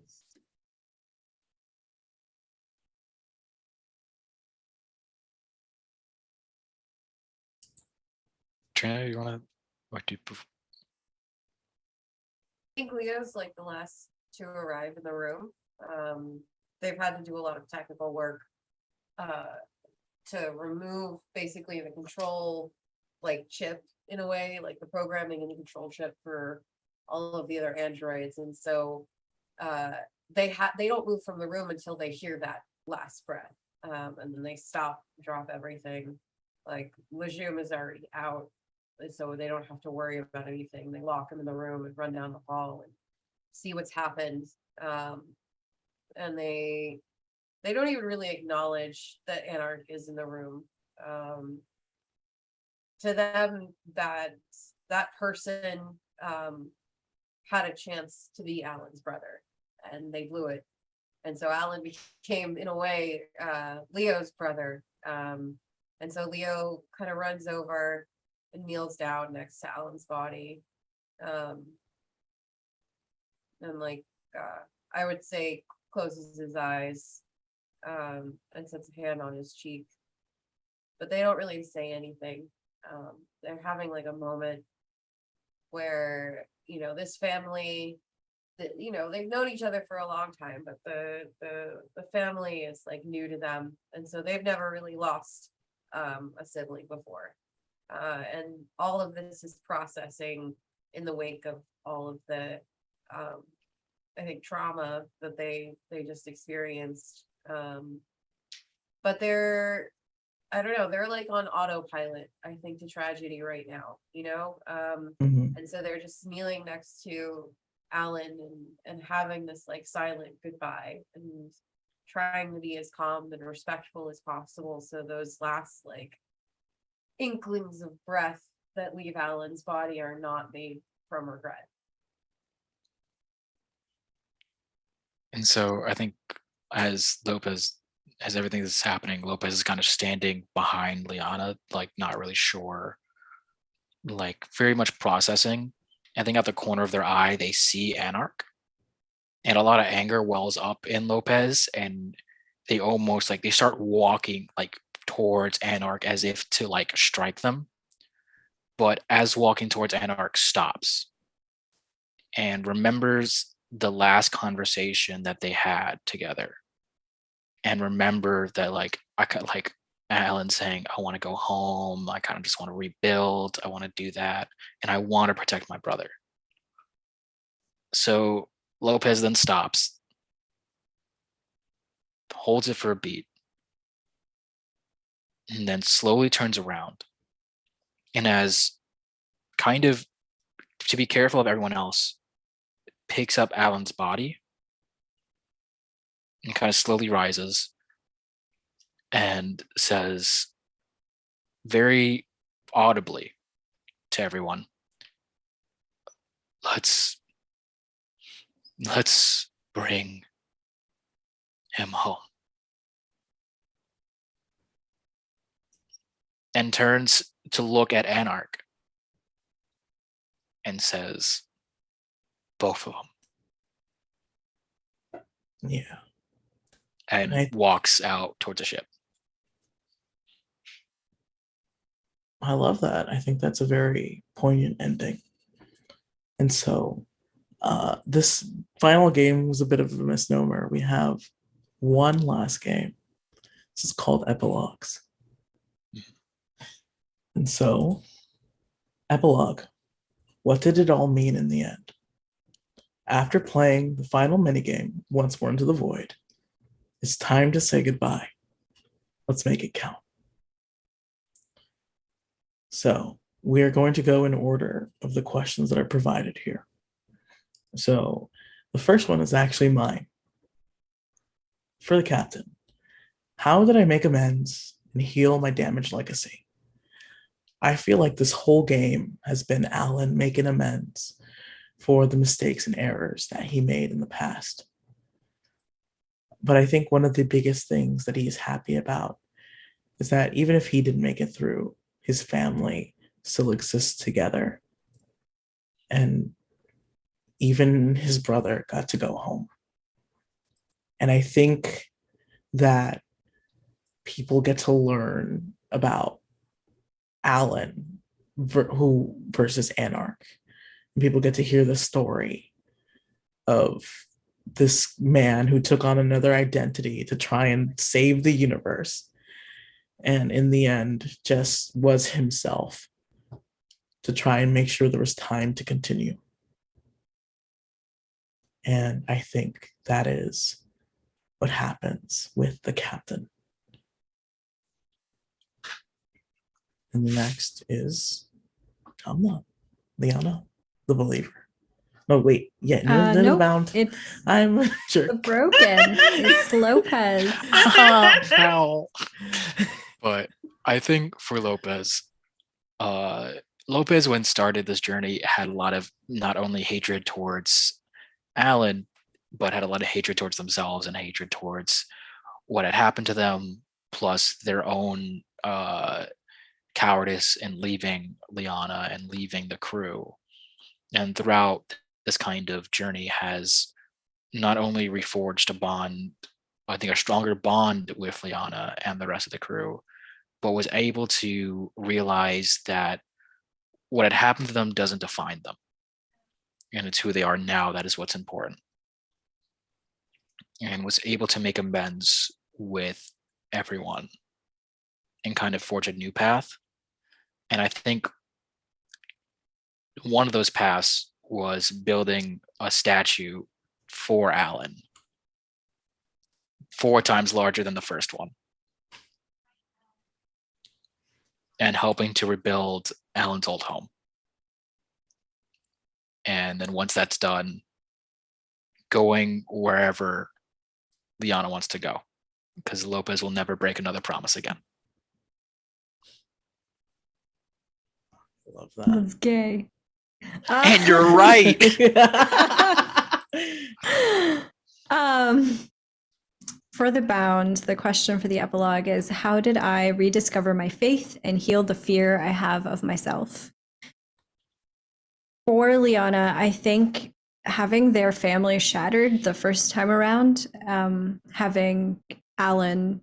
Trina, you want to what do you I think Leo's like the last to arrive in the room. They've had to do a lot of technical work to remove basically the control like chip in a way, like the programming and the control chip for all of the other androids. And so they don't move from the room until they hear that last breath. And then they stop, drop everything. Like Lejeune is already out, and so they don't have to worry about anything. They lock him in the room and run down the hall and see what's happened. And they don't even really acknowledge that Anarhk is in the room. To them, that person had a chance to be Alan's brother, and they blew it. And so Alan became, in a way, Leo's brother. And so Leo kind of runs over and kneels down next to Alan's body. And like, I would say closes his eyes and sets a hand on his cheek. But they don't really say anything. They're having like a moment where, this family, they've known each other for a long time, but the family is like new to them. And so they've never really lost a sibling before. And all of this is processing in the wake of all of the, I think, trauma that they just experienced. But I don't know, they're like on autopilot, I think, to tragedy right now, and so they're just kneeling next to Alan and having this like silent goodbye and trying to be as calm and respectful as possible. So those last like inklings of breath that leave Alan's body are not made from regret. And so I think as everything that's happening, Lopez is kind of standing behind Lyana, like not really sure, like very much processing. I think at the corner of their eye, they see Anarhk, and a lot of anger wells up in Lopez, and they almost like they start walking like towards Anarhk as if to like strike them. But as walking towards Anarhk stops and remembers the last conversation that they had together, and remember that like I could like Alan saying, I want to go home, I kind of just want to rebuild, I want to do that, and I want to protect my brother. So Lopez then stops, holds it for a beat, and then slowly turns around, and as kind of to be careful of everyone else, picks up Alan's body and kind of slowly rises and says very audibly to everyone, let's bring him home. And turns to look at Anarhk and says, both of them. Yeah. And walks out towards the ship. I love that. I think that's a very poignant ending. And so this final game was a bit of a misnomer. We have one last game. This is called Epilogues. And so, Epilogue, what did it all mean in the end? After playing the final minigame, Once More Into the Void, it's time to say goodbye. Let's make it count. So, we are going to go in order of the questions that are provided here. So, the first one is actually mine. For the captain, how did I make amends and heal my damaged legacy? I feel like this whole game has been Alan making amends for the mistakes and errors that he made in the past. But I think one of the biggest things that he's happy about is that even if he didn't make it through, his family still exists together. And even his brother got to go home. And I think that people get to learn about Alan versus Anarhk. And people get to hear the story of this man who took on another identity to try and save the universe. And in the end, just was himself to try and make sure there was time to continue. And I think that is what happens with the captain. And next is Hamnah, Lyana, the believer. No, wait, yeah, you're nope, bound. it's I'm a the jerk. broken. It's Lopez. Foul. But I think for Lopez, Lopez, when started this journey, had a lot of not only hatred towards Alan, but had a lot of hatred towards themselves and hatred towards what had happened to them, plus their own cowardice in leaving Lyana and leaving the crew. And throughout this kind of journey has not only reforged a bond, I think a stronger bond with Lyana and the rest of the crew, but was able to realize that what had happened to them doesn't define them. And it's who they are now that is what's important. And was able to make amends with everyone and kind of forge a new path. And I think one of those paths was building a statue for Alan, 4 times larger than the first one, and helping to rebuild Alan's old home. And then once that's done, going wherever Lyana wants to go, because Lopez will never break another promise again. I love that. That's gay. And you're right. For the bound, the question for the epilogue is, how did I rediscover my faith and heal the fear I have of myself? For Lyana, I think having their family shattered the first time around, having Alan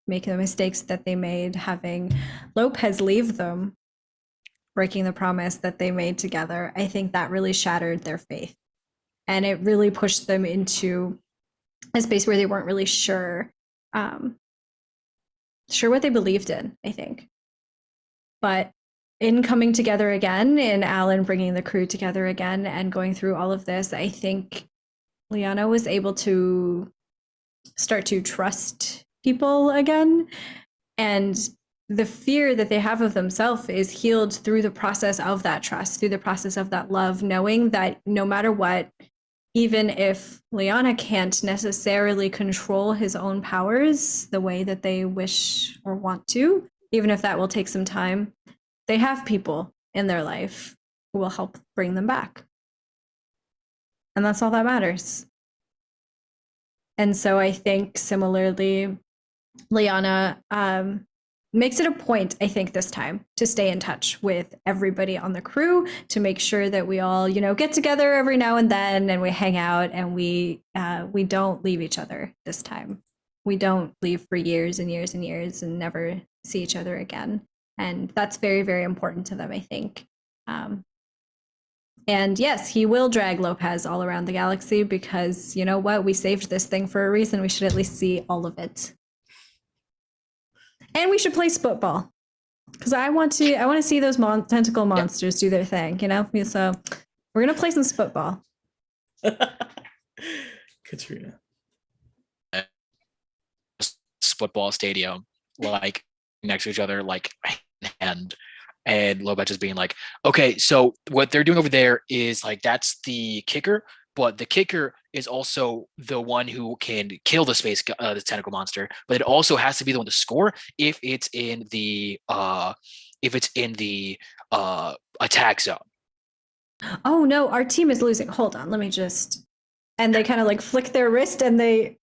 make the mistakes that they made, having Lopez leave them, breaking the promise that they made together, I think that really shattered their faith. And it really pushed them into a space where they weren't really sure what they believed in, I think. But in coming together again, in Alan bringing the crew together again and going through all of this, I think Lyana was able to start to trust people again. And the fear that they have of themselves is healed through the process of that trust, through the process of that love, knowing that no matter what, even if Lyana can't necessarily control his own powers the way that they wish or want to, even if that will take some time, they have people in their life who will help bring them back. And that's all that matters. And so I think similarly, Lyana makes it a point, I think, this time to stay in touch with everybody on the crew, to make sure that we all, get together every now and then and we hang out, and we don't leave each other this time. We don't leave for years and years and years and never see each other again. And that's very, very important to them, I think. And yes, he will drag Lopez all around the galaxy because, you know what? We saved this thing for a reason. We should at least see all of it. And we should play football, because I want to see those tentacle monsters do their thing, So we're gonna play some football. Catrina. Football stadium, like next to each other, like hand, and Lopez just being like, okay, so what they're doing over there is like, that's the kicker, but the kicker is also the one who can kill the the tentacle monster, but it also has to be the one to score if it's in the attack zone. Oh no, our team is losing. Hold on, let me just. And they kind of like flick their wrist and they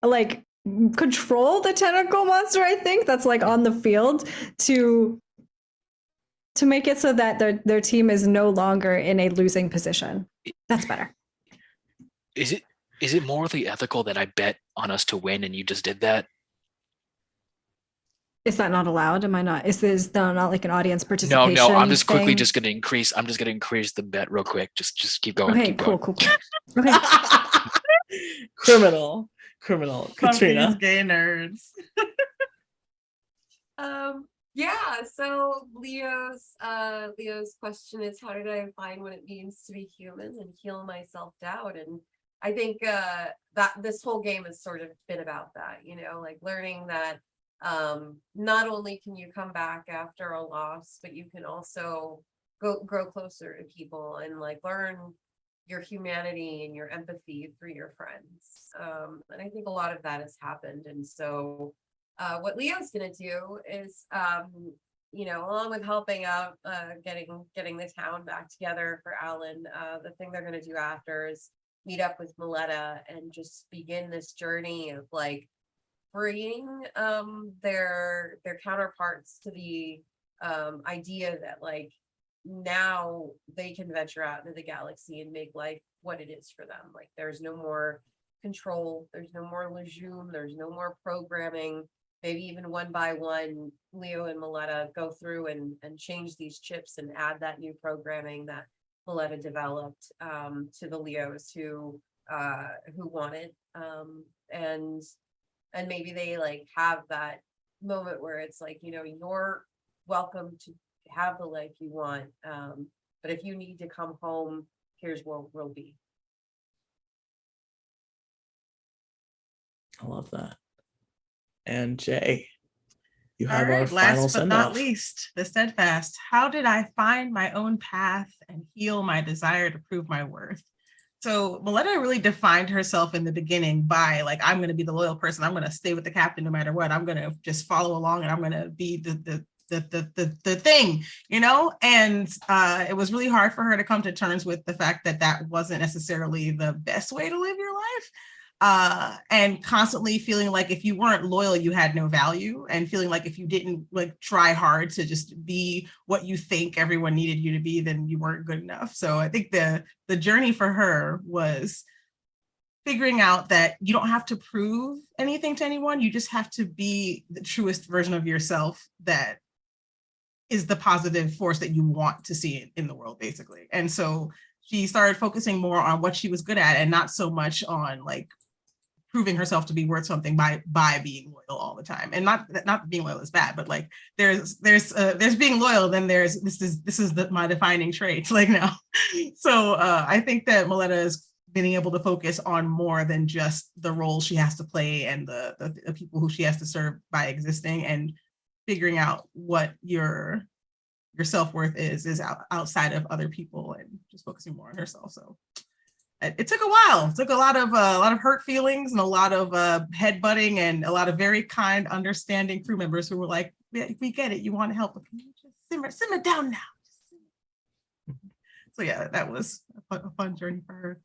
like control the tentacle monster, I think, that's like on the field to make it so that their team is no longer in a losing position. That's better. Is it morally ethical that I bet on us to win and you just did that? Is that not allowed? Am I not? Is this not like an audience participation? No. I'm just quickly thing? just gonna increase. I'm just gonna increase the bet real quick. Just keep going. Okay, keep going. cool. Okay. Criminal. Fuck Catrina. these gay nerds. Yeah, so Leo's question is, how did I find what it means to be human and heal my self-doubt? And I think that this whole game has sort of been about that, you know, like learning that not only can you come back after a loss, but you can also grow closer to people and like learn your humanity and your empathy through your friends. And I think a lot of that has happened. And so what Leo's gonna do is, you know, along with helping out, getting the town back together for Alan, the thing they're gonna do after is meet up with Mleta and just begin this journey of like freeing their counterparts to the idea that like now they can venture out into the galaxy and make life what it is for them. Like there's no more control, there's no more legume, there's no more programming. Maybe even one by one, Leo and Mleta go through and change these chips and add that new programming that Mleta developed to the Leos who want it. And maybe they like have that moment where it's like, you know, you're welcome to have the life you want. But if you need to come home, here's where we'll be. I love that. And Jay, you All have our right, final last but send not off. least, the steadfast. How did I find my own path and heal my desire to prove my worth? So Mleta really defined herself in the beginning by like, I'm going to be the loyal person. I'm going to stay with the captain no matter what. I'm going to just follow along and I'm going to be the thing, you know? And it was really hard for her to come to terms with the fact that that wasn't necessarily the best way to live your life. And constantly feeling like if you weren't loyal, you had no value, and feeling like if you didn't like try hard to just be what you think everyone needed you to be, then you weren't good enough. So I think the journey for her was figuring out that you don't have to prove anything to anyone. You just have to be the truest version of yourself that is the positive force that you want to see in the world, basically. And so she started focusing more on what she was good at and not so much on like proving herself to be worth something by being loyal all the time. And not being loyal is bad, but like there's being loyal, then there's this is my defining trait like now. So I think that Mleta is being able to focus on more than just the role she has to play and the people who she has to serve by existing, and figuring out what your self-worth is outside of other people and just focusing more on herself. So it took a while. It took a lot of hurt feelings and a lot of headbutting and a lot of very kind, understanding crew members who were like, "We get it. You want to help, but can you just simmer down now?" So yeah, that was a fun journey for her.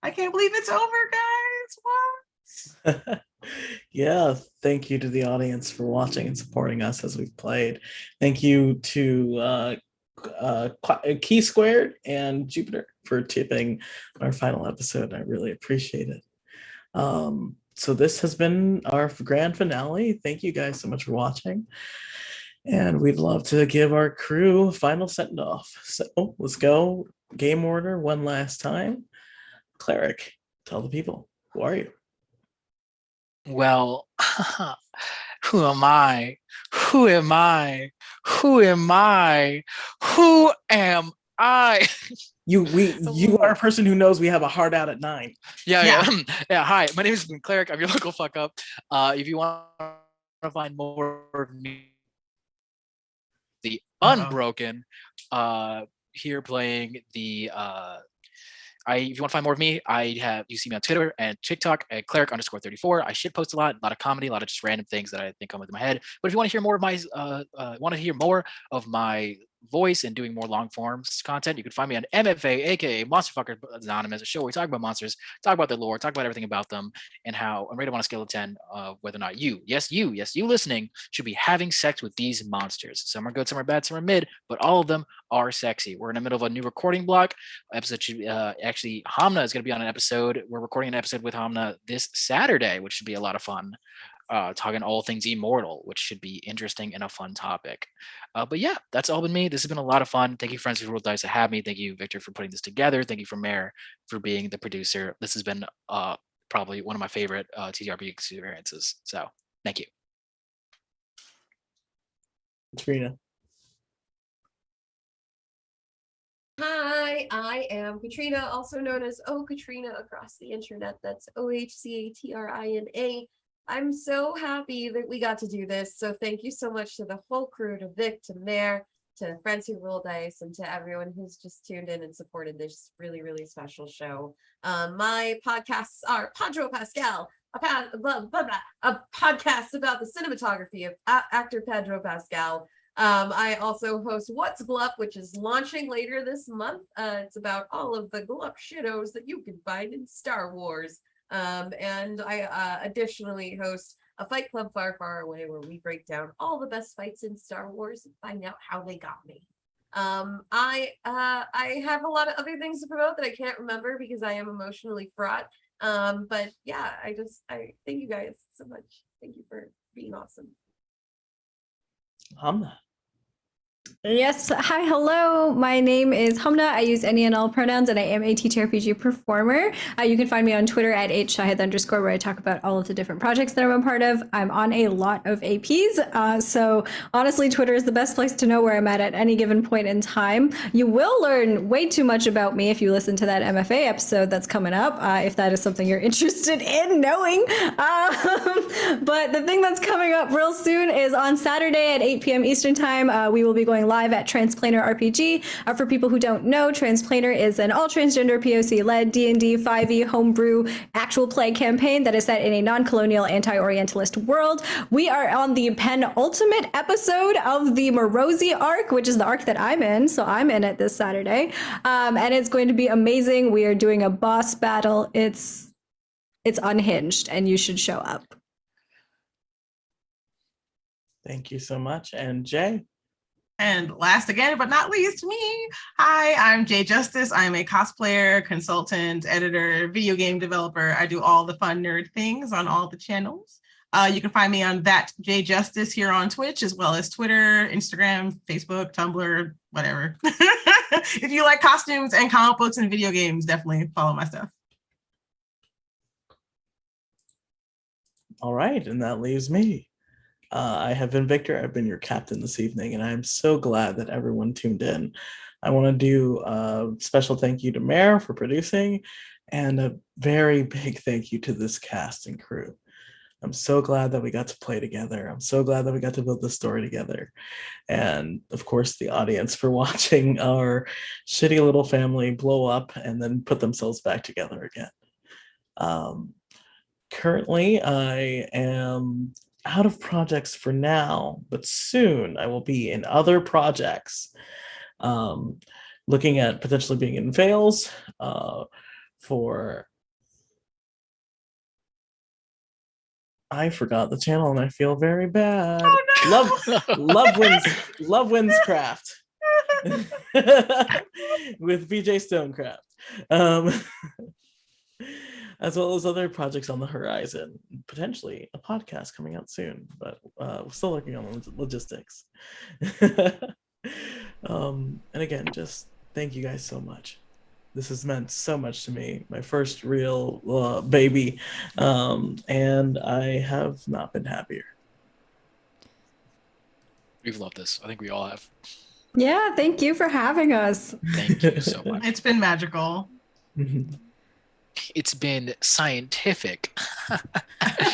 I can't believe it's over, guys. What? Yeah, thank you to the audience for watching and supporting us as we've played. Thank you to Key Squared and Jupiter for tipping our final episode. I really appreciate it. So this has been our grand finale. Thank you guys so much for watching. And we'd love to give our crew a final send off. So let's go game order one last time. Cleric, tell the people, who are you? Well, who am I? Who am I? Who am I? Who am I? You are a person who knows we have a hard out at 9. Yeah. Hi, my name is Cleric. I'm your local fuck up. If you want to find more of me, the Unbroken, here playing the if you want to find more of me, you see me on Twitter and TikTok at Cleric_34. I shit post a lot of comedy, a lot of just random things that I think come into my head. But if you want to hear more of my voice and doing more long forms content, you can find me on MFA, aka Monster Fucker Anonymous, a show where we talk about monsters, talk about their lore, talk about everything about them, and how I'm rated on a scale of 10 whether or not you listening should be having sex with these monsters. Some are good, some are bad, some are mid, but all of them are sexy. We're in the middle of a new recording block. Episode should actually Hamnah is going to be on an episode. We're recording an episode with Hamnah this Saturday, which should be a lot of fun. Talking all things immortal, which should be interesting and a fun topic. But yeah, that's all been me. This has been a lot of fun. Thank you, friends who rolled dice to have me. Thank you, Victor, for putting this together. Thank you for Mare for being the producer. This has been probably one of my favorite TTRPG experiences. So thank you. Catrina. Hi, I am Catrina, also known as Catrina across the internet. That's OHCATRINA. I'm so happy that we got to do this. So thank you so much to the whole crew, to Vic, to Mare, to Friends Who Roll Dice, and to everyone who's just tuned in and supported this really, really special show. My podcasts are Pedro Pascal, a podcast about the cinematography of actor Pedro Pascal. I also host What's Glup, which is launching later this month. It's about all of the Glup shittos that you can find in Star Wars. And I additionally host a Fight Club Far, Far Away, where we break down all the best fights in Star Wars and find out how they got me. I have a lot of other things to promote that I can't remember because I am emotionally fraught. But yeah, I thank you guys so much. Thank you for being awesome. Hamnah. Yes. Hi. Hello. My name is Hamnah. I use any and all pronouns, and I am a TTRPG performer. You can find me on Twitter at @shahid_, where I talk about all of the different projects that I'm a part of. I'm on a lot of APs. So honestly, Twitter is the best place to know where I'm at any given point in time. You will learn way too much about me if you listen to that MFA episode that's coming up, if that is something you're interested in knowing. But the thing that's coming up real soon is on Saturday at 8 p.m. Eastern time, we will be going live at Transplanar RPG. For people who don't know, Transplanar is an all-transgender POC-led D&D 5e homebrew actual play campaign that is set in a non-colonial anti-Orientalist world. We are on the penultimate episode of the Morosi arc, which is the arc that I'm in, so I'm in it this Saturday. And it's going to be amazing. We are doing a boss battle. It's unhinged, and you should show up. Thank you so much. And Jay? And last again, but not least, me. Hi, I'm Jay Justice. I'm a cosplayer, consultant, editor, video game developer. I do all the fun nerd things on all the channels. You can find me on that Jay Justice here on Twitch, as well as Twitter, Instagram, Facebook, Tumblr, whatever. If you like costumes and comic books and video games, definitely follow my stuff. All right, and that leaves me. I have been Victor. I've been your captain this evening, and I'm so glad that everyone tuned in. I want to do a special thank you to Mare for producing, and a very big thank you to this cast and crew. I'm so glad that we got to play together. I'm so glad that we got to build this story together. And of course, the audience for watching our shitty little family blow up and then put themselves back together again. Currently, I am out of projects for now, but soon I will be in other projects. Looking at potentially being in Veils for... I forgot the channel and I feel very bad. Oh, no. Love Wins Craft with BJ Stonecraft. As well as other projects on the horizon, potentially a podcast coming out soon, but we're still working on the logistics. And again, just thank you guys so much. This has meant so much to me, my first real baby, and I have not been happier. We've loved this. I think we all have. Yeah, thank you for having us. Thank you so much. It's been magical. It's been scientific.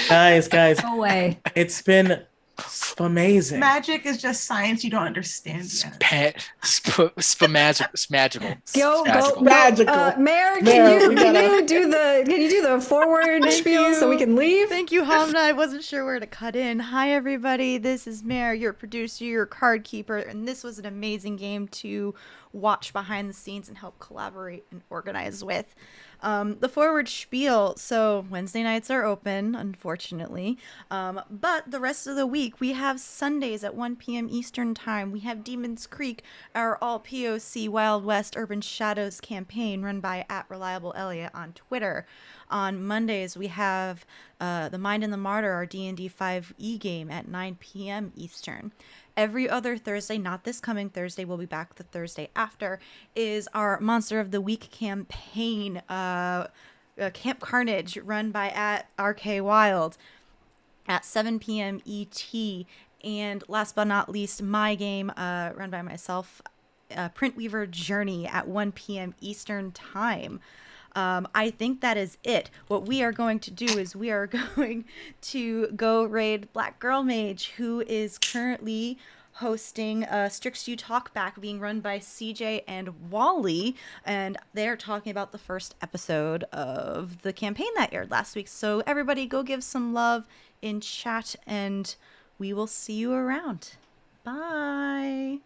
guys, No way. it's been amazing. Magic is just science you don't understand yet. Magical. Go, Magical. Mare, Mare, can you do the forward Thank spiel so we you. can leave? Thank you, Hamnah. I wasn't sure where to cut in. Hi, everybody. This is Mare, your producer, your card keeper, and this was an amazing game to watch behind the scenes and help collaborate and organize with. The forward spiel. So Wednesday nights are open, unfortunately. But the rest of the week, we have Sundays at 1 p.m. Eastern Time. We have Demon's Creek, our all POC Wild West Urban Shadows campaign run by @ReliableElliot on Twitter. On Mondays, we have The Mind and the Martyr, our D&D 5e game at 9 p.m. Eastern. Every other Thursday, not this coming Thursday, we'll be back the Thursday after, is our Monster of the Week campaign, Camp Carnage, run by @RKWild at 7 p.m. ET. And last but not least, my game run by myself, Printweaver Journey at 1 p.m. Eastern Time. I think that is it. What we are going to do is we are going to go raid Black Girl Mage, who is currently hosting a Strix U Talkback being run by CJ and Wally, and they're talking about the first episode of the campaign that aired last week. So everybody go give some love in chat, and we will see you around. Bye.